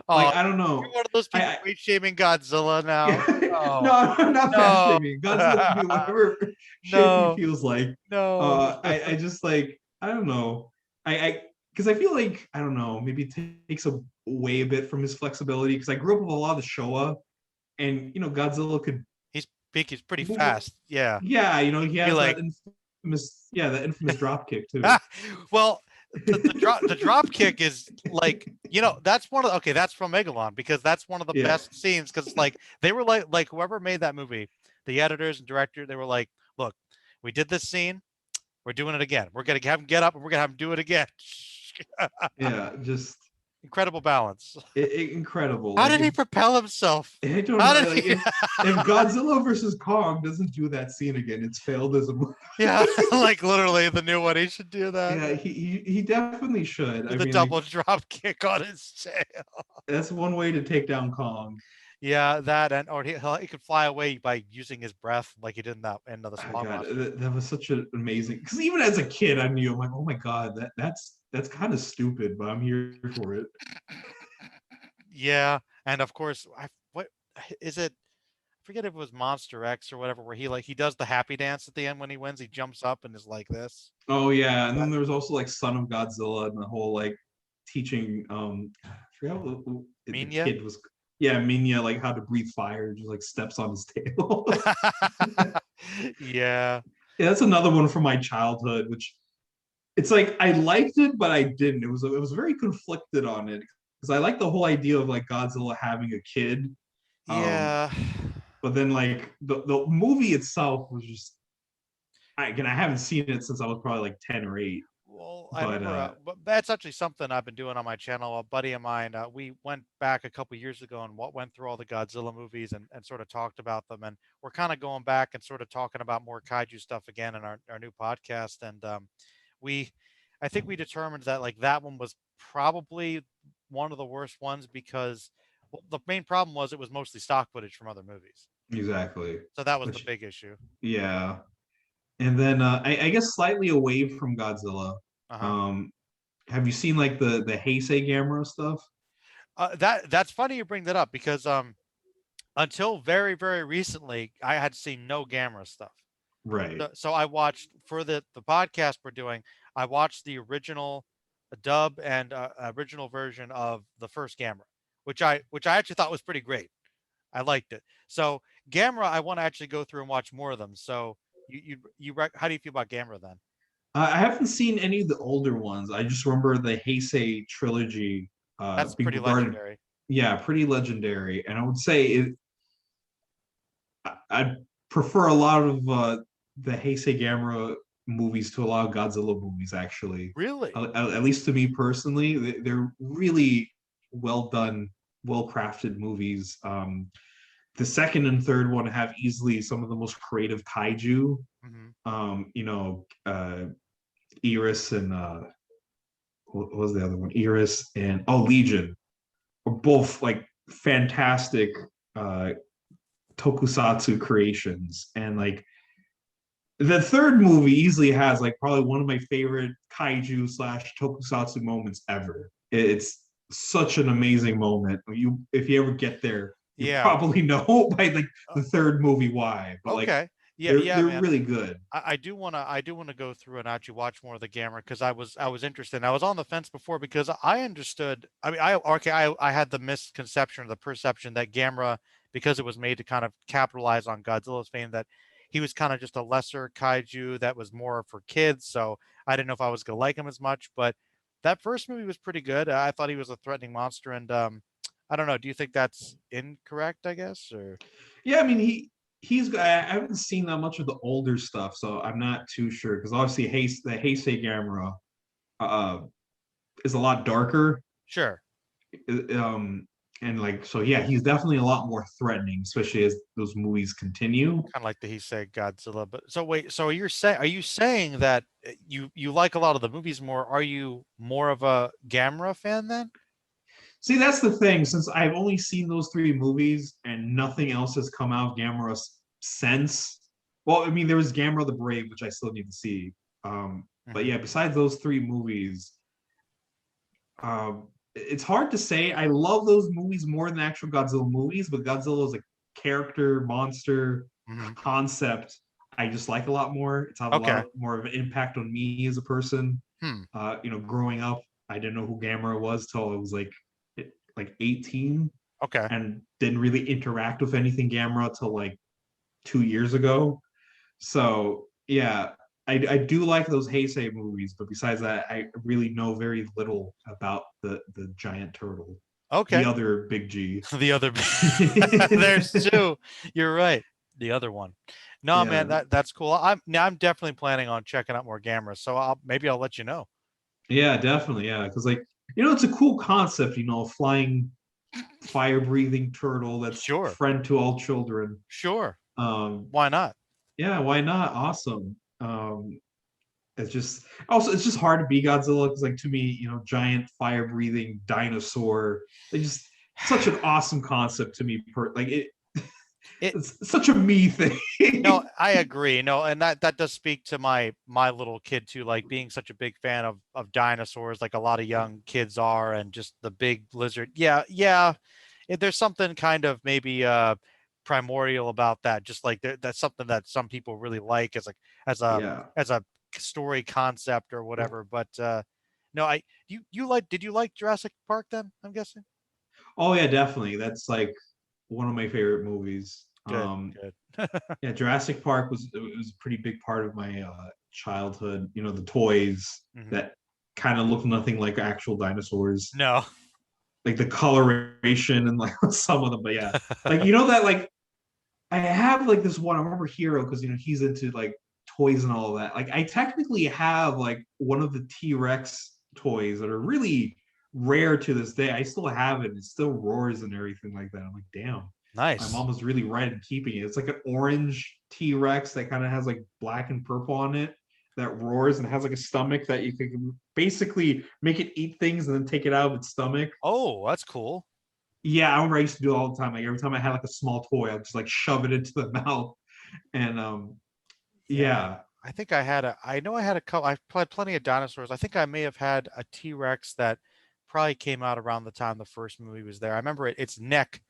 Oh, Like, I don't you're know. one of those people I weight shaming Godzilla now. no, Oh, I'm not fat no. shaming. Godzilla can be whatever shape he No, feels like. no. I just like I don't know. I because I feel like I don't know. Maybe it takes away a bit from his flexibility. Because I grew up with a lot of Showa, and Godzilla could He's big. He's pretty move. fast. Yeah. Yeah, he Be has like, that infamous drop kick too. well, the drop kick is like, that's one of the, okay, that's from Megalon, because that's one of the Yeah, best scenes, because like they were like whoever made that movie, the editors and director, they were like, look, we did this scene, we're doing it again, we're gonna have him get up and we're gonna have him do it again. yeah, just Incredible balance. incredible. How Like did he propel himself? I don't How know. did Like he? if Godzilla versus Kong doesn't do that scene again, it's failed as a movie. Yeah, like literally the new one. He should do that. Yeah, he definitely should. Do I the mean, like double drop kick on his tail. that's one way to take down Kong. Yeah, that, and or he could fly away by using his breath, like he did in that end of the Oh Smog God, Monster. that was such an amazing. Because even as a kid, I knew I'm like, oh my God, that's kind of stupid, but I'm here for it. Yeah, and of course, what is it? I forget if it was Monster X or whatever, where he does the happy dance at the end when he wins. He jumps up and is like this. Oh yeah, and That then there was also like Son of Godzilla and the whole like teaching. I forgot what the Minya. kid was. Yeah, Minya, like how to breathe fire, just like steps on his tail. Yeah. Yeah, that's another one from my childhood, which it's like I liked it, but I didn't. It was very conflicted on it because I like the whole idea of like Godzilla having a kid, um, Yeah. but then like the movie itself was just I haven't seen it since I was probably like 10 or 8. Well, I But remember, but that's actually something I've been doing on my channel. A buddy of mine, we went back a couple years ago and went through all the Godzilla movies and sort of talked about them. And we're kind of going back and sort of talking about more kaiju stuff again in our new podcast. And we, I think we determined that like that one was probably one of the worst ones because well, the main problem was it was mostly stock footage from other movies. exactly. So that was the Which big issue. yeah. And then I guess slightly away from Godzilla. Uh huh. Um, have you seen like the Heisei Gamera stuff? That's funny you bring that up because until very, very recently, I had seen no Gamera stuff. Right. So I watched for the podcast we're doing. I watched the original dub and original version of the first Gamera, which I actually thought was pretty great. I liked it. So Gamera, I want to actually go through and watch more of them. So how do you feel about Gamera then? I haven't seen any of the older ones. I just remember the Heisei trilogy That's being pretty regarded, legendary. yeah, pretty legendary. And I would say I'd prefer a lot of the Heisei Gamera movies to a lot of Godzilla movies, actually. Really? At least to me personally, they're really well done, well crafted movies. The second and third one have easily some of the most creative kaiju. Hmm. You know, Iris and what was the other one? Iris and Legion are both like fantastic uh, tokusatsu creations, and like the third movie easily has like probably one of my favorite kaiju slash tokusatsu moments ever. It's such an amazing moment. You if you ever get there, you Yeah. probably know by like Uh, the third movie why. But like okay. Yeah. they're Yeah, man. really good. I do wanna go through and actually watch more of the Gamera because I was interested. And I was on the fence before because I understood. I mean, I had the misconception or the perception that Gamera, because it was made to kind of capitalize on Godzilla's fame, that he was kind of just a lesser kaiju that was more for kids. So I didn't know if I was gonna like him as much. But that first movie was pretty good. I thought he was a threatening monster, and I don't know. Do you think that's incorrect? I guess or Yeah, I mean I haven't seen that much of the older stuff, so I'm not too sure because obviously the Heisei Gamera uh, is a lot darker. sure. Um, and like so, yeah, he's definitely a lot more threatening, especially as those movies continue. Kind of like the he said Godzilla. But so wait, so are you saying that you like a lot of the movies more? Are you more of a Gamera fan then? See, that's the thing. Since I've only seen those three movies and nothing else has come out of Gamera since. Well, I mean, there was Gamera the Brave, which I still need to see. But Hmm. yeah, besides those three movies, it's hard to say. I love those movies more than the actual Godzilla movies, but Godzilla is a character, monster, Hmm. concept I just like a lot more. It's had a lot Okay. of, more of an impact on me as a person. Hmm. Growing up, I didn't know who Gamera was till I was like 18 Okay. and didn't really interact with anything Gamera till like 2 years ago. So yeah, I do like those Heisei movies, but besides that, I really know very little about the giant turtle, the Okay. other big G. The other there's two. You're right. The other one. No, man, Yeah, that's cool. I'm definitely planning on checking out more Gamera. So I'll let you know. yeah, definitely, yeah, because like it's a cool concept, a flying fire breathing turtle that's Sure. friend to all children. Sure. Um, Why not? yeah, why not? Awesome. It's just hard to be Godzilla because like to me, giant fire breathing dinosaur, they just such an awesome concept to me. It It's such a me thing. No, I agree. No, and that does speak to my little kid too, like being such a big fan of dinosaurs, like a lot of young kids are, and just the big lizard. Yeah, yeah. There's something kind of maybe primordial about that. Just like that's something that some people really like as a Yeah. as a story concept or whatever. But no, you like did you like Jurassic Park then? I'm guessing. Oh yeah, definitely. That's like one of my favorite movies. Good, good. Yeah, Jurassic Park was a pretty big part of my childhood. The toys Hmm. that kind of look nothing like actual dinosaurs, No. like the coloration and like some of them. But yeah, like that like I have like this one. I remember Hero because he's into like toys and all of that. Like I technically have like one of the T-Rex toys that are really rare to this day. I still have it. It still roars and everything like that. I'm like, damn. My Nice. mom was really right in keeping it. It's like an orange T-Rex that kind of has like black and purple on it that roars and has like a stomach that you can basically make it eat things and then take it out of its stomach. Oh, that's cool. Yeah, I remember I used to do it all the time. Like every time I had like a small toy, I'd just like shove it into the mouth. And Yeah. yeah, I think I had a, I know I had a couple, I've had plenty of dinosaurs. I think I may have had a T-Rex that probably came out around the time the first movie was there. I remember its neck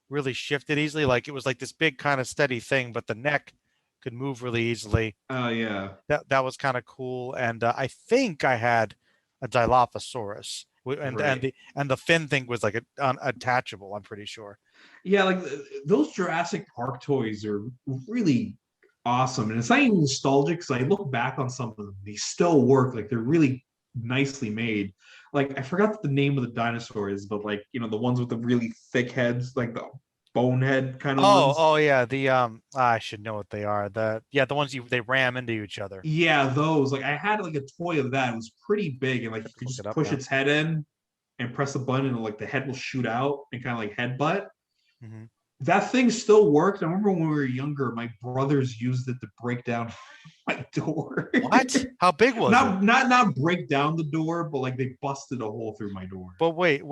really shifted easily. Like it was like this big kind of steady thing, but the neck could move really easily. oh yeah, That was kind of cool. And I think I had a Dilophosaurus, right. and the fin thing was like attachable. I'm pretty sure. Yeah, like those Jurassic Park toys are really awesome, and it's not even nostalgic because I look back on some of them, they still work. Like they're really nicely made. Like I forgot the name of the dinosaur is, but like the ones with the really thick heads, like the bonehead kind of ones. Oh yeah, the I should know what they are. The ones they ram into each other. Yeah, those. Like I had like a toy of that. It was pretty big, and like you Have to could look it just up push now. its head in and press a button, and like the head will shoot out and kind of like headbutt. Hmm. That thing still worked. I remember when we were younger, my brothers used it to break down my door. What? How big was it? Not break down the door, but like they busted a hole through my door. But wait.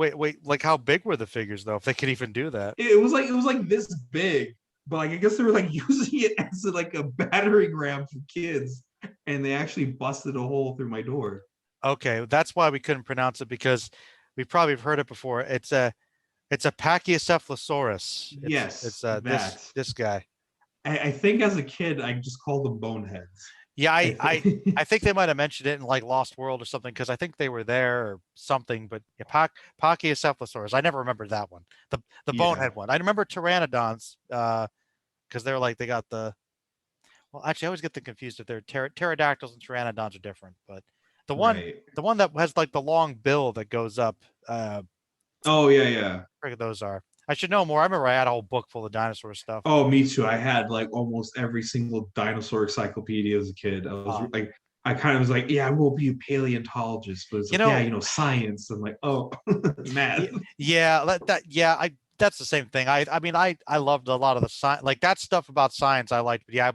Like how big were the figures though? If they could even do that? It was like this big, but like I guess they were like using it as like a battering ram for kids, and they actually busted a hole through my door. Okay, that's why we couldn't pronounce it because we probably have heard it before. It's a Pachycephalosaurus. It's Yes, this that. this guy. I think as a kid I just called them boneheads. Yeah, I I think think they might have mentioned it in like Lost World or something because I think they were there or something. But yeah, Pachycephalosaurus. I never remembered that one. The yeah, bonehead one. I remember pteranodons because they're like they got the. Well, actually, I always get them confused if they're pterodactyls and pteranodons are different. But the one right. the one that has like the long bill that goes up. Oh yeah, yeah. I forget those are. I should know more. I remember I had a whole book full of dinosaur stuff. Oh, me too. I had like almost every single dinosaur encyclopedia as a kid. I was Uh, like, I kind of was like, yeah, I will be a paleontologist, but it's you like, yeah, know, science. I'm like, oh, yeah, math. yeah, I that's the same thing. I mean I loved a lot of the science like that stuff about science I liked, but yeah,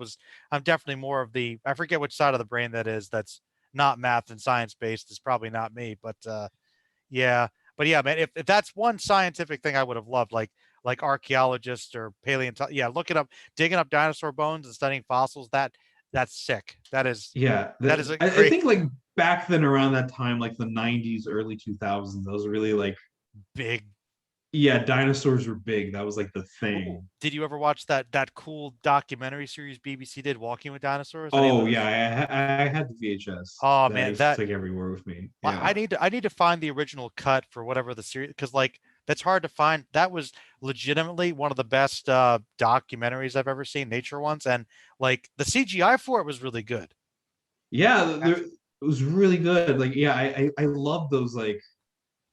I'm definitely more of the I forget which side of the brain that is that's not math and science based is probably not me, but yeah. But yeah, man, if that's one scientific thing I would have loved, like archaeologists or paleontologists, yeah, looking up digging up dinosaur bones and studying fossils, that's sick. Yeah, That is a I great think like back then around that time, like the '90s, early 2000s, those were really like, big. yeah, dinosaurs were big. That was like the Ooh, thing. did you ever watch that cool documentary series BBC did, Walking with Dinosaurs? Any of Oh yeah, those? I had the VHS Oh that I man, used to that take everywhere with me. I Yeah. need to find the original cut for whatever the series because like that's hard to find. That was legitimately one of the best documentaries I've ever seen, nature ones, and like the CGI for it was really good. Yeah, That's it was really good. Like, yeah, I love those like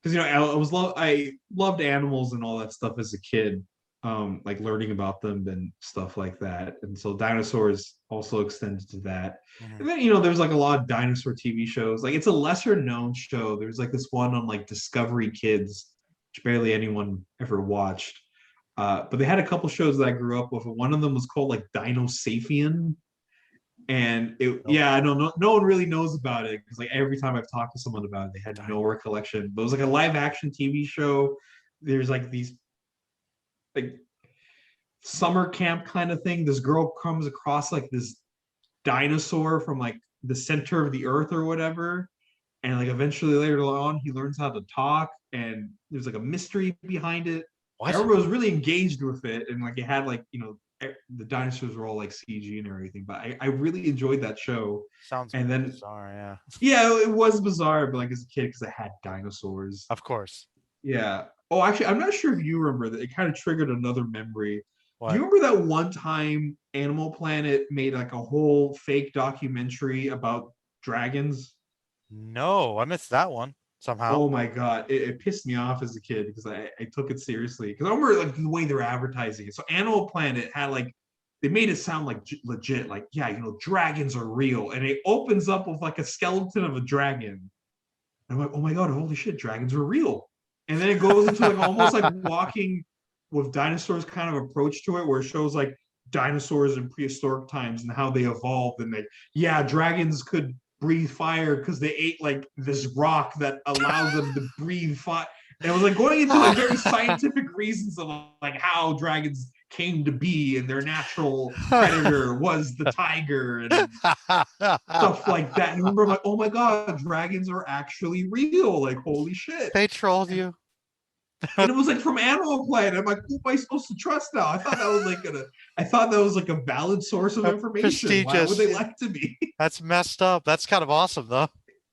because I loved animals and all that stuff as a kid, like learning about them and stuff like that. And so dinosaurs also extended to that. And mhm. then there's like a lot of dinosaur TV shows. Like it's a lesser known show. There's like this one on like Discovery Kids, which barely anyone ever watched. But they had a couple shows that I grew up with. One of them was called like Dino Sapien, and Nope. I don't know, no one really knows about it because like every time I've talked to someone about it, they had no Dino. recollection. But it was like a live action TV show. There's like these like summer camp kind of thing. This girl comes across like this dinosaur from like the center of the earth or whatever, and like eventually later on he learns how to talk, and there's like a mystery behind it. What? Everyone was really engaged with it, and like it had like the dinosaurs were all like CG and everything. But I really enjoyed that show. Sounds And then bizarre. Yeah. yeah, it was bizarre, but like as a kid because it had dinosaurs. Of course. Yeah. Oh, actually, I'm not sure if you remember that. It kind of triggered another memory. Do What? you remember that one time Animal Planet made like a whole fake documentary about dragons? No, I missed that one somehow. Oh my god, it pissed me off as a kid because I took it seriously because I remember like the way they were advertising it. So Animal Planet had like they made it sound like legit, like, yeah, dragons are real. And it opens up with like a skeleton of a dragon. And I'm like, oh my God, holy shit, dragons are real. And then it goes into like almost like walking with dinosaurs kind of approach to it, where it shows like dinosaurs in prehistoric times and how they evolved. And like, yeah, dragons could breathe fire because they ate like this rock that allowed them to breathe fire. And it was like going into like very scientific reasons of like how dragons came to be, and their natural predator was the tiger and stuff like that. And I remember, like, oh my God, dragons are actually real. Like, holy shit. They trolled you. And it was like from Animal Planet. I'm like, who am I supposed to trust now? I thought that was like a valid source of information. Why would they lie to me? That's messed up. That's kind of awesome though.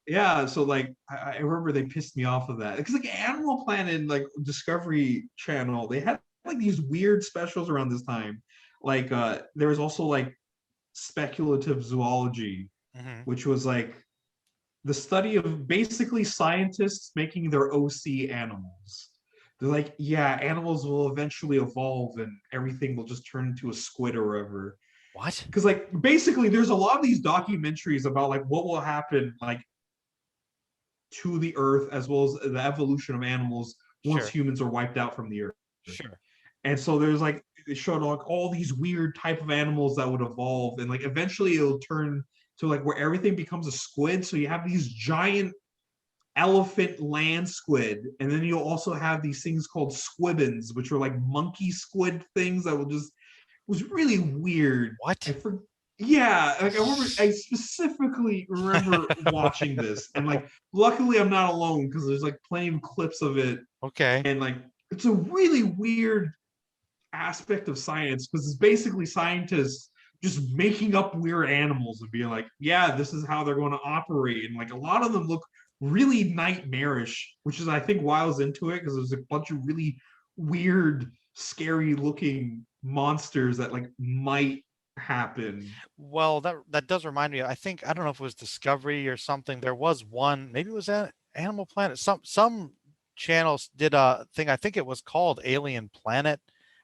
Yeah, so like I remember they pissed me off of that. Because like Animal Planet and like Discovery Channel, they had like these weird specials around this time. Like there was also like speculative zoology, which was like the study of basically scientists making their OC animals. They're like, yeah, animals will eventually evolve and everything will just turn into a squid or whatever. What? Because like basically there's a lot of these documentaries about like what will happen like to the earth, as well as the evolution of animals once humans are wiped out from the earth. Sure. And so there's like, it showed like all these weird type of animals that would evolve, and like eventually it'll turn to like where everything becomes a squid. So you have these giant elephant land squid, and then you'll also have these things called squibbins, which are like monkey squid things that will just, it was really weird. What? Yeah, like I specifically remember watching this, and like luckily I'm not alone because there's like plenty of clips of it. Okay. And like it's a really weird aspect of science, because it's basically scientists just making up weird animals and being like, yeah, this is how they're going to operate. And like a lot of them look really nightmarish, which is I think why I was into it, because there's a bunch of really weird, scary looking monsters that like might happen. Well, that does remind me. I don't know if it was Discovery or something. There was one, maybe it was Animal Planet. Some channels did a thing. I think it was called Alien Planet,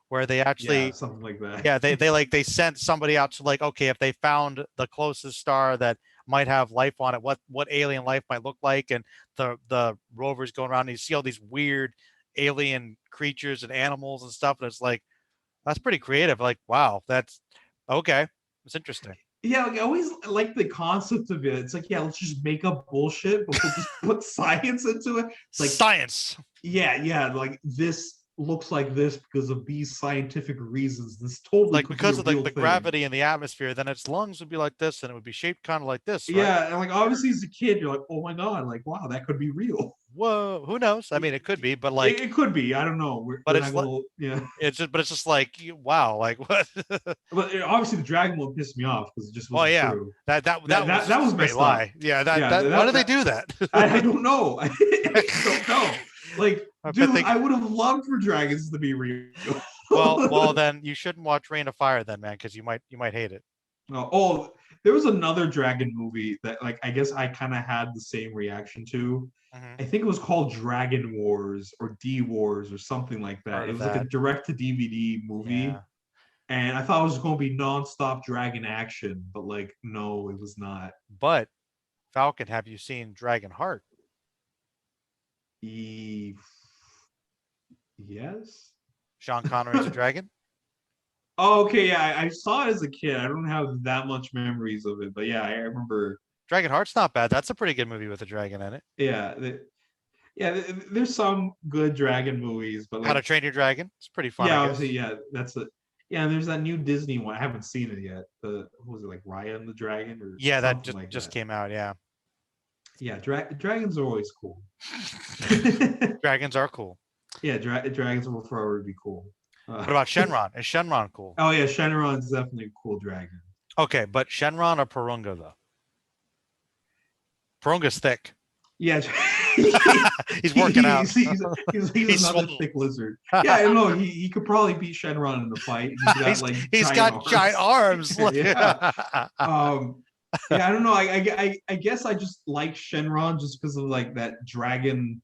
where they actually something like that. Yeah, they sent somebody out to like, okay, if they found the closest star that might have life on it, what alien life might look like, and the rovers going around and you see all these weird alien creatures and animals and stuff, and it's like, that's pretty creative. Like, wow, that's okay. It's interesting. Yeah, like I always like the concept of it. It's like, yeah, let's just make up bullshit, but we'll just put science into it. It's like science. Yeah, like this looks like this because of these scientific reasons. This totally like because of the gravity in the atmosphere, then its lungs would be like this, and it would be shaped kind of like this. Right? Yeah, and like obviously as a kid, you're like, oh my God, like wow, that could be real. Whoa, who knows? I mean, it could be, but like it could be. I don't know. It's just like, wow, like what? But obviously the dragon one pissed me off because it just wasn't true. That was a great lie. Yeah, why did they do that? I don't know. I don't know. Like, dude, I would have loved for dragons to be real. well, then you shouldn't watch Rain of Fire, then, man, because you might hate it. Oh, there was another dragon movie that, like, I guess I kind of had the same reaction to. I think it was called Dragon Wars or D Wars or something like that. It was like a direct-to-DVD movie, and I thought it was going to be nonstop dragon action, but like, no, it was not. But Falcon, have you seen Dragon Heart? Yes. Sean Connery's a dragon. Oh, okay, yeah, I saw it as a kid. I don't have that much memories of it, but yeah, I remember. Dragon Heart's not bad. That's a pretty good movie with a dragon in it. Yeah, there's some good dragon movies, but like, How to Train Your Dragon. It's pretty fun. Yeah, obviously, yeah, that's it. Yeah, and there's that new Disney one. I haven't seen it yet. What was it, like Raya and the Dragon, or that just came out. Yeah. Yeah, dragons are always cool. Dragons are cool. Yeah, dragons will forever be cool. What about Shenron? Is Shenron cool? Oh yeah, Shenron's definitely a cool dragon. Okay, but Shenron or Purunga though? Purunga's thick. Yeah, he's working out. He's another thick lizard. Yeah, I know. He could probably beat Shenron in the fight. He's got giant arms. Yeah. Yeah, I don't know. I guess I just like Shenron just because of like that dragon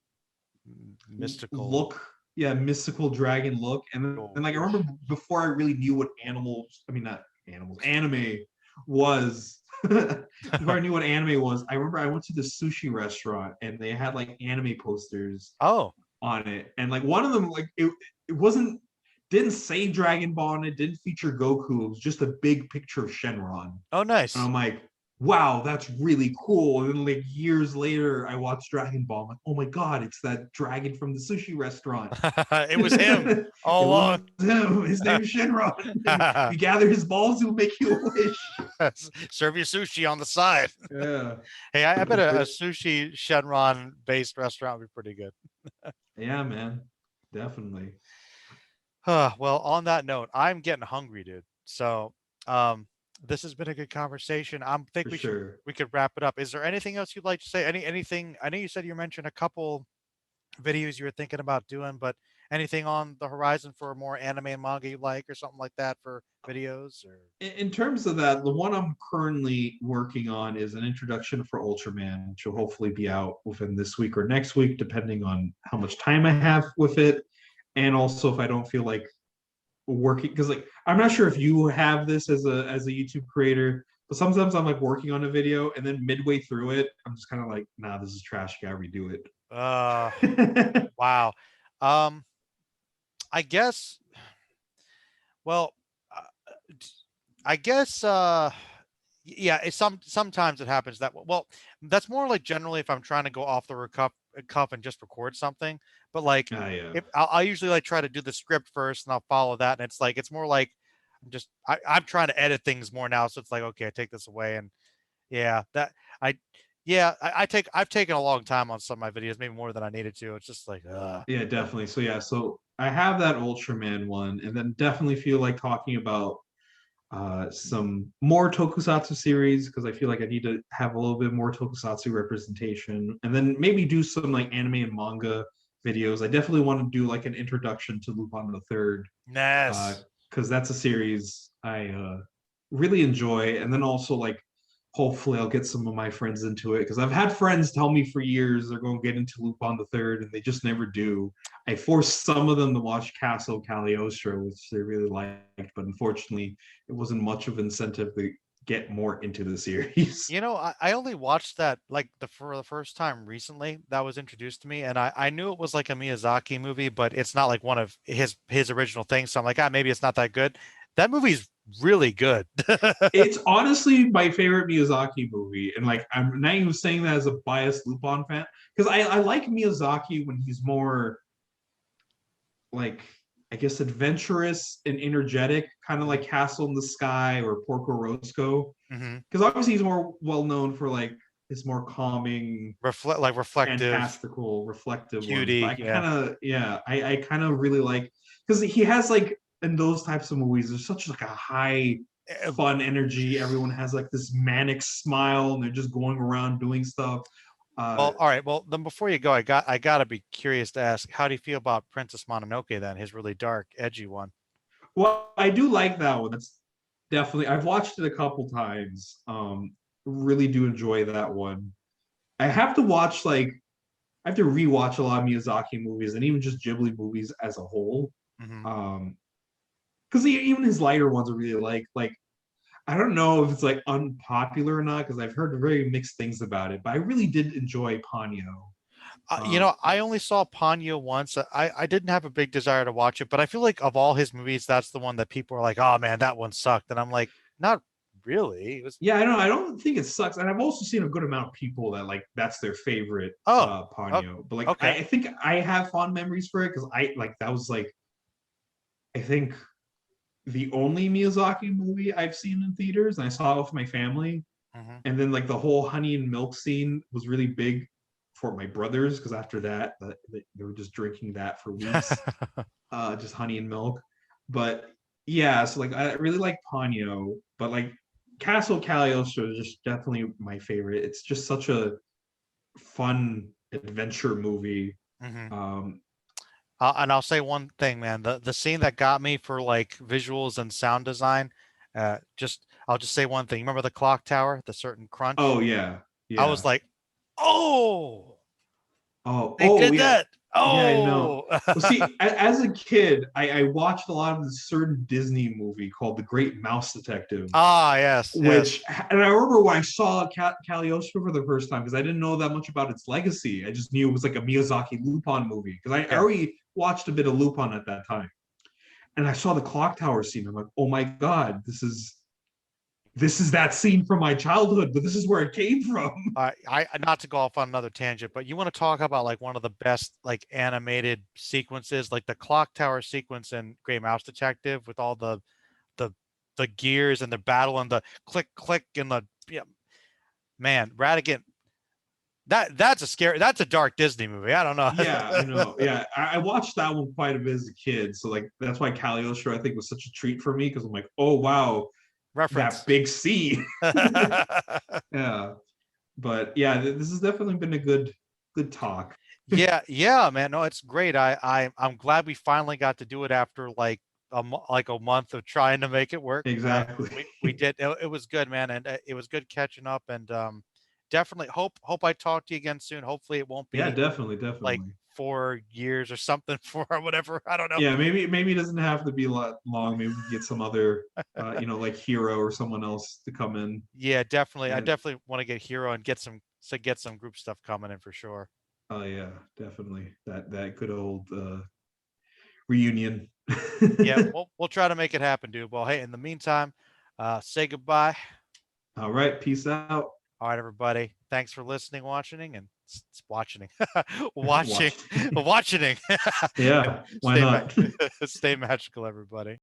mystical look. Yeah, mystical dragon look. And then like I remember before I really knew what animals, I mean not animals, anime was. Before I knew what anime was, I remember I went to the sushi restaurant and they had like anime posters Oh, on it, and like one of them, like it wasn't didn't say Dragon Ball and it didn't feature Goku. It was just a big picture of Shenron. oh, And nice. I'm like, wow, that's really cool. And then like years later, I watched Dragon Ball. I'm like, oh my god, it's that dragon from the sushi restaurant. It was him It all was along. him. His name is Shenron. And if you gather his balls, he'll make you a wish. Serve your sushi on the side. Yeah. Hey, I bet a But sushi Shenron based restaurant would be pretty good. yeah, man. Definitely. Well, on that note, I'm getting hungry, dude. So, um, this has been a good conversation. I think For sure. we could wrap it up. Is there anything else you'd like to say? Anything? I know you said you mentioned a couple videos you were thinking about doing, but anything on the horizon for more anime and manga you like, or something like that for videos? Or In terms of that, the one I'm currently working on is an introduction for Ultraman, which will hopefully be out within this week or next week, depending on how much time I have with it. And also if I don't feel like working, because like I'm not sure if you have this as a YouTube creator, but sometimes I'm like working on a video and then midway through it, I'm just kind of like, nah, this is trash, gotta redo uh, it. wow. Um, I guess. Well, uh, I guess. Yeah, sometimes it happens that way. Well, that's more like generally if I'm trying to go off the cuff and just record something. But like, Yeah. if I'll usually like try to do the script first and I'll follow that, and it's like it's more like I'm trying to edit things more now, so it's like okay, I take this away, and yeah, I I've taken a long time on some of my videos, maybe more than I needed to. It's just like Yeah, definitely. So yeah, so I have that Ultraman one, and then definitely feel like talking about some more tokusatsu series because I feel like I need to have a little bit more tokusatsu representation, and then maybe do some like anime and manga videos. I definitely want to do like an introduction to Lupin the Third Ness. because that's a series I really enjoy, and then also like hopefully I'll get some of my friends into it because I've had friends tell me for years they're going to get into Lupin the Third, and they just never do. I forced some of them to watch Castle Cagliostro, which they really liked, but unfortunately, it wasn't much of an incentive to get more into the series. You know, I only watched that like for the first time recently. That was introduced to me, and I knew it was like a Miyazaki movie, but it's not like one of his original things. So I'm like, maybe it's not that good. That movie's really good. It's honestly my favorite Miyazaki movie, and like I'm not even saying that as a biased Lupin fan because I like Miyazaki when he's more like I guess adventurous and energetic, kind of like Castle in the Sky or Porco Rosso. Hmm. Because obviously he's more well known for like his more calming, Reflective, fantastical, reflective ones. But cutie. I Yeah. kind of yeah, I kind of really like because he has like in those types of movies, there's such like a high Eh, fun energy. Everyone has like this manic smile and they're just going around doing stuff. Uh, Well, all right. Well, then before you go, I gotta be curious to ask, how do you feel about Princess Mononoke then? His really dark, edgy one. well, I do like that one. That's definitely I've watched it a couple times. Really do enjoy that one. I have to watch like I have to rewatch a lot of Miyazaki movies and even just Ghibli movies as a whole. Hmm. Because even his lighter ones are really like I don't know if it's like unpopular or not because I've heard very mixed things about it, but I really did enjoy Ponyo. You Um, know, I only saw Ponyo once. I didn't have a big desire to watch it, but I feel like of all his movies, that's the one that people are like, "Oh man, that one sucked," and I'm like, "Not really." It was. yeah, I don't think it sucks, and I've also seen a good amount of people that like that's their favorite Oh, oh, Ponyo. But like okay. I think I have fond memories for it because I like that was like I think the only Miyazaki movie I've seen in theaters, and I saw it with my family. Hmm. And then like the whole honey and milk scene was really big for my brothers because after that they were just drinking that for weeks, just honey and milk. But yeah, so like I really like Ponyo, but like Castle Cagliostro is just definitely my favorite. It's just such a fun adventure movie. Hmm. Um, And I'll say one thing, man. The scene that got me for like visuals and sound design, I'll just say one thing. Remember the clock tower, the certain crunch? oh yeah, I was yeah. like, oh, They did Yeah. that. Yeah, I know. Oh, Well, see, as a kid, I watched a lot of this certain Disney movie called The Great Mouse Detective, ah, yes, yes, which, and I remember when I saw Cagliostro for the first time, because I didn't know that much about its legacy. I just knew it was like a Miyazaki Lupin movie, because I yeah. already watched a bit of Lupin at that time. And I saw the clock tower scene. I'm like, oh my God, this is that scene from my childhood, but this is where it came from. I not to go off on another tangent, but you want to talk about like one of the best like animated sequences, like the clock tower sequence in Great Mouse Detective with all the the gears and the battle and the click click and the yeah, man, Radigan. That's a dark Disney movie. I don't Yeah, I know. know. Yeah, I watched that one quite a bit as a kid, so like that's why Cagliostro I think was such a treat for me because I'm like, oh wow, that Reference. big C. Yeah, but yeah, this has definitely been a good talk. Yeah, yeah, man. No, it's great. I'm glad we finally got to do it after like like a month of trying to make it work. Exactly. We did. It was good, man, and it was good catching up. And definitely hope I talk to you again soon. Hopefully, it won't Yeah, be definitely, like definitely. 4 years or something for whatever. I don't know. Yeah, maybe it doesn't have to be a lot long. Maybe we can get some other, like Hero or someone else to come in. Yeah, definitely. I And definitely want to get Hero and get some group stuff coming in for sure. oh yeah, definitely that good old reunion. Yeah, we'll try to make it happen, dude. Well, hey, in the meantime, say goodbye. All right, peace out. All right, everybody. Thanks for listening, watching, and watching, watching, Watch. watching. Yeah, why Stay, not? stay magical, everybody.